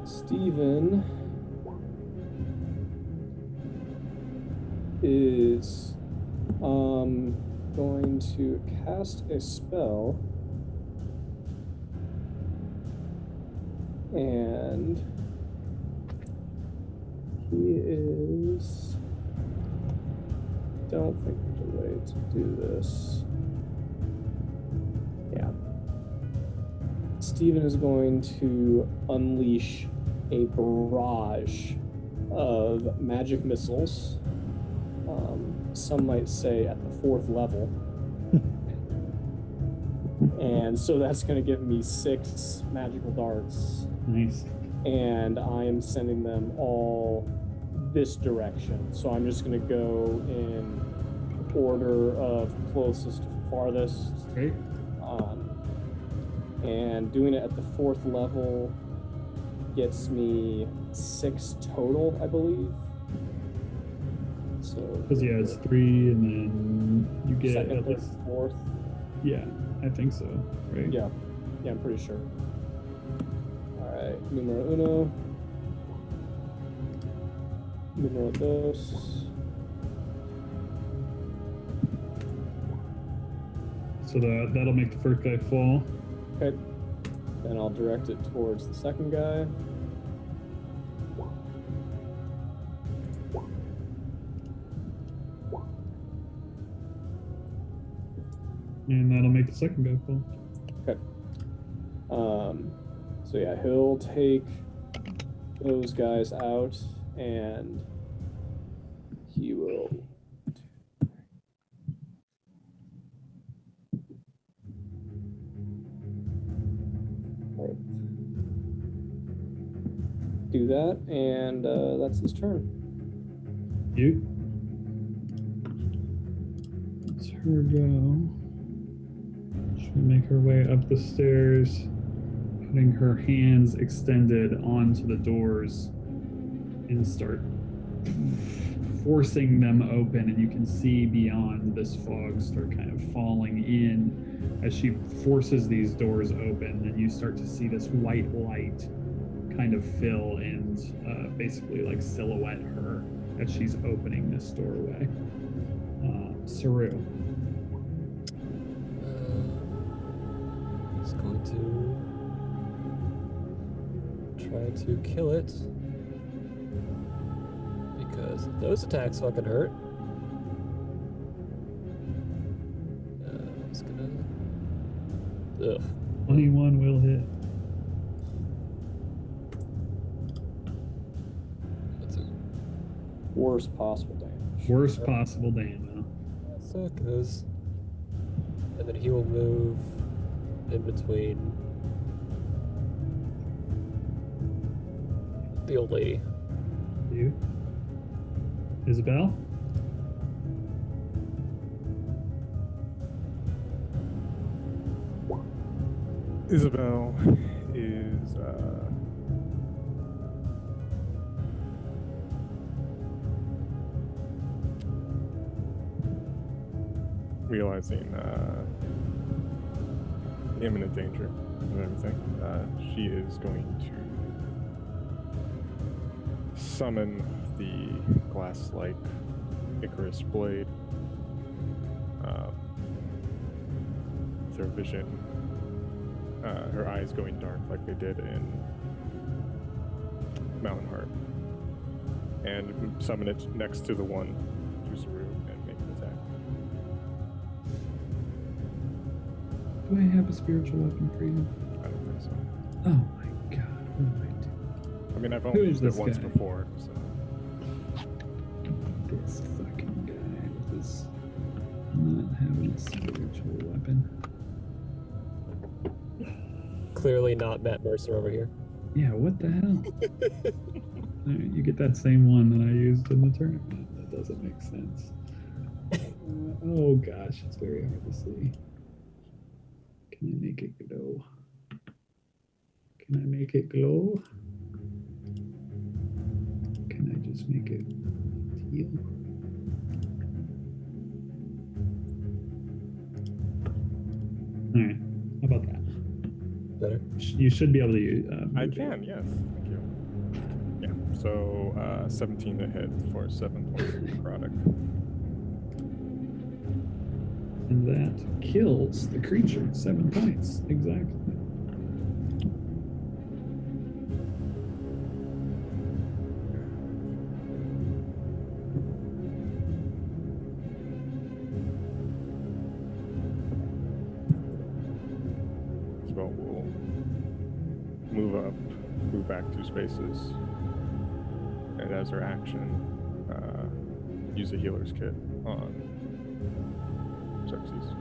Steven is going to cast a spell, and he is, don't think there's a way to do this. Yeah. Steven is going to unleash a barrage of magic missiles some might say at the 4th level. And so that's going to give me 6 magical darts. Nice. And I am sending them all this direction. So I'm just going to go in order of closest to farthest. Great. And doing it at the 4th level gets me 6 total, I believe. So Because yeah, it's 3, and then you get second, at third, least. 4th. Yeah, I think so. Right. Yeah, I'm pretty sure. All right, numero uno, numero dos. So that'll make the first guy fall. Okay, then I'll direct it towards the second guy. And that'll make the second guy fall. So yeah, he'll take those guys out, and he will. Do that, and that's his turn. You. It's her go. She'll make her way up the stairs, putting her hands extended onto the doors and start forcing them open. And you can see beyond this fog start kind of falling in as she forces these doors open. And you start to see this white light kind of fill and basically like silhouette her as she's opening this doorway. Saru. He's going to try to kill it because those attacks fucking hurt. It's gonna. Ugh. 21 will hit. That's a Worst possible damage. Worst possible damage. suckers. And then he will move in between the old lady. You. Isabel? Isabel is realizing the imminent danger of everything. She is going to summon the glass-like Icarus blade. With her vision, her eyes going dark like they did in Mountain Heart, and summon it next to the one to Saru and make an attack. Do I have a spiritual weapon for you? I don't think so. Oh my god, what am I doing? I mean, I've Who only is used it this once guy? before, so. This fucking guy with his not having a spiritual weapon. Clearly not Matt Mercer over here. Yeah, what the hell? Alright, you get that same one that I used in the tournament. That doesn't make sense. Oh gosh, it's very hard to see. Can I make it glow? Can I make it glow? Can I just make it teal? Alright, how about that? Better. You should be able to use. I can, yes. Thank you. Yeah, so 17 to hit for 7 points of necrotic. And that kills the creature. 7 points. Exactly. Isabel will move back 2 spaces, and as her action, use a healer's kit on Xerxes.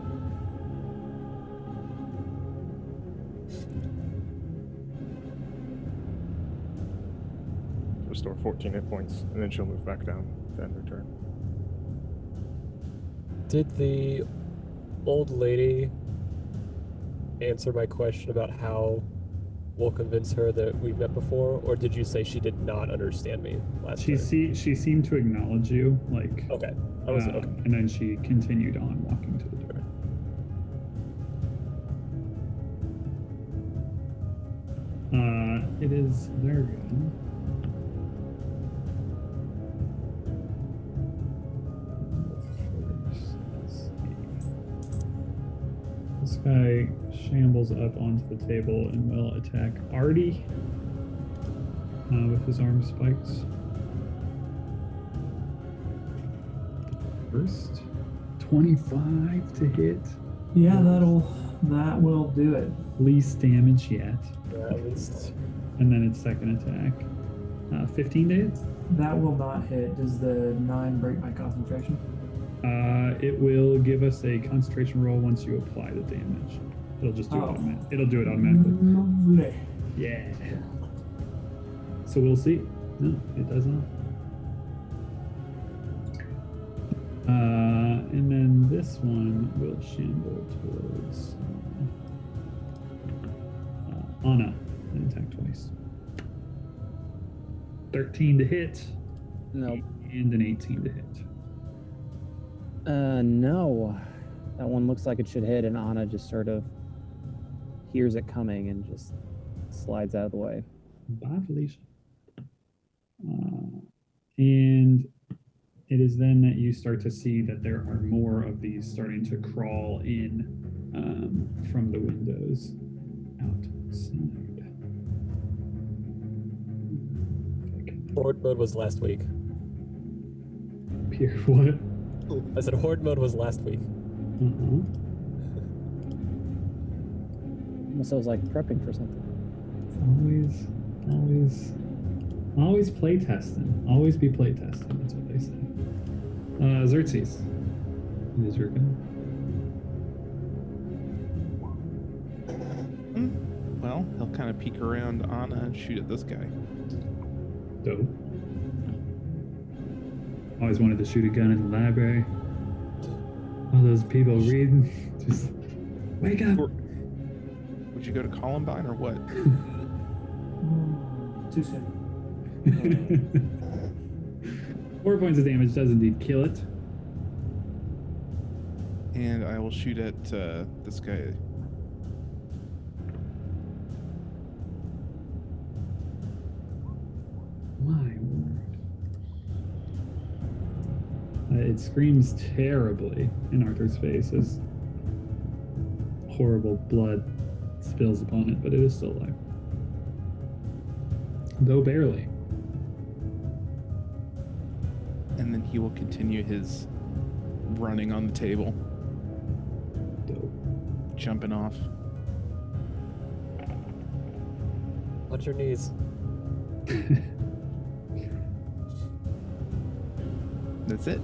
Restore 14 hit points, and then she'll move back down to end her turn. Did the old lady answer my question about how we'll convince her that we've met before, or did you say she did not understand me last She turn? she seemed to acknowledge you, like, Okay. I was okay. and then she continued on walking to the door. It is their go. This guy shambles up onto the table and will attack Artie with his arm spikes. First, 25 to hit. Yeah, that will do it. Least damage yet. Yeah, at least. And then its second attack. 15 to hit. That will not hit. Does the 9 break my concentration? It will give us a concentration roll once you apply the damage. It'll just do it automatically. It'll do it automatically. Lovely. Yeah. So we'll see. No, it does not. And then this one will shamble towards Anna and attack twice. 13 to hit. Nope. And an 18 to hit. No. That one looks like it should hit, and Anna just sort of hears it coming and just slides out of the way. Bye, Felicia. And it is then that you start to see that there are more of these starting to crawl in from the windows outside. Horde mode was last week. Pierre, what? I said horde mode was last week. Uh-huh. Almost sounds like prepping for something. Always play testing. Always be play testing. That's what they say. Xerxes. It is your go. Well, he'll kind of peek around Anna and shoot at this guy. Dope. Always wanted to shoot a gun in the library. All those people reading. Just wake up. Would you go to Columbine or what? Too soon. 4 points of damage does indeed kill it. And I will shoot at this guy. My word. It screams terribly in Arthur's face as horrible blood spills upon it, but it is still alive. Though barely. And then he will continue his running on the table, Dope. jumping off. Watch your knees. That's it.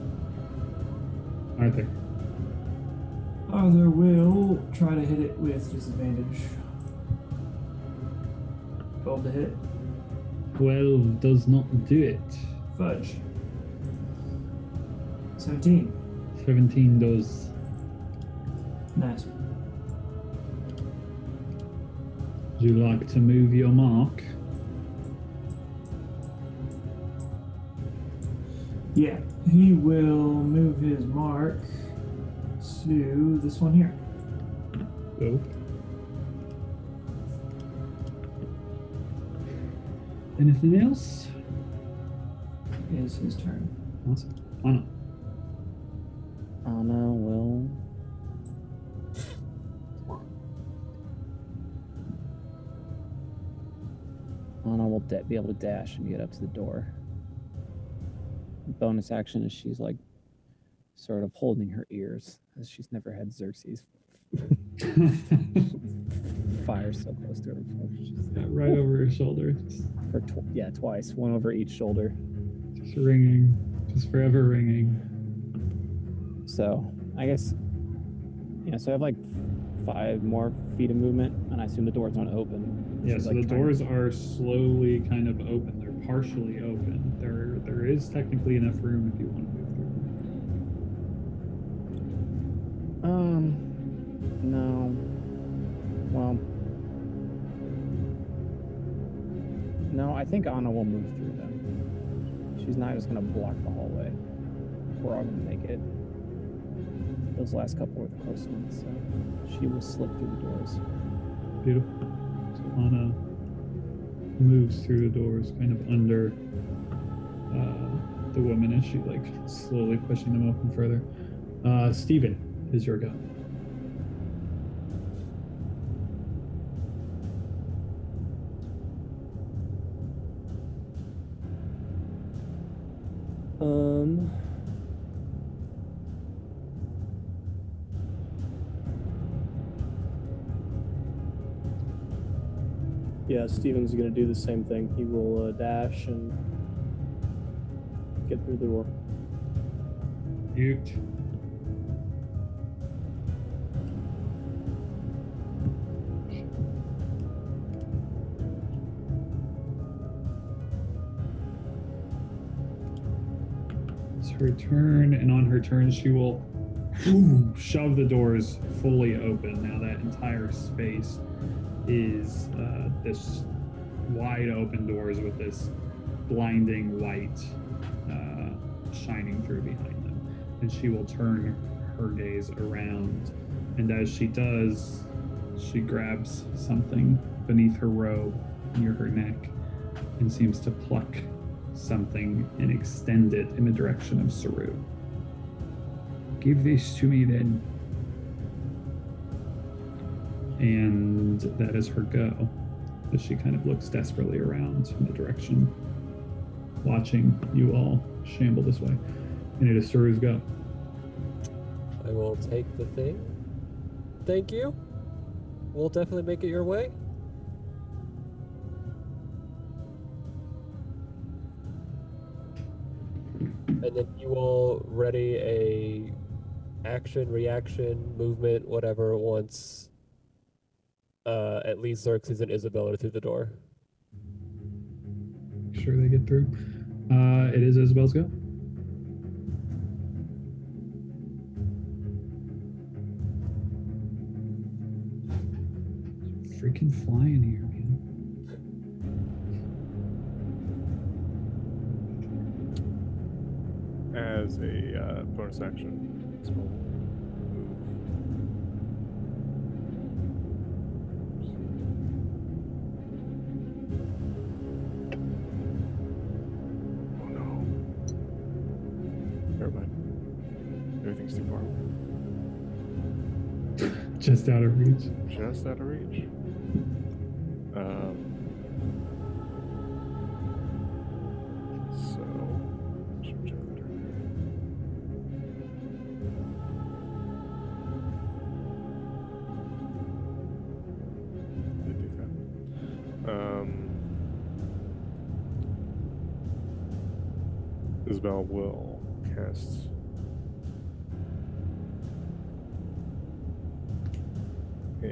Arthur. Arthur will try to hit it with disadvantage. 12 to hit. 12 does not do it. Fudge. 17. 17 does. Nice. Would you like to move your mark? Yeah, he will move his mark to this one here. Dope. Anything else? Is his turn. Awesome. Anna. Anna will. Anna will be able to dash and get up to the door. Bonus action is she's like sort of holding her ears as she's never had Xerxes fire so close to her before. Yeah, right over her shoulder. Twice, one over each shoulder. Just ringing. Just forever ringing. So I guess, yeah. So I have like 5 more feet of movement, and I assume the doors don't open. Yeah, She's, so like, the trying- doors are slowly kind of open. They're partially open. There is technically enough room if you want to move through them. No. Well, no. I think Anna will move through them. She's not just gonna block the hallway. We're all gonna make it. Those last couple were the close ones, so she will slip through the doors. Beautiful. So Anna moves through the doors, kind of under the woman as she like slowly pushing them open further. Steven, is your go. Yeah, Steven's gonna do the same thing. He will dash and get through the door. Mute. It's her turn, and on her turn, she will shove the doors fully open. Now that entire space is this wide open doors with this blinding light shining through behind them. And she will turn her gaze around. And as she does, she grabs something beneath her robe near her neck and seems to pluck something and extend it in the direction of Saru. Give this to me then. And that is her go, as she kind of looks desperately around in the direction, watching you all shamble this way. And it is Saru's go. I will take the thing. Thank you. We'll definitely make it your way. And then you will ready a action, reaction, movement, whatever, once at least Xerxes and Isabel are through the door. Make sure they get through. It is Isabel's go. Freaking flying here, man. As a bonus action, Isabel will move. Oh no. Never mind. Everything's too far away. Just out of reach. Just out of reach. So, should check the turn here. Did do that. Isabel will cast a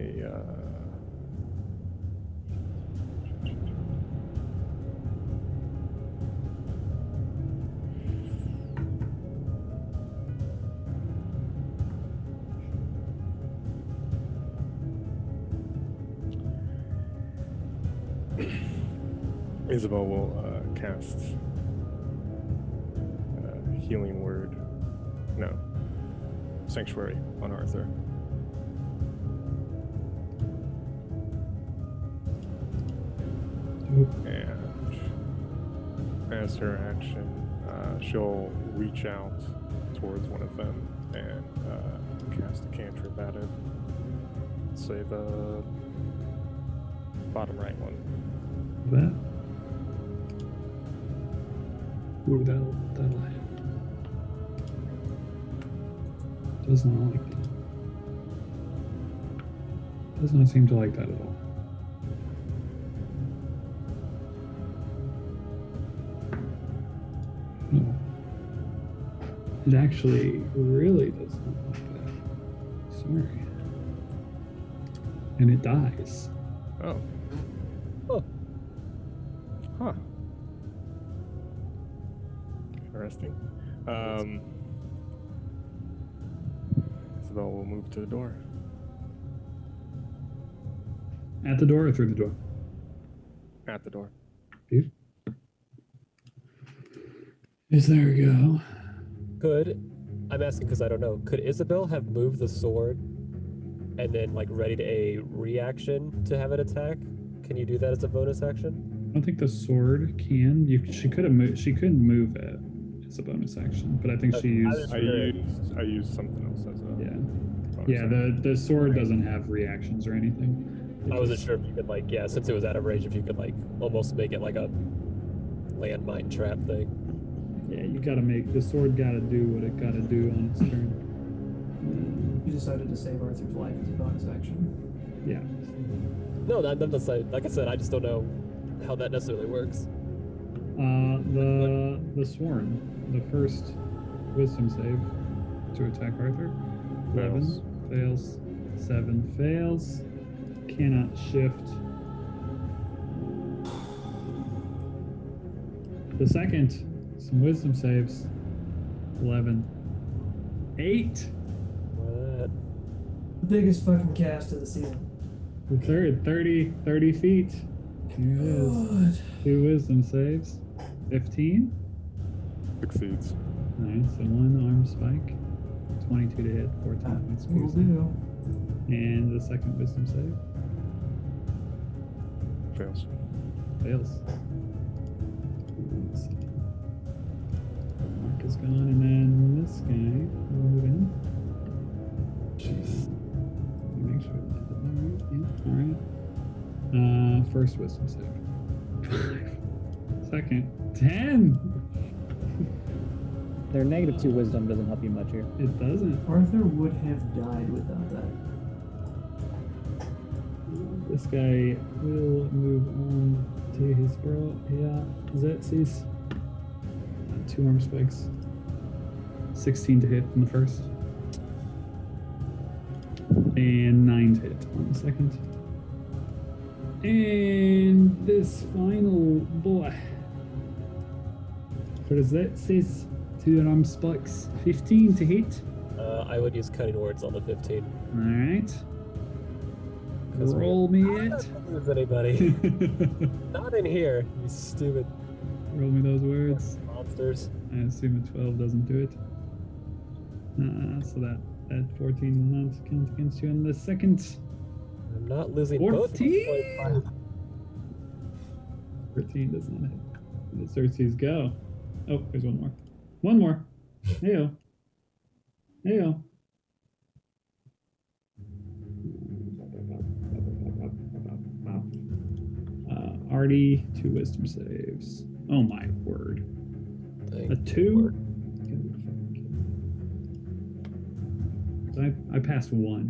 Isabel will cast Healing Word. No. Sanctuary on Arthur. And as her action, she'll reach out towards one of them and cast a cantrip at it. Say the bottom right one. That. Ooh, that'll hit. Does not like that. Does not seem to like that at all. No. It actually really does not look bad. Sorry. And it dies. Oh. Oh. Huh. Interesting. Isabel will move to the door. At the door or through the door? At the door. Dude. Is there a go? I'm asking because I don't know, could Isabel have moved the sword and then like readied a reaction to have it attack? Can you do that as a bonus action? I don't think the sword can. She could have moved. She could move it as a bonus action, but I think she used. I used something else as a bonus Yeah, action. the sword doesn't have reactions or anything. It I wasn't just- sure if you could like, yeah, since it was out of range, if you could like almost make it like a landmine trap thing. Yeah, you gotta make the sword. Gotta do what it gotta do on its turn. You decided to save Arthur's life as a bonus action. Yeah. No, I'm not saying. Like I said, I just don't know how that necessarily works. The sworn, the first wisdom save to attack Arthur. 11 fails. 7 fails. Cannot shift. The second, some wisdom saves. 11. 8. What? Biggest fucking cast of the season. The third, 30 feet. Here it is. God. 2 wisdom saves. 15. Succeeds. Alright, so 1 arm spike. 22 to hit, 14 points Will piercing. do. And the second wisdom save Fails. fails. Let's see. Mark is gone, and then this guy will move in. Jeez. Make sure that did that right. Yeah, alright. First wisdom save. 5. Second. 10! Their -2 wisdom doesn't help you much here. It doesn't. Arthur would have died without that. This guy will move on to his bro. Yeah, Xerxes. 2 arm spikes. 16 to hit on the first. And 9 to hit on the second. And this final boy. For Xerxes, 2 arm spikes. 15 to hit. I would use cutting words on the 15. Alright. 'Cause we- Roll me I don't it. think there's anybody. Not in here, you stupid Roll me those words. monsters. I assume a 12 doesn't do it. So that 14 will not count against you on the second. I'm not losing both. 14! 14 does not hit. The Xerxes go. Oh, there's one more. One more. Heyo. Heyo. Artie, 2 wisdom saves. Oh my word. Thank A you, 2? Lord. I passed 1.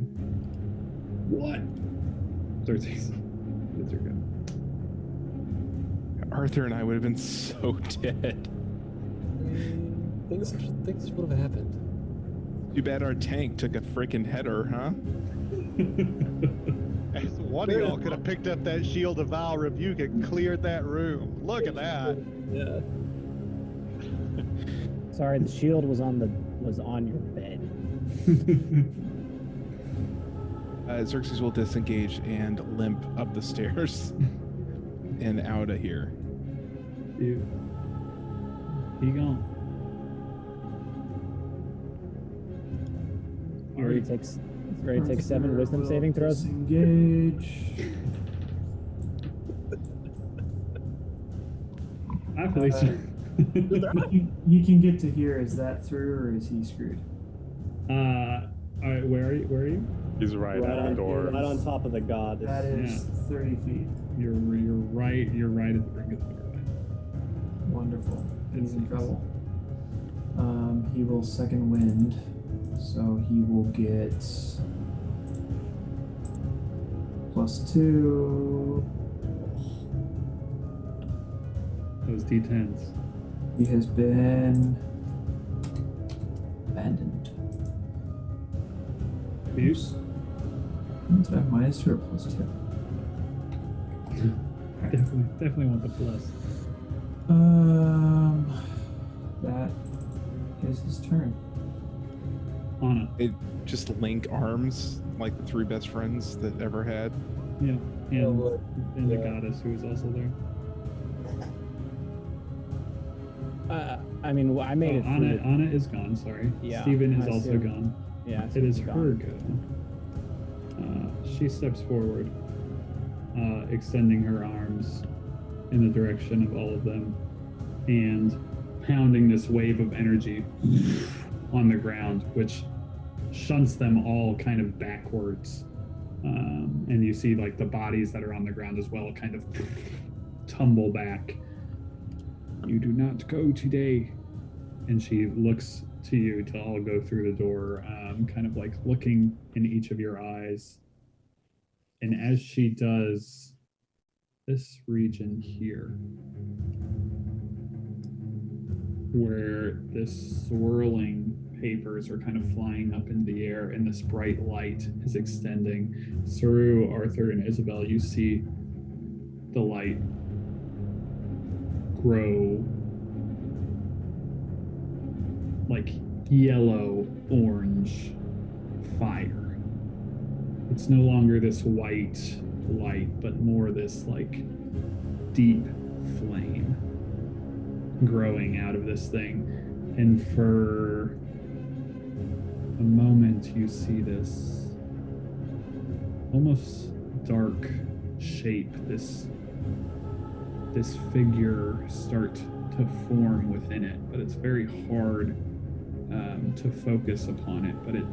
What? 13. That's your go. Arthur and I would have been so dead. Things would have happened. Too bad our tank took a freaking header, huh? One of y'all could have picked up that Shield of Vile Rebuke and cleared that room. Look at that. Yeah. Sorry, the shield was on your bed. Xerxes will disengage and limp up the stairs and out of here. Dude. He gone. Already takes 7 wisdom saving throws. Disengage. Hi, Felicia. He can get to here. Is that through, or is he screwed? All right, where are you? He's right at the door. Right on top of the god. That is 30 feet. You're right at the brink of the doorway. Wonderful. He's in Seems. trouble. He will second wind, so he will get +2. Those D10s. He has been abandoned. Abuse? Do I have -2 or +2? Definitely want the plus. That is his turn. Anna. Just link arms like the three best friends that ever had. Yeah. And, Oh, and the yeah. goddess who is also there. I mean, I made it through. Anna is gone, sorry. Yeah, Steven is I also assume. gone. Yeah, It is Steven's her gone. go. She steps forward, extending her arms in the direction of all of them and pounding this wave of energy on the ground, which shunts them all kind of backwards. And you see like the bodies that are on the ground as well kind of tumble back. You do not go today. And she looks to you to all go through the door, kind of like looking in each of your eyes. And as she does, this region here, where this swirling papers are kind of flying up into the air and this bright light is extending. Saru, Arthur, and Isabel, you see the light grow like yellow orange fire. It's no longer this white light, but more this like deep flame growing out of this thing. And for a moment you see this almost dark shape, this figure start to form within it, but it's very hard to focus upon it. But it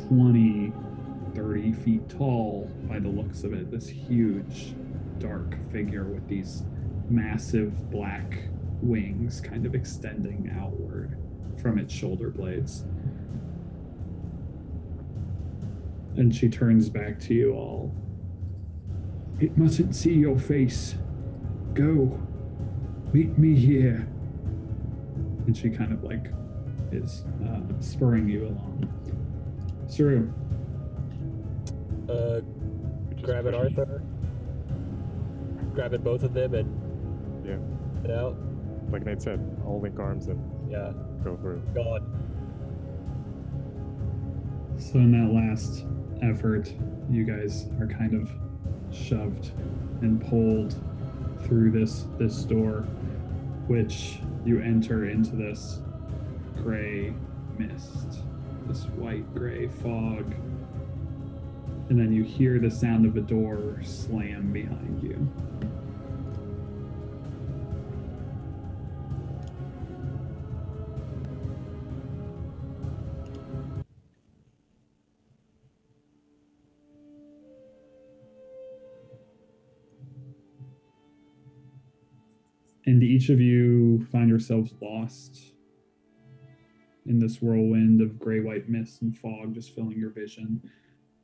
20-30 feet tall by the looks of it, this huge dark figure with these massive black wings kind of extending outward from its shoulder blades. And she turns back to you all. It mustn't see your face. Go. Meet me here. And she kind of like is spurring you along. Saru. Grab it, Arthur. Grab it, both of them, and Yeah. get out. Like Nate said, I'll link arms and Yeah, go through. gone. So in that last effort, you guys are kind of shoved and pulled through this door, which you enter into this gray mist, this white gray fog. And then you hear the sound of a door slam behind you. And each of you find yourselves lost in this whirlwind of gray-white mist and fog just filling your vision.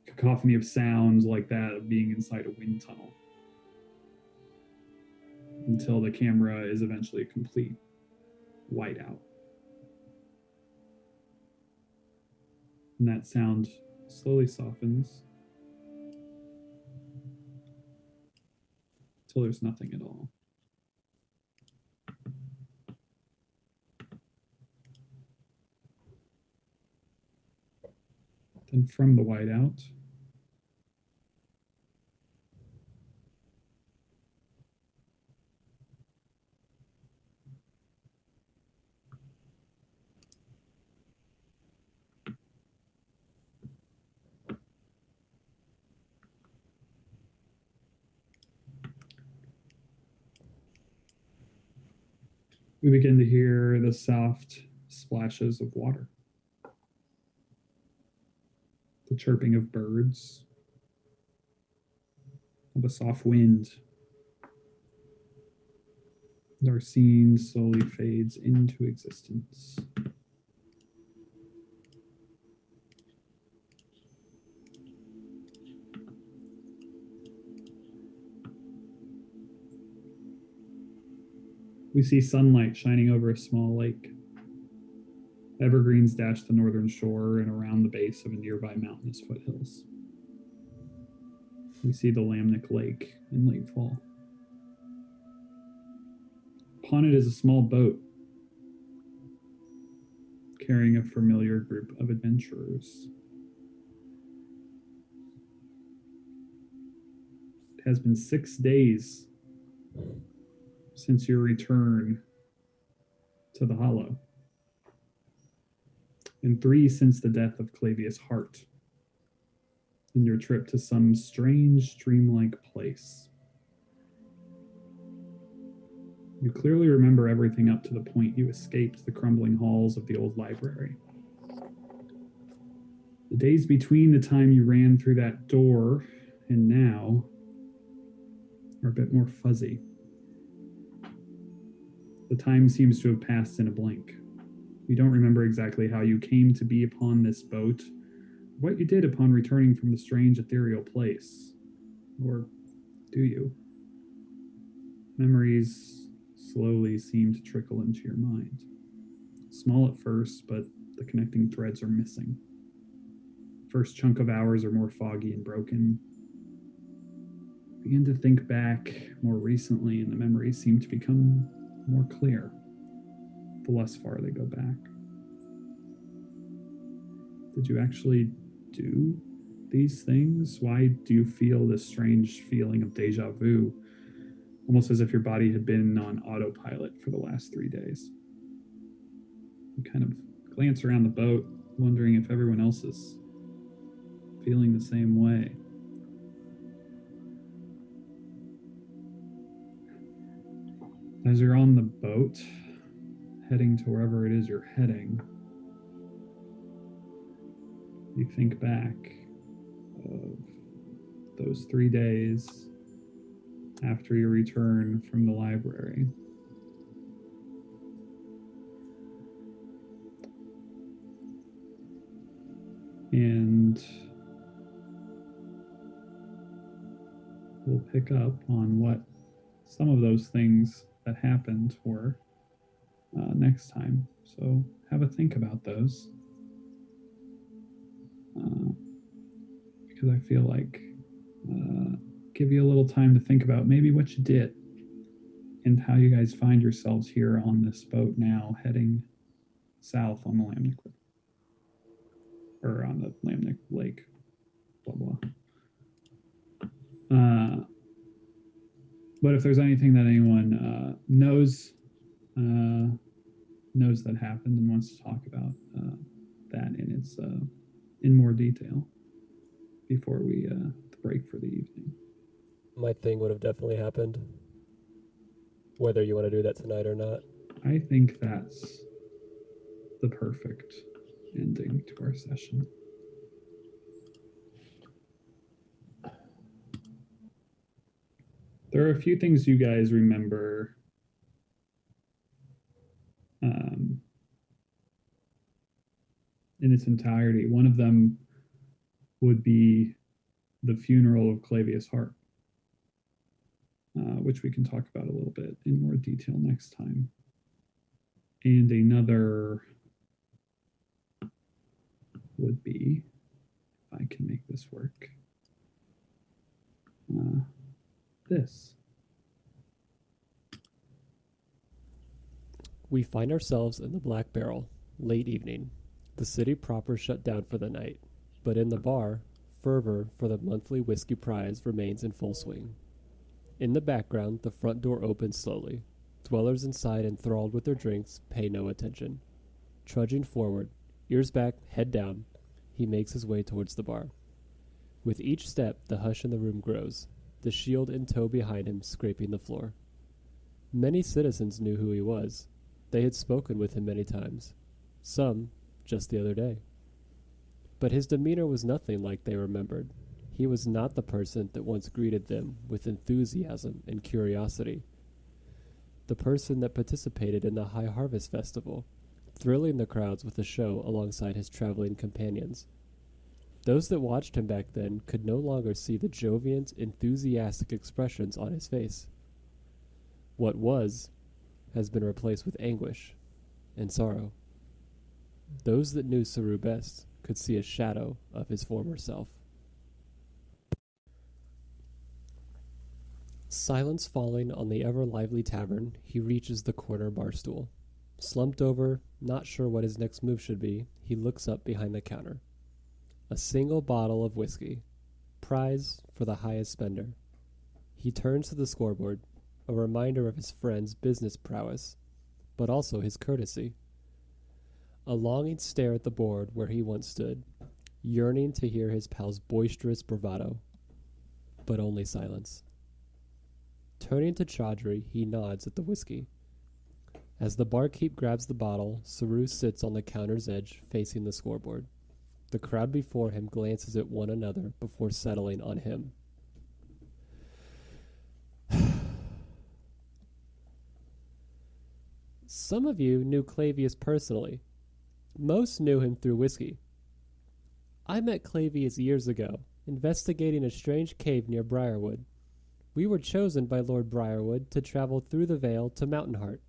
Cacophony of sounds like that of being inside a wind tunnel. Until the camera is eventually a complete whiteout. And that sound slowly softens until there's nothing at all. Then from the whiteout, we begin to hear the soft splashes of water, the chirping of birds, the soft wind. Our scene slowly fades into existence. We see sunlight shining over a small lake. Evergreens dash the northern shore and around the base of a nearby mountainous foothills. We see the Lamnic Lake in late fall. Upon it is a small boat carrying a familiar group of adventurers. It has been 6 days since your return to the Hollow, and 3 since the death of Clavius Hart and your trip to some strange dreamlike place. You clearly remember everything up to the point you escaped the crumbling halls of the old library. The days between the time you ran through that door and now are a bit more fuzzy. The time seems to have passed in a blink. You don't remember exactly how you came to be upon this boat, or what you did upon returning from the strange ethereal place. Or do you? Memories slowly seem to trickle into your mind. Small at first, but the connecting threads are missing. First chunk of hours are more foggy and broken. Begin to think back more recently, and the memories seem to become more clear the less far they go back. Did you actually do these things? Why do you feel this strange feeling of deja vu? Almost as if your body had been on autopilot for the last 3 days. You kind of glance around the boat, wondering if everyone else is feeling the same way. As you're on the boat, heading to wherever it is you're heading, you think back of those 3 days after your return from the library. And we'll pick up on what some of those things that happened were next time. So have a think about those. Because I feel like give you a little time to think about maybe what you did and how you guys find yourselves here on this boat now heading south on the Lamnic River. Or on the Lamnic Lake. Blah, blah. But if there's anything that anyone knows that happened and wants to talk about that in its in more detail before we break for the evening. My thing would have definitely happened, whether you want to do that tonight or not. I think that's the perfect ending to our session. There are a few things you guys remember in its entirety. One of them would be the funeral of Clavius Hart, which we can talk about a little bit in more detail next time. And another would be, if I can make this work, this. We find ourselves in the Black Barrel, late evening. The city proper shut down for the night, but in the bar, fervor for the monthly whiskey prize remains in full swing. In the background, the front door opens slowly. Dwellers inside, enthralled with their drinks, pay no attention. Trudging forward, ears back, head down, he makes his way towards the bar. With each step, the hush in the room grows, the shield in tow behind him scraping the floor. Many citizens knew who he was. They had spoken with him many times, some just the other day. But his demeanor was nothing like they remembered. He was not the person that once greeted them with enthusiasm and curiosity. The person that participated in the High Harvest Festival, thrilling the crowds with a show alongside his traveling companions. Those that watched him back then could no longer see the Jovian's enthusiastic expressions on his face. What was has been replaced with anguish and sorrow. Those that knew Saru best could see a shadow of his former self. Silence falling on the ever-lively tavern, he reaches the corner bar stool. Slumped over, not sure what his next move should be, he looks up behind the counter. A single bottle of whiskey. Prize for the highest spender. He turns to the scoreboard, a reminder of his friend's business prowess, but also his courtesy. A longing stare at the board where he once stood, yearning to hear his pal's boisterous bravado, but only silence. Turning to Chaudhry, he nods at the whiskey. As the barkeep grabs the bottle, Saru sits on the counter's edge, facing the scoreboard. The crowd before him glances at one another before settling on him. Some of you knew Clavius personally. Most knew him through whiskey. I met Clavius years ago, investigating a strange cave near Briarwood. We were chosen by Lord Briarwood to travel through the Vale to Mountain Heart.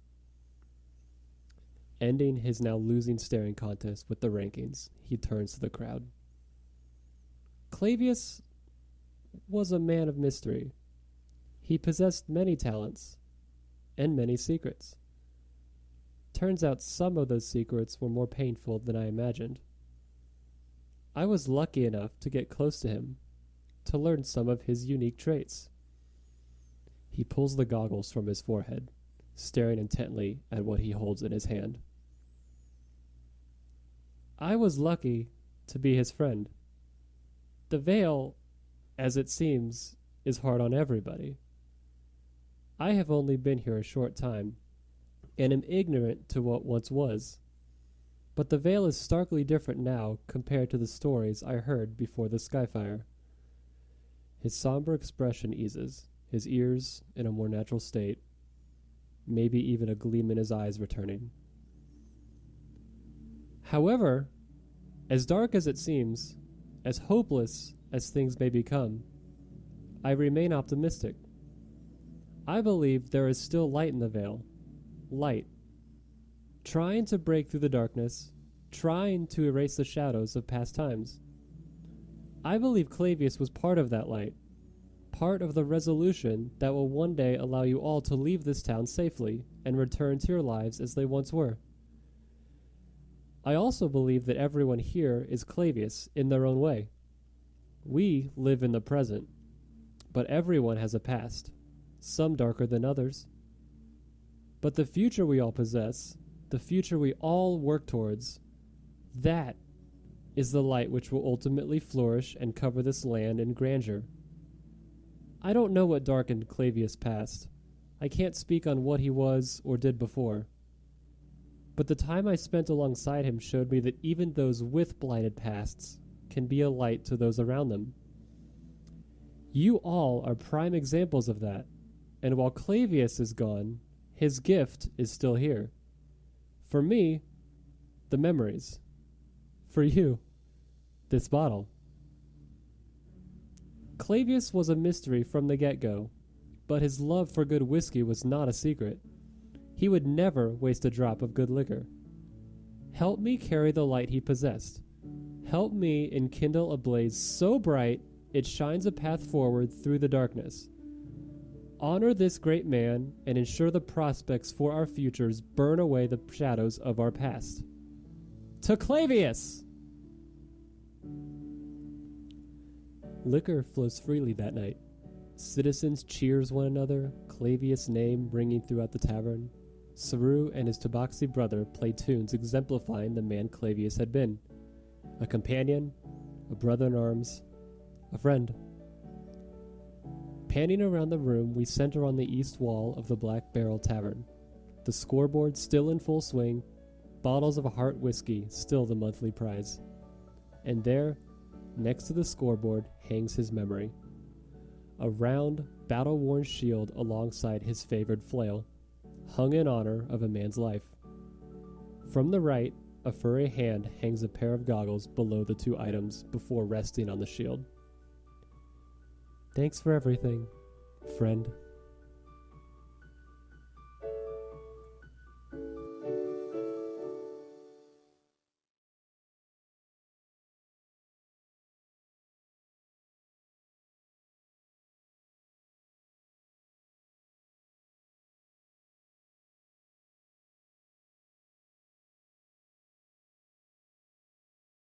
Ending his now losing staring contest with the rankings, he turns to the crowd. Clavius was a man of mystery. He possessed many talents and many secrets. Turns out some of those secrets were more painful than I imagined. I was lucky enough to get close to him, to learn some of his unique traits. He pulls the goggles from his forehead, staring intently at what he holds in his hand. I was lucky to be his friend. The Vale, as it seems, is hard on everybody. I have only been here a short time, and am ignorant to what once was. But the Vale is starkly different now compared to the stories I heard before the Skyfire. His somber expression eases, his ears in a more natural state, maybe even a gleam in his eyes returning. However, as dark as it seems, as hopeless as things may become, I remain optimistic. I believe there is still light in the Vale. Light. Trying to break through the darkness, trying to erase the shadows of past times. I believe Clavius was part of that light, part of the resolution that will one day allow you all to leave this town safely and return to your lives as they once were. I also believe that everyone here is Clavius in their own way. We live in the present, but everyone has a past, some darker than others. But the future we all possess, the future we all work towards, that is the light which will ultimately flourish and cover this land in grandeur. I don't know what darkened Clavius' past. I can't speak on what he was or did before. But the time I spent alongside him showed me that even those with blighted pasts can be a light to those around them. You all are prime examples of that, and while Clavius is gone, his gift is still here. For me, the memories. For you, this bottle. Clavius was a mystery from the get-go, but his love for good whiskey was not a secret. He would never waste a drop of good liquor. Help me carry the light he possessed. Help me enkindle a blaze so bright it shines a path forward through the darkness. Honor this great man and ensure the prospects for our futures burn away the shadows of our past. To Clavius! Liquor flows freely that night. Citizens cheers one another, Clavius' name ringing throughout the tavern. Saru and his Tabaxi brother play tunes exemplifying the man Clavius had been. A companion, a brother in arms, a friend. Panning around the room, we center on the east wall of the Black Barrel Tavern. The scoreboard still in full swing, bottles of Heart whiskey still the monthly prize. And there, next to the scoreboard, hangs his memory. A round, battle-worn shield alongside his favored flail, hung in honor of a man's life. From the right, a furry hand hangs a pair of goggles below the two items before resting on the shield. Thanks for everything, friend.